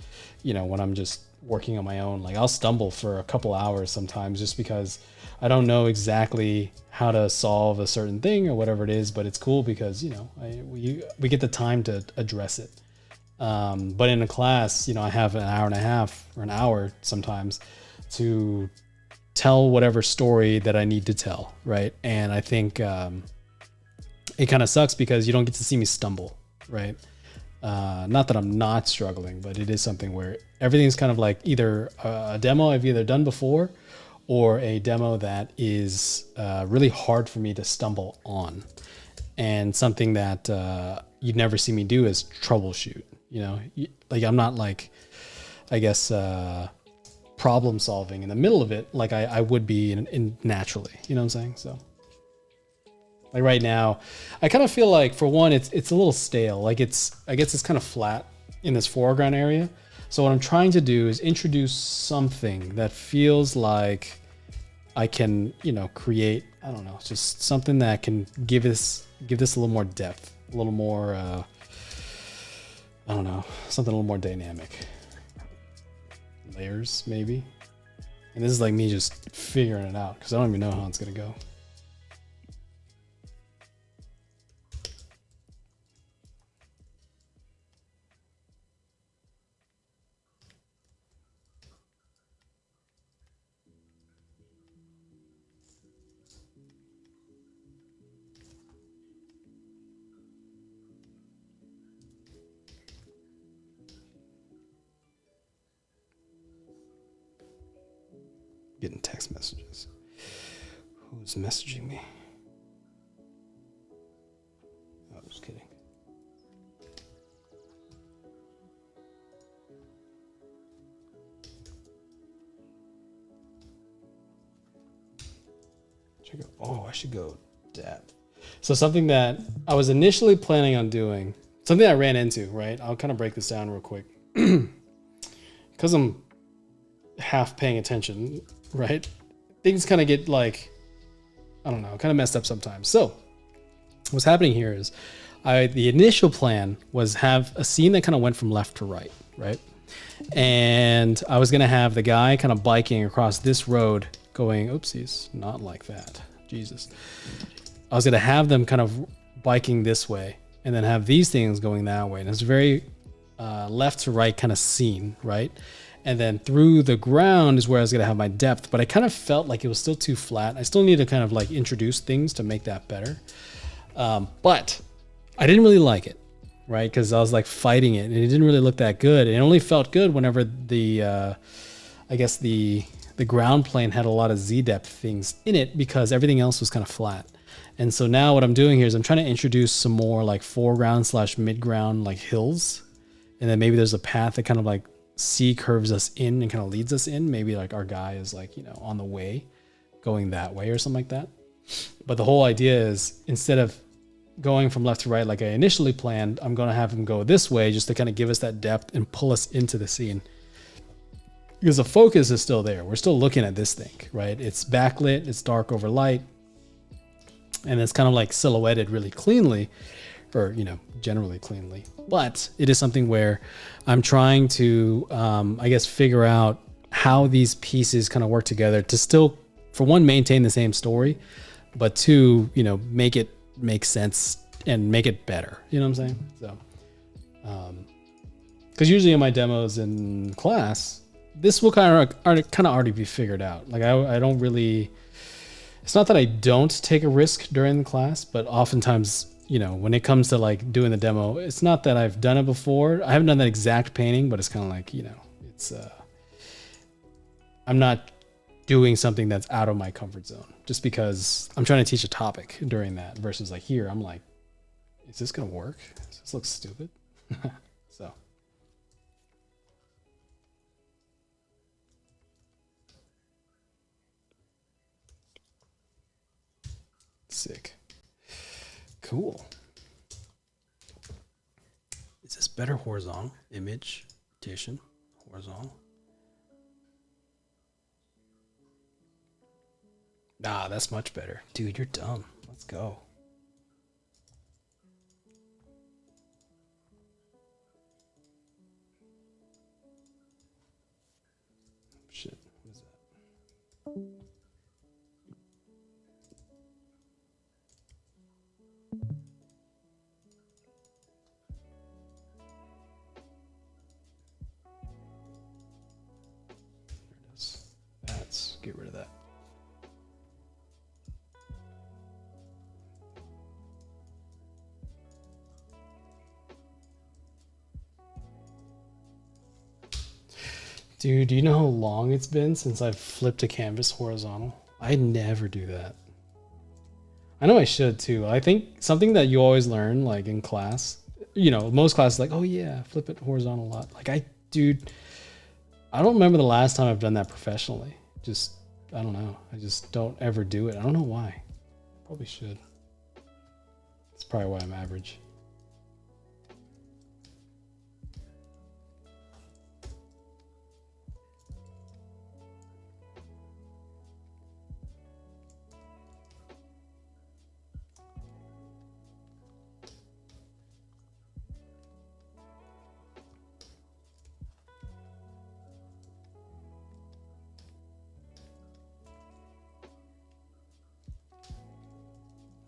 you know, when I'm just working on my own, like I'll stumble for a couple hours sometimes just because I don't know exactly how to solve a certain thing or whatever it is, but it's cool because, you know, we get the time to address it. But in a class, you know, I have an hour and a half or an hour sometimes to tell whatever story that I need to tell, right? And I think it kind of sucks because you don't get to see me stumble, right? Not that I'm not struggling, but it is something where everything's kind of like either a demo I've either done before or a demo that is really hard for me to stumble on. And something that you'd never see me do is troubleshoot. You know, like I'm not like, I guess, problem solving in the middle of it like I would be in naturally. You know what I'm saying? So, like right now, I kind of feel like for one, it's a little stale. Like I guess it's kind of flat in this foreground area. So what I'm trying to do is introduce something that feels like I can, you know, create. I don't know, just something that can give this a little more depth, a little more. I don't know, something a little more dynamic. Layers, maybe. And this is like me just figuring it out because I don't even know how it's gonna go. Getting text messages. Who's messaging me? Oh, just kidding. I should go depth. So something that I was initially planning on doing, something I ran into, right? I'll kind of break this down real quick. Because I'm half paying attention, right? Things kind of get like, I don't know, kind of messed up sometimes. So what's happening here is the initial plan was have a scene that kind of went from left to right, right? And I was going to have the guy kind of biking across this road going, oopsies, not like that. Jesus. I was going to have them kind of biking this way and then have these things going that way. And it's very left to right kind of scene, right? And then through the ground is where I was going to have my depth, but I kind of felt like it was still too flat. I still need to kind of like introduce things to make that better. But I didn't really like it, right? Because I was like fighting it and it didn't really look that good. It only felt good whenever the ground plane had a lot of Z depth things in it because everything else was kind of flat. And so now what I'm doing here is I'm trying to introduce some more like foreground / mid-ground like hills. And then maybe there's a path that kind of like C curves us in and kind of leads us in. Maybe like our guy is like, you know, on the way going that way or something like that. But the whole idea is instead of going from left to right like I initially planned, I'm going to have him go this way just to kind of give us that depth and pull us into the scene. Because the focus is still there. We're still looking at this thing, right? It's backlit, it's dark over light, and it's kind of like silhouetted really cleanly, or, you know, generally cleanly. But it is something where I'm trying to, I guess, figure out how these pieces kind of work together to still, for one, maintain the same story, but two, you know, make it make sense and make it better. You know what I'm saying? So, because usually in my demos in class, this will kind of already be figured out. Like I don't really, it's not that I don't take a risk during the class, but oftentimes, you know, when it comes to like doing the demo, it's not that I've done it before. I haven't done that exact painting, but it's kind of like, you know, it's, I'm not doing something that's out of my comfort zone just because I'm trying to teach a topic during that versus like here, I'm like, is this going to work? Does this look stupid? So. Sick. Cool. Is this better horizontal? Image, rotation, horizontal. Nah, that's much better. Dude, you're dumb. Let's go. Shit, what is that? There it is. Let's get rid of that. Dude, do you know how long it's been since I've flipped a canvas horizontal? I never do that. I know I should too. I think something that you always learn, like in class, you know, most classes like, oh yeah, flip it horizontal a lot. Like dude, I don't remember the last time I've done that professionally. Just, I don't know. I just don't ever do it. I don't know why. Probably should. That's probably why I'm average.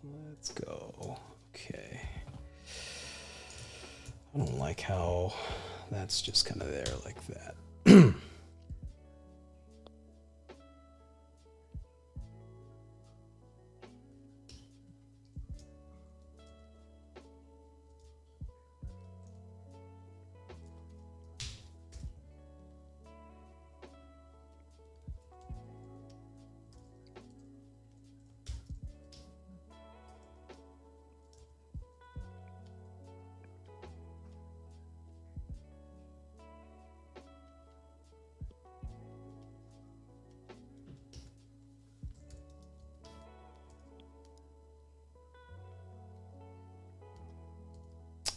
Let's go. Okay. I don't like how that's just kind of there like that.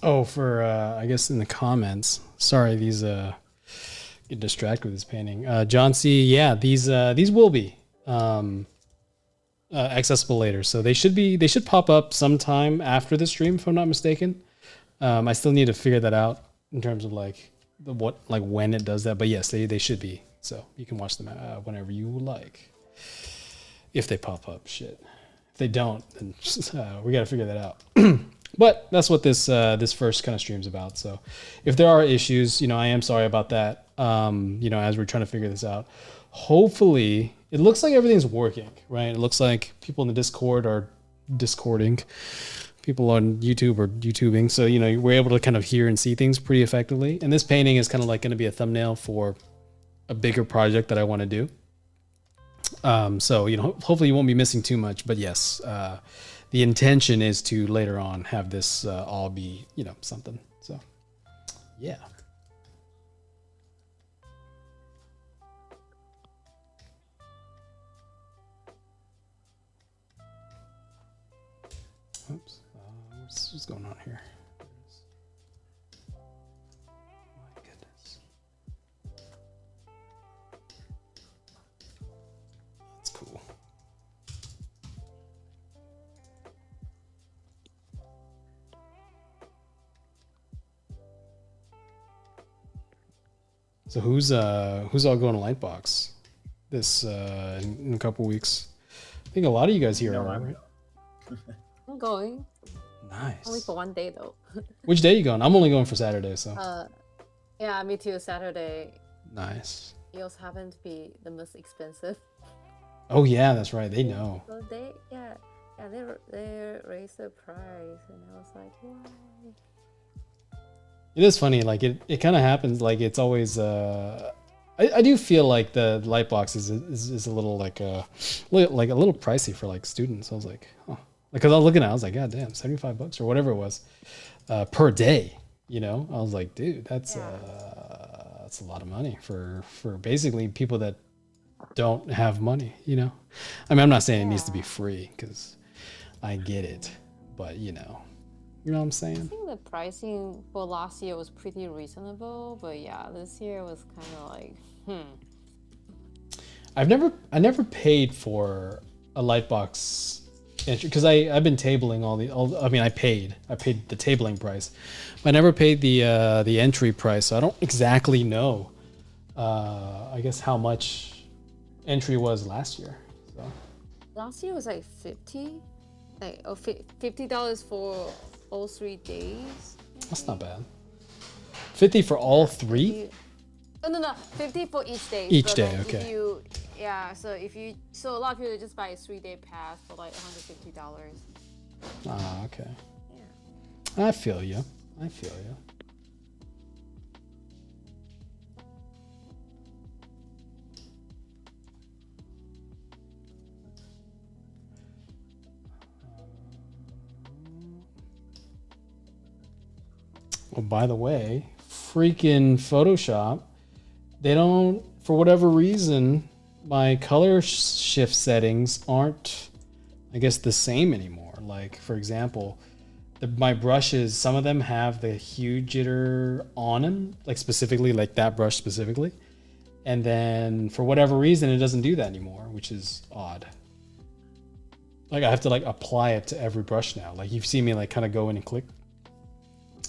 Oh, for I guess in the comments. Sorry, these get distracted with this painting. John C. Yeah, these will be accessible later, so they should pop up sometime after the stream, if I'm not mistaken. I still need to figure that out in terms of like when it does that, but yes, they should be. So you can watch them whenever you like, if they pop up. Shit, if they don't, then we got to figure that out. But that's what this first kind of stream's about. So if there are issues, you know, I am sorry about that. You know, as we're trying to figure this out, hopefully it looks like everything's working, right? It looks like people in the Discord are discording, people on YouTube are YouTubing. So, you know, we're able to kind of hear and see things pretty effectively. And this painting is kind of like going to be a thumbnail for a bigger project that I want to do. So, you know, hopefully you won't be missing too much, but yes, the intention is to later on have this all be, you know, something. So, yeah. Oops. what's going on here? My goodness. That's cool. So who's all going to Lightbox this in a couple weeks? I think a lot of you guys here are, right? I'm going. Nice. Only for one day though. Which day are you going? I'm only going for Saturday, so. Yeah, me too. Saturday. Nice. It also happened to be the most expensive. Oh yeah, that's right. They know. So they they raised the price, and I was like, why? It is funny, like it kind of happens. Like it's always. I do feel like the Lightbox is a little like a little pricey for like students. I was like, oh, because I was looking at, it, I was like, God damn, $75 or whatever it was, per day. You know, I was like, dude, that's a lot of money for basically people that don't have money. You know, I mean, I'm not saying it needs to be free because I get it, but you know what I'm saying? I think the pricing for last year was pretty reasonable, but yeah, this year was kind of like, I never paid for a Lightbox entry because I've been tabling I mean, I paid the tabling price, but I never paid the entry price, so I don't exactly know. I guess how much entry was last year. So last year was like $50 for all 3 days. That's not bad. 50 for all 3? No, 50 for each day. Each but day, then okay. So a lot of people just buy a 3-day pass for like $150. Ah, okay. Yeah. I feel you. Well, by the way, freaking Photoshop, they don't, for whatever reason, my color shift settings aren't, I guess, the same anymore. Like, for example, my brushes, some of them have the hue jitter on them, like specifically, like that brush specifically. And then for whatever reason, it doesn't do that anymore, which is odd. Like I have to like apply it to every brush now. Like you've seen me like kind of go in and click.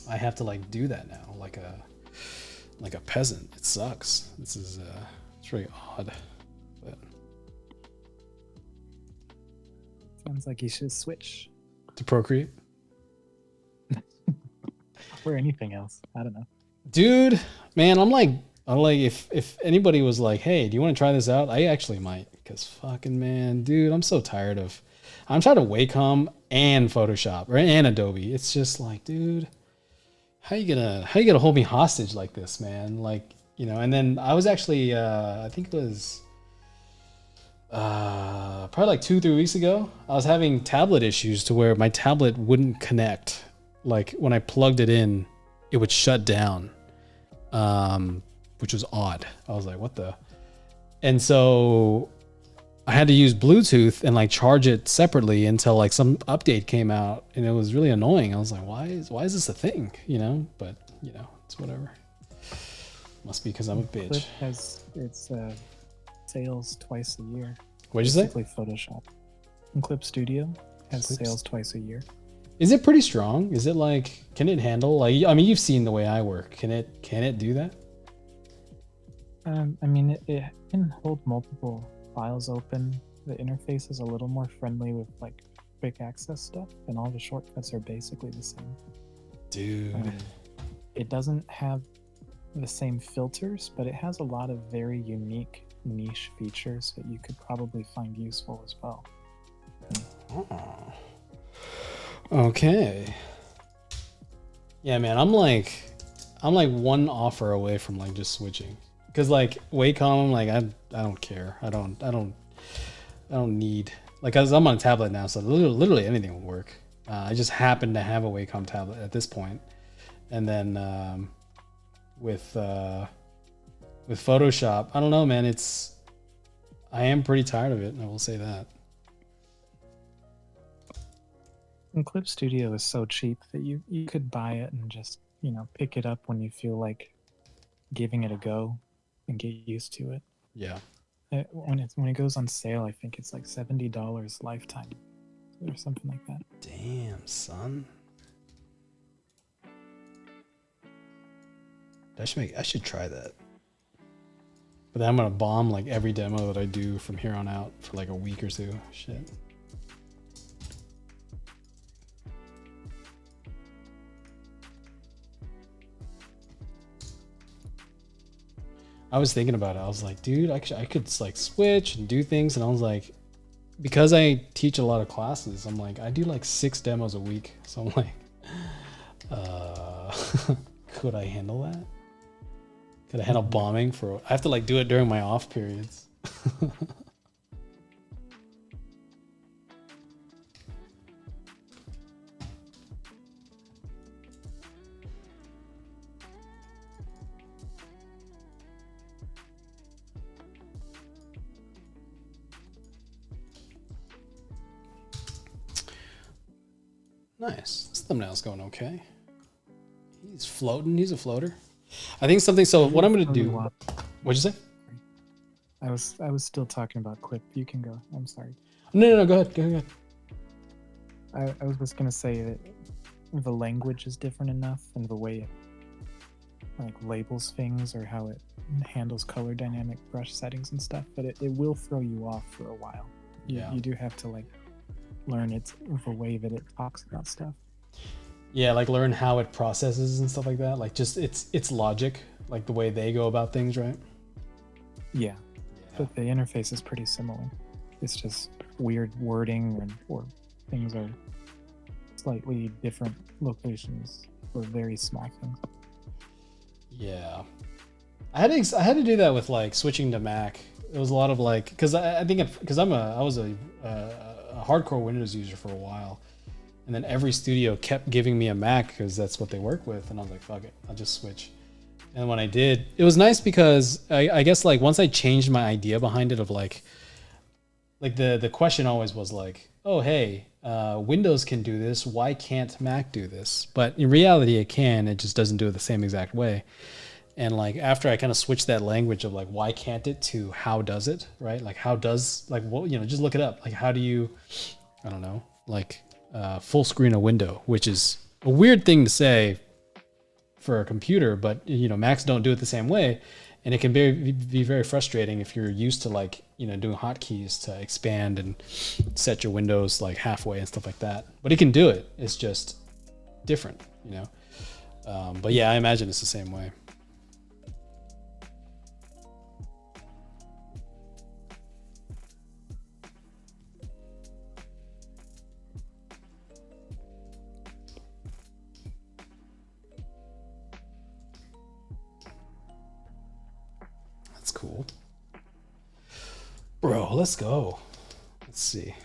I have to like do that now, like a peasant. It sucks. This is it's really odd. But sounds like you should switch to Procreate or anything else. I don't know, dude. Man, I'm like if anybody was like, hey, do you want to try this out? I actually might, because fucking man, dude, I'm so tired of. I'm trying to Wacom and Photoshop and Adobe. It's just like, dude. How you gonna hold me hostage like this, man? Like, you know. And then I was actually, I think it was probably like 2-3 weeks ago. I was having tablet issues to where my tablet wouldn't connect. Like when I plugged it in, it would shut down, which was odd. I was like, what the? And so I had to use Bluetooth and like charge it separately until like some update came out, and it was really annoying. I was like, why is this a thing? You know, but you know, it's whatever. Must be because I'm a bitch. Clip has its sales twice a year. What'd you say? Basically Photoshop. And Clip Studio has Clips. sales twice a year. Is it pretty strong? Is it like, can it handle, like, I mean, you've seen the way I work. Can it do that? I mean, it can hold multiple files open. The interface is a little more friendly with like quick access stuff, and all the shortcuts are basically the same. Dude. It doesn't have the same filters, but it has a lot of very unique niche features that you could probably find useful as well. Oh. Okay. Yeah, man, I'm like 1 offer away from like just switching. Cause like Wacom, like I don't care. I don't need, like, cause I'm on a tablet now, so literally anything will work. I just happen to have a Wacom tablet at this point, and then with Photoshop, I don't know, man. I am pretty tired of it. I will say that. And Clip Studio is so cheap that you could buy it and just, pick it up when you feel like giving it a go and get used to it. Yeah. When it goes on sale, I think it's like $70 lifetime or something like that. Damn, son. I should try that. But then I'm gonna bomb like every demo that I do from here on out for like a week or two. Shit. I was thinking about it. I was like, dude, I could like switch and do things. And I was like, because I teach a lot of classes, I'm like, I do like 6 demos a week. So I'm like, could I handle that? Could I handle bombing for? I have to like do it during my off periods. Nice. This thumbnail's going okay. He's floating. He's a floater. I think something. So what I'm gonna do? What'd you say? I was still talking about Clip. You can go. I'm sorry. No. Go ahead. Go ahead. I was just gonna say that the language is different enough, and the way it like labels things or how it handles color dynamic brush settings and stuff, but it will throw you off for a while. You do have to like learn the way that it talks about stuff. Yeah, like learn how it processes and stuff like that. Like just its logic, like the way they go about things, right? Yeah. But the interface is pretty similar. It's just weird wording or things are slightly different locations for very small things. Yeah. I had to do that with like switching to Mac. It was a lot of like, because I was a hardcore Windows user for a while, and then every studio kept giving me a Mac because that's what they work with, and I was like, fuck it, I'll just switch. And when I did, it was nice because I guess like once I changed my idea behind it of like the question always was like, oh hey, Windows can do this, why can't Mac do this? But in reality it can, it just doesn't do it the same exact way. And like after I kind of switched that language of like why can't it to how does it, right? Like how does, like, well, just look it up. Like how do you, I don't know, like full screen a window, which is a weird thing to say for a computer, but Macs don't do it the same way, and it can be very frustrating if you're used to like doing hotkeys to expand and set your windows like halfway and stuff like that. But it can do it. It's just different, But yeah, I imagine it's the same way. Cool. Bro, let's go. Let's see.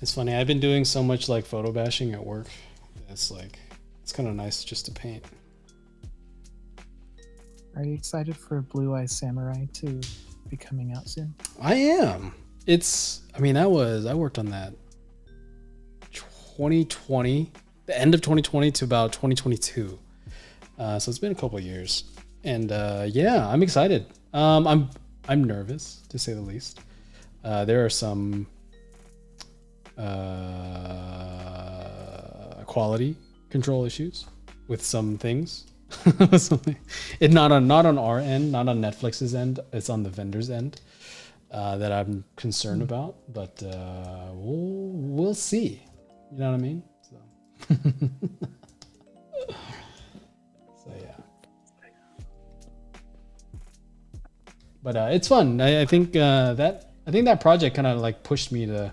It's funny, I've been doing so much like photo bashing at work. It's like, it's kind of nice just to paint. Are you excited for Blue Eye Samurai to be coming out soon? I am. I worked on that 2020, the end of 2020 to about 2022. So it's been a couple of years, and yeah, I'm excited. I'm nervous to say the least. There are some quality control issues with some things. It not on our end, not on Netflix's end. It's on the vendor's end that I'm concerned about. But we'll see. You know what I mean? So. So yeah, but it's fun. I think that project kind of like pushed me to.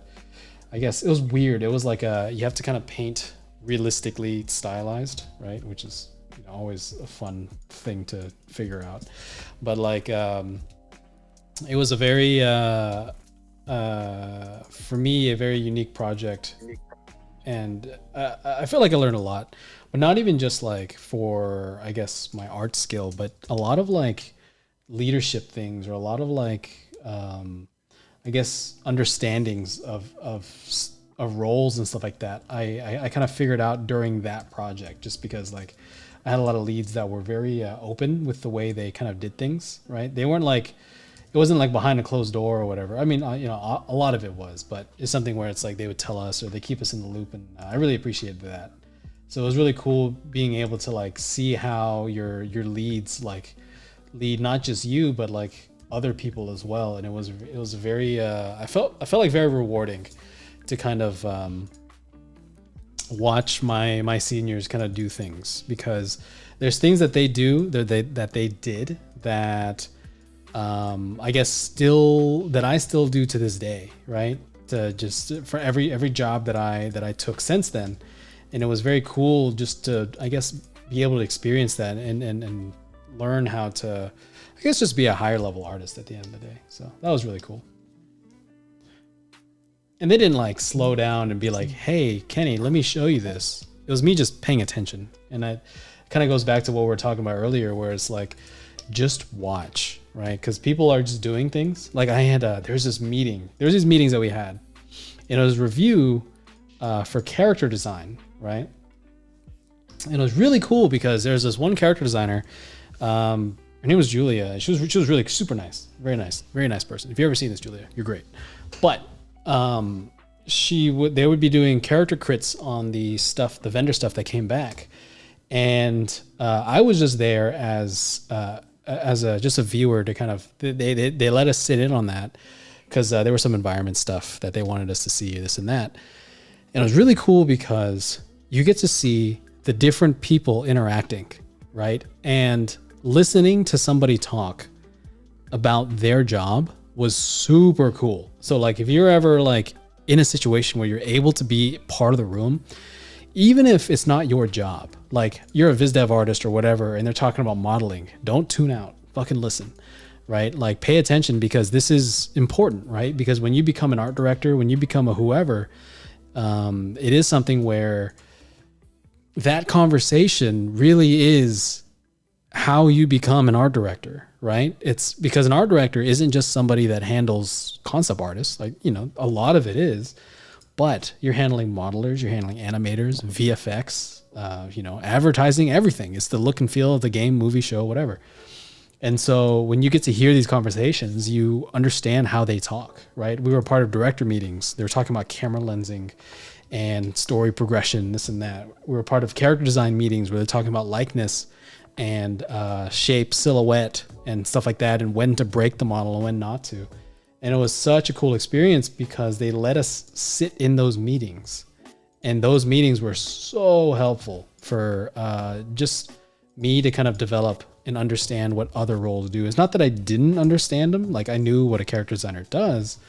I guess it was weird. It was like you have to kind of paint realistically stylized, right? Which is always a fun thing to figure out. But like it was a very for me a very unique project, and I feel like I learned a lot. But not even just like for, I guess, my art skill, but a lot of like leadership things, or a lot of like I guess, understandings of roles and stuff like that. I kind of figured out during that project, just because like I had a lot of leads that were very open with the way they kind of did things, right? They weren't like, it wasn't like behind a closed door or whatever. I mean, you know, a lot of it was, but it's something where it's like they would tell us or they keep us in the loop, and I really appreciated that. So it was really cool being able to like see how your leads like lead not just you but like other people as well, and it was very I felt like very rewarding to kind of watch my seniors kind of do things, because there's things that they do that they did that I guess I still do to this day, right? To just for every job that I took since then. And it was very cool just to, I guess, be able to experience that and learn how to, I guess, just be a higher level artist at the end of the day. So that was really cool. And they didn't like slow down and be like, hey, Kenny, let me show you this. It was me just paying attention. And it kind of goes back to what we were talking about earlier, where it's like, just watch, right? Because people are just doing things. Like I had, there's these meetings that we had. And it was review for character design, right? And it was really cool because there's this one character designer. Her name was Julia. She was really super nice, very nice person. If you ever seen this, Julia, you're great. But they would be doing character crits on the vendor stuff that came back, and I was just there as just a viewer to kind of they let us sit in on that because there was some environment stuff that they wanted us to see, this and that. And it was really cool because you get to see the different people interacting, right? And listening to somebody talk about their job was super cool. So like if you're ever like in a situation where you're able to be part of the room, even if it's not your job, like you're a viz dev artist or whatever, and they're talking about modeling, don't tune out, fucking listen, right? Like pay attention, because this is important, right? Because when you become an art director, when you become a whoever, it is something where that conversation really is how you become an art director, right? It's because an art director isn't just somebody that handles concept artists, like, you know, a lot of it is, but you're handling modelers, you're handling animators, VFX, you know, advertising, everything. It's the look and feel of the game, movie, show, whatever. And so when you get to hear these conversations, you understand how they talk, right? We were part of director meetings. They were talking about camera lensing and story progression, this and that. We were part of character design meetings where they're talking about likeness and shape, silhouette, and stuff like that, and when to break the model and when not to. And it was such a cool experience because they let us sit in those meetings. And those meetings were so helpful for just me to kind of develop and understand what other roles do. It's not that I didn't understand them. Like I knew what a character designer does,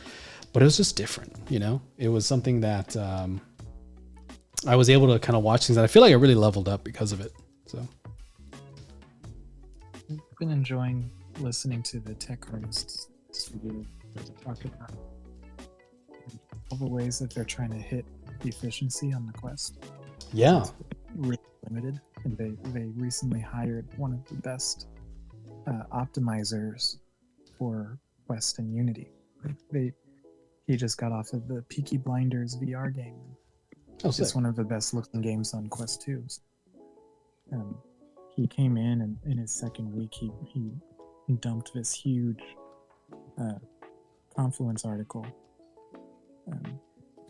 but it was just different, you know? It was something that I was able to kind of watch things that I feel like I really leveled up because of it. So I've been enjoying listening to the tech artists talk about all the ways that they're trying to hit efficiency on the Quest. yeah. It's really limited, and they recently hired one of the best optimizers for Quest and Unity. He just got off of the Peaky Blinders VR game. It's one of the best looking games on Quest 2. He came in, and in his second week he dumped this huge Confluence article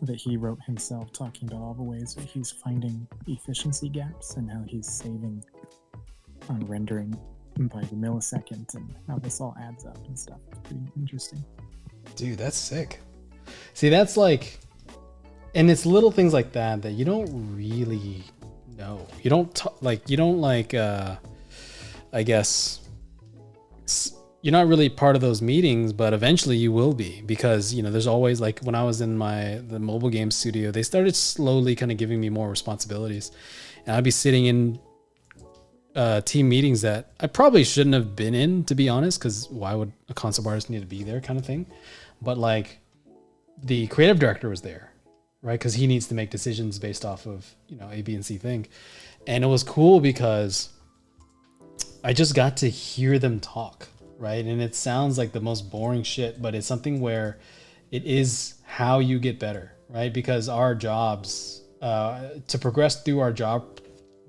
that he wrote himself, talking about all the ways that he's finding efficiency gaps and how he's saving on rendering by the millisecond and how this all adds up and stuff. It's pretty interesting. Dude, that's sick. See, that's like, and it's little things like that you don't really know. You don't I guess you're not really part of those meetings, but eventually you will be, because, you know, there's always, like when I was in the mobile game studio, they started slowly kind of giving me more responsibilities, and I'd be sitting in team meetings that I probably shouldn't have been in, to be honest, because why would a concept artist need to be there, kind of thing. But like the creative director was there, right? Because he needs to make decisions based off of, you know, A, B, and C thing. And it was cool because I just got to hear them talk, right? And it sounds like the most boring shit, but it's something where It is how you get better, right? Because our jobs, to progress through our job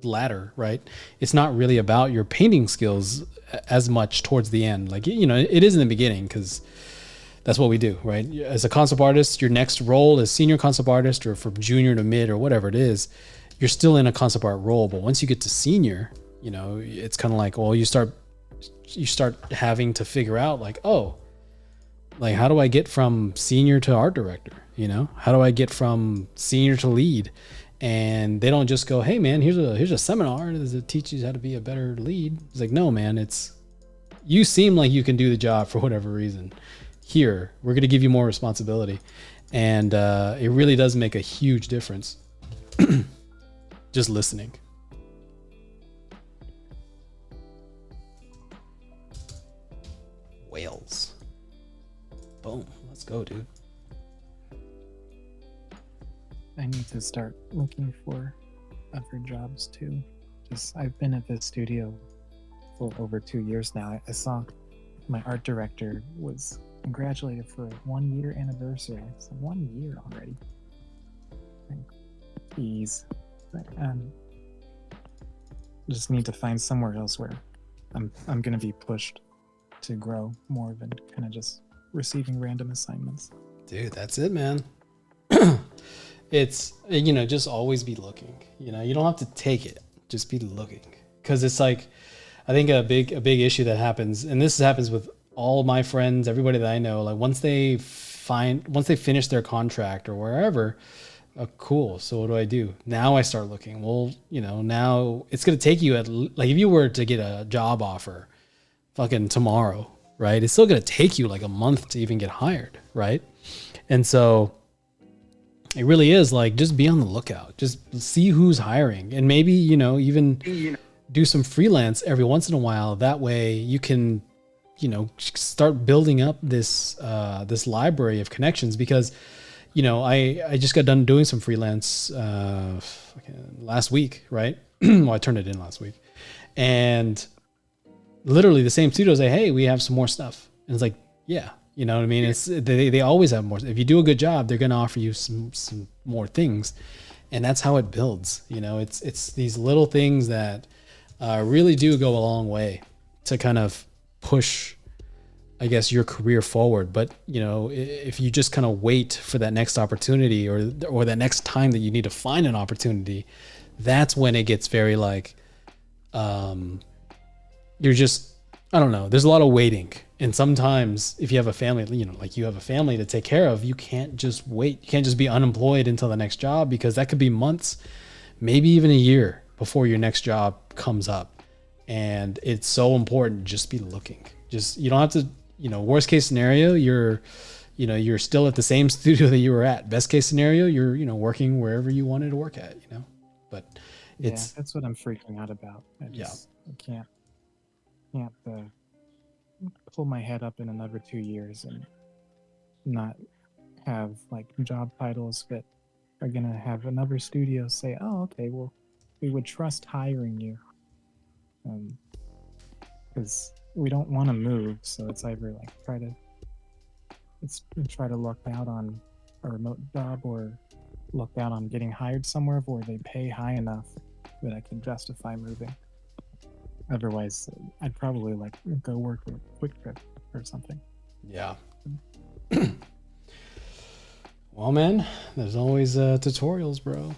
ladder, right? It's not really about your painting skills as much towards the end. Like, you know, it is in the beginning because that's what we do, right? As a concept artist, your next role is senior concept artist, or from junior to mid or whatever it is, you're still in a concept art role. But once you get to senior, you know, it's kind of like, well, you start having to figure out like, oh, like, how do I get from senior to art director? You know, how do I get from senior to lead? And they don't just go, hey man, here's a seminar that teaches you how to be a better lead. It's like, no man, it's, you seem like you can do the job for whatever reason. Here, we're going to give you more responsibility. And it really does make a huge difference. Just listening. Whales. Boom. Let's go, dude. I need to start looking for other jobs too. Just I've been at this studio for over 2 years now. I saw my art director was congratulated for a 1 year anniversary. It's 1 year already. Jeez. Just need to find somewhere else where I'm gonna be pushed to grow more than kind of just receiving random assignments. Dude, that's it, man. It's, you know, just always be looking. You know, you don't have to take it. Just be looking. Because it's like, I think a big issue that happens, and this happens with all my friends, everybody that I know, like once they finish their contract or wherever, cool. So what do I do? Now I start looking. Well, you know, now it's going to take you like if you were to get a job offer fucking tomorrow, right? It's still going to take you like a month to even get hired, right? And so it really is like, just be on the lookout. Just see who's hiring, and maybe, you know, even do some freelance every once in a while. That way you can, you know, start building up this library of connections. Because, you know, I just got done doing some freelance last week, right? Well, I turned it in last week, and literally the same studio say, hey, we have some more stuff, and it's like, yeah. You know what I mean? It's they always have more. If you do a good job, they're going to offer you some more things, and that's how it builds. You know, it's these little things that really do go a long way to kind of push, I guess, your career forward. But you know, if you just kind of wait for that next opportunity or that next time that you need to find an opportunity, that's when it gets very like, you're just, I don't know. There's a lot of waiting. And sometimes if you have a family, you know, like you have a family to take care of, you can't just wait. You can't just be unemployed until the next job, because that could be months, maybe even a year before your next job comes up. And it's so important. Just be looking. Just, you don't have to, you know, worst case scenario, you're still at the same studio that you were at. Best case scenario, you're, you know, working wherever you wanted to work at, you know, but it's, yeah, that's what I'm freaking out about. I can't pull my head up in another 2 years and not have like job titles that are gonna have another studio say, oh, okay, well, we would trust hiring you, because we don't want to move. So it's either like try to luck out on a remote job, or luck out on getting hired somewhere where they pay high enough that I can justify moving. Otherwise, I'd probably like go work at Quick Trip or something. Yeah. Well, man, there's always tutorials, bro.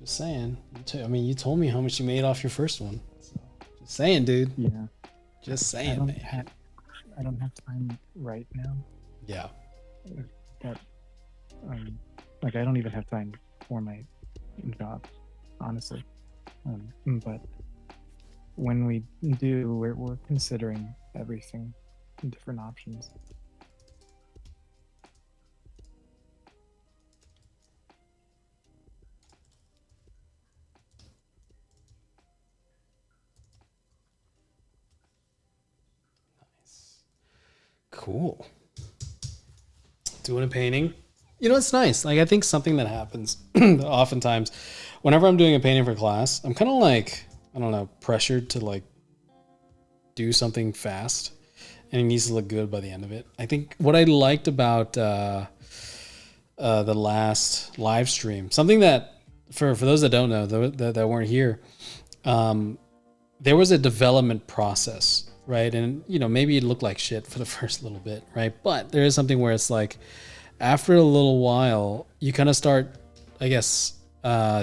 Just saying. I mean, you told me how much you made off your first one. So, just saying, dude. Yeah. Just saying, man. I don't have time right now. Yeah. But, like, I don't even have time for my job, honestly. But when we do, we're considering everything, different options. Nice. Cool. Doing a painting. You know, it's nice. Like, I think something that happens oftentimes whenever I'm doing a painting for class, I'm kind of like, I don't know, pressured to like do something fast. and it needs to look good by the end of it. I think what I liked about the last live stream, something that for those that don't know, that weren't here, there was a development process, right? And maybe it looked like shit for the first little bit, right? But there is something where it's like after a little while, you kind of start, I guess,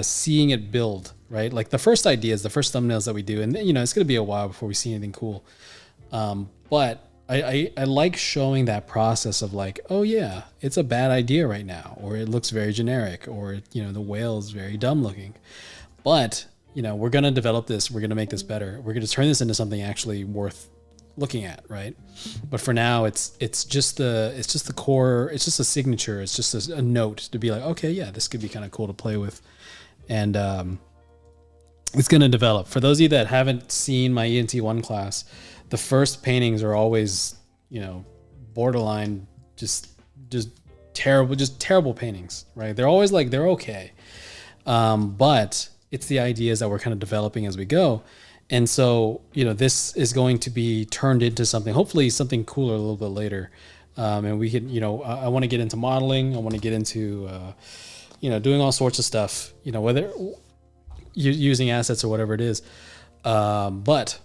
seeing it build, right? Like the first ideas, the first thumbnails that we do, and it's going to be a while before we see anything cool. But I like showing that process of like, oh yeah, it's a bad idea right now, or it looks very generic, or the whale is very dumb looking. But we're going to develop this. We're going to make this better. We're going to turn this into something actually worth looking at, right? But for now, it's just the core. It's just a signature. It's just a note to be like, okay, yeah, this could be kind of cool to play with, and it's going to develop. For those of you that haven't seen my ENT1 class, the first paintings are always, borderline, just terrible paintings, right? They're always like, they're okay. But it's the ideas that we're kind of developing as we go. And so, this is going to be turned into something, hopefully something cooler a little bit later. And we can, I want to get into modeling. I want to get into, doing all sorts of stuff, whether using assets or whatever it is. But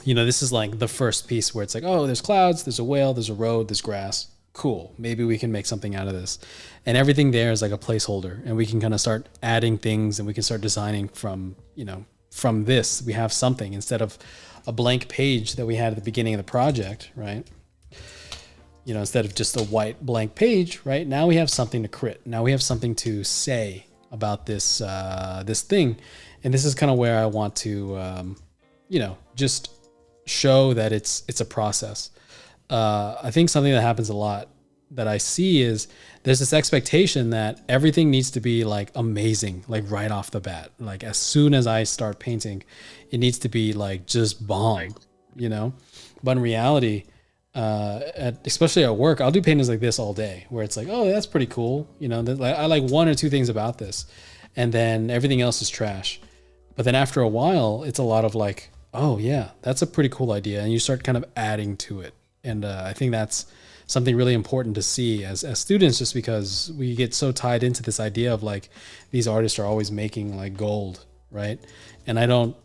this is like the first piece where it's like, oh, there's clouds, there's a whale, there's a road, there's grass. Cool. Maybe we can make something out of this. And everything there is like a placeholder, and we can kind of start adding things, and we can start designing from this. We have something instead of a blank page that we had at the beginning of the project, right? Instead of just a white blank page, right? Now we have something to crit. Now we have something to say about this, this thing. And this is kind of where I want to, just show that it's a process. I think something that happens a lot that I see is there's this expectation that everything needs to be like amazing, like right off the bat. Like as soon as I start painting, it needs to be like just bomb, But in reality, especially at work, I'll do paintings like this all day where it's like, oh, that's pretty cool. I like one or two things about this, and then everything else is trash. But then after a while, it's a lot of like, oh yeah, that's a pretty cool idea. And you start kind of adding to it. And I think that's something really important to see as students, just because we get so tied into this idea of like these artists are always making like gold, right? And I don't,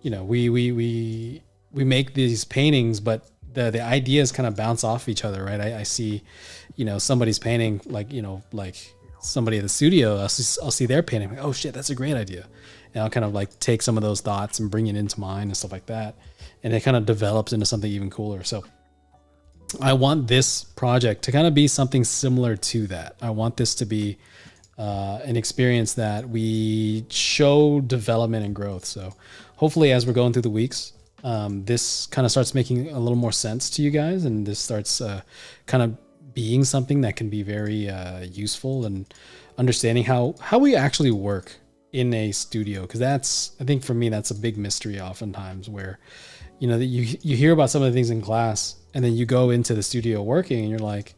we make these paintings, but the ideas kind of bounce off each other, right? I see, somebody's painting like somebody at the studio, I'll see their painting, like, oh shit, that's a great idea. And I'll kind of like take some of those thoughts and bring it into mine and stuff like that. And it kind of develops into something even cooler. So I want this project to kind of be something similar to that. I want this to be an experience that we show development and growth. So hopefully as we're going through the weeks, this kind of starts making a little more sense to you guys. And this starts kind of being something that can be very useful, and understanding how we actually work in a studio. Because I think for me, that's a big mystery oftentimes, where that you hear about some of the things in class, and then you go into the studio working and you're like,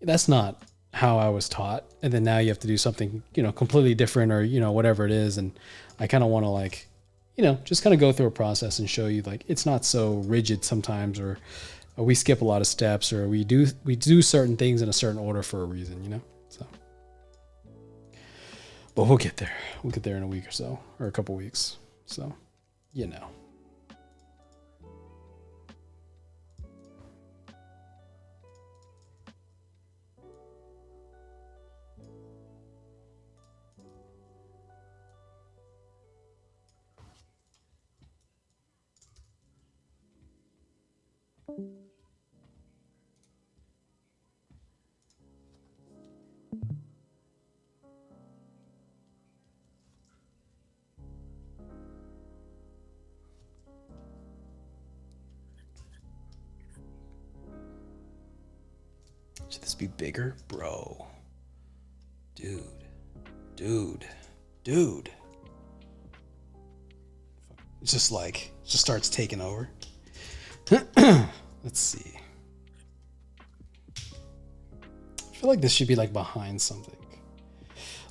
that's not how I was taught. And then now you have to do something, completely different, or, whatever it is. And I kind of want to like, just kind of go through a process and show you like, it's not so rigid sometimes, or we skip a lot of steps, or we do certain things in a certain order for a reason, so, but we'll get there. We'll get there in a week or so, or a couple weeks. So, should this be bigger? Bro. Dude. It's just like, just starts taking over. Let's see. I feel like this should be like behind something.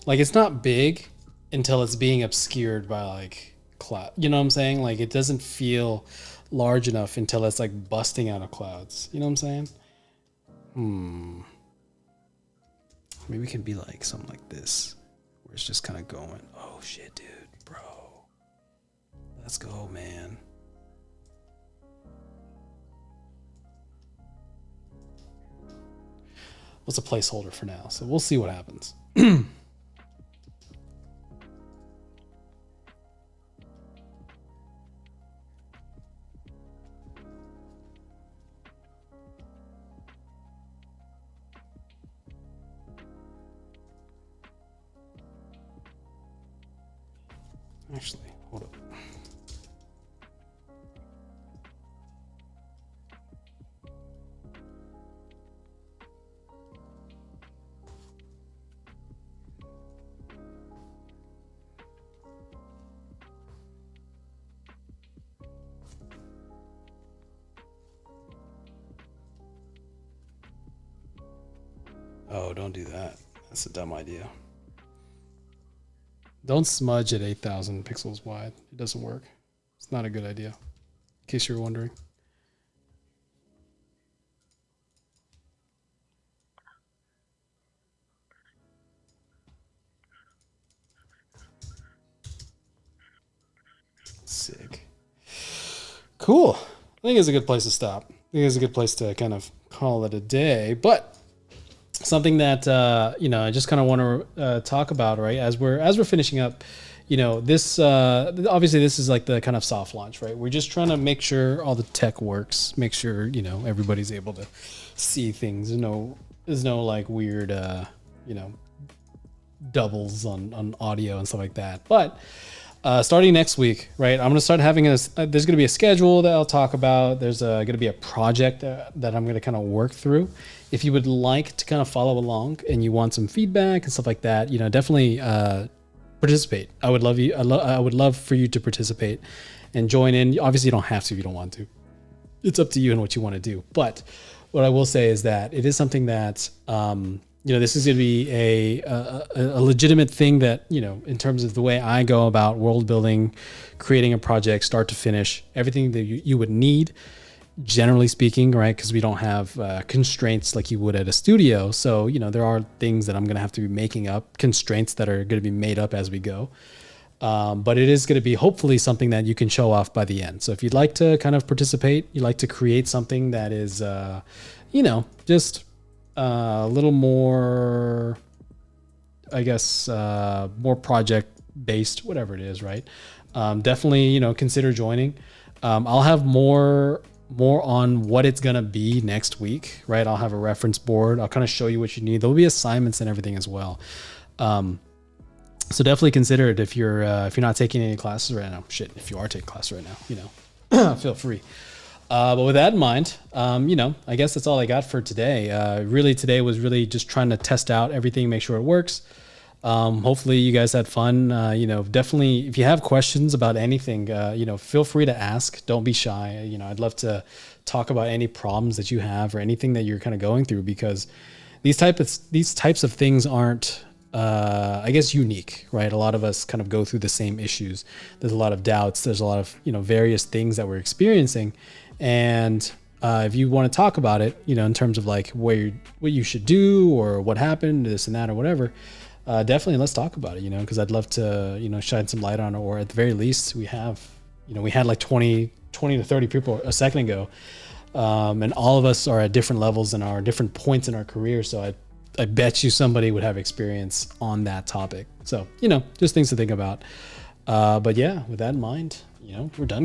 Like it's not big until it's being obscured by like cloud. You know what I'm saying? Like it doesn't feel large enough until it's like busting out of clouds. You know what I'm saying? Maybe it can be like something like this, where it's just kind of going, oh shit, dude, bro. Let's go, man. What's a placeholder for now? So we'll see what happens. Actually, hold up. Oh, don't do that. That's a dumb idea. Don't smudge at 8,000 pixels wide. It doesn't work. It's not a good idea, in case you're wondering. Sick. Cool. I think it's a good place to stop. I think it's a good place to kind of call it a day. But something that I just kind of want to talk about, right? As we're finishing up, this obviously this is like the kind of soft launch, right? We're just trying to make sure all the tech works, make sure everybody's able to see things. There's no like weird doubles on audio and stuff like that. But starting next week, right? I'm gonna start having there's gonna be a schedule that I'll talk about. There's gonna be a project that I'm gonna kind of work through. If you would like to kind of follow along and you want some feedback and stuff like that, definitely participate. I would love for you to participate and join in. Obviously, you don't have to if you don't want to. It's up to you and what you want to do. But what I will say is that it is something that this is going to be a legitimate thing that in terms of the way I go about world building, creating a project, start to finish, everything that you would need. Generally speaking, right? Because we don't have constraints like you would at a studio. So, there are things that I'm going to have to be making up, constraints that are going to be made up as we go. But it is going to be hopefully something that you can show off by the end. So if you'd like to kind of participate, you'd like to create something that is, just a little more, I guess, more project based, whatever it is, right? Definitely, consider joining. I'll have more on what it's going to be next week, right? I'll have a reference board. I'll kind of show you what you need. There'll be assignments and everything as well. So definitely consider it if you're not taking any classes right now. Shit, if you are taking classes right now, feel free. But with that in mind, I guess that's all I got for today. Really today was really just trying to test out everything, make sure it works. Hopefully you guys had fun. Definitely if you have questions about anything, feel free to ask. Don't be shy. I'd love to talk about any problems that you have or anything that you're kind of going through, because these types of things aren't, I guess, unique, right? A lot of us kind of go through the same issues. There's a lot of doubts. There's a lot of, various things that we're experiencing. And if you want to talk about it, in terms of like what you should do or what happened, this and that or whatever, definitely let's talk about it, because I'd love to, shine some light on it. Or at the very least, we had like 20 to 30 people a second ago. And all of us are at different levels and are different points in our career. So I bet you somebody would have experience on that topic. So, just things to think about. But yeah, with that in mind, we're done, guys.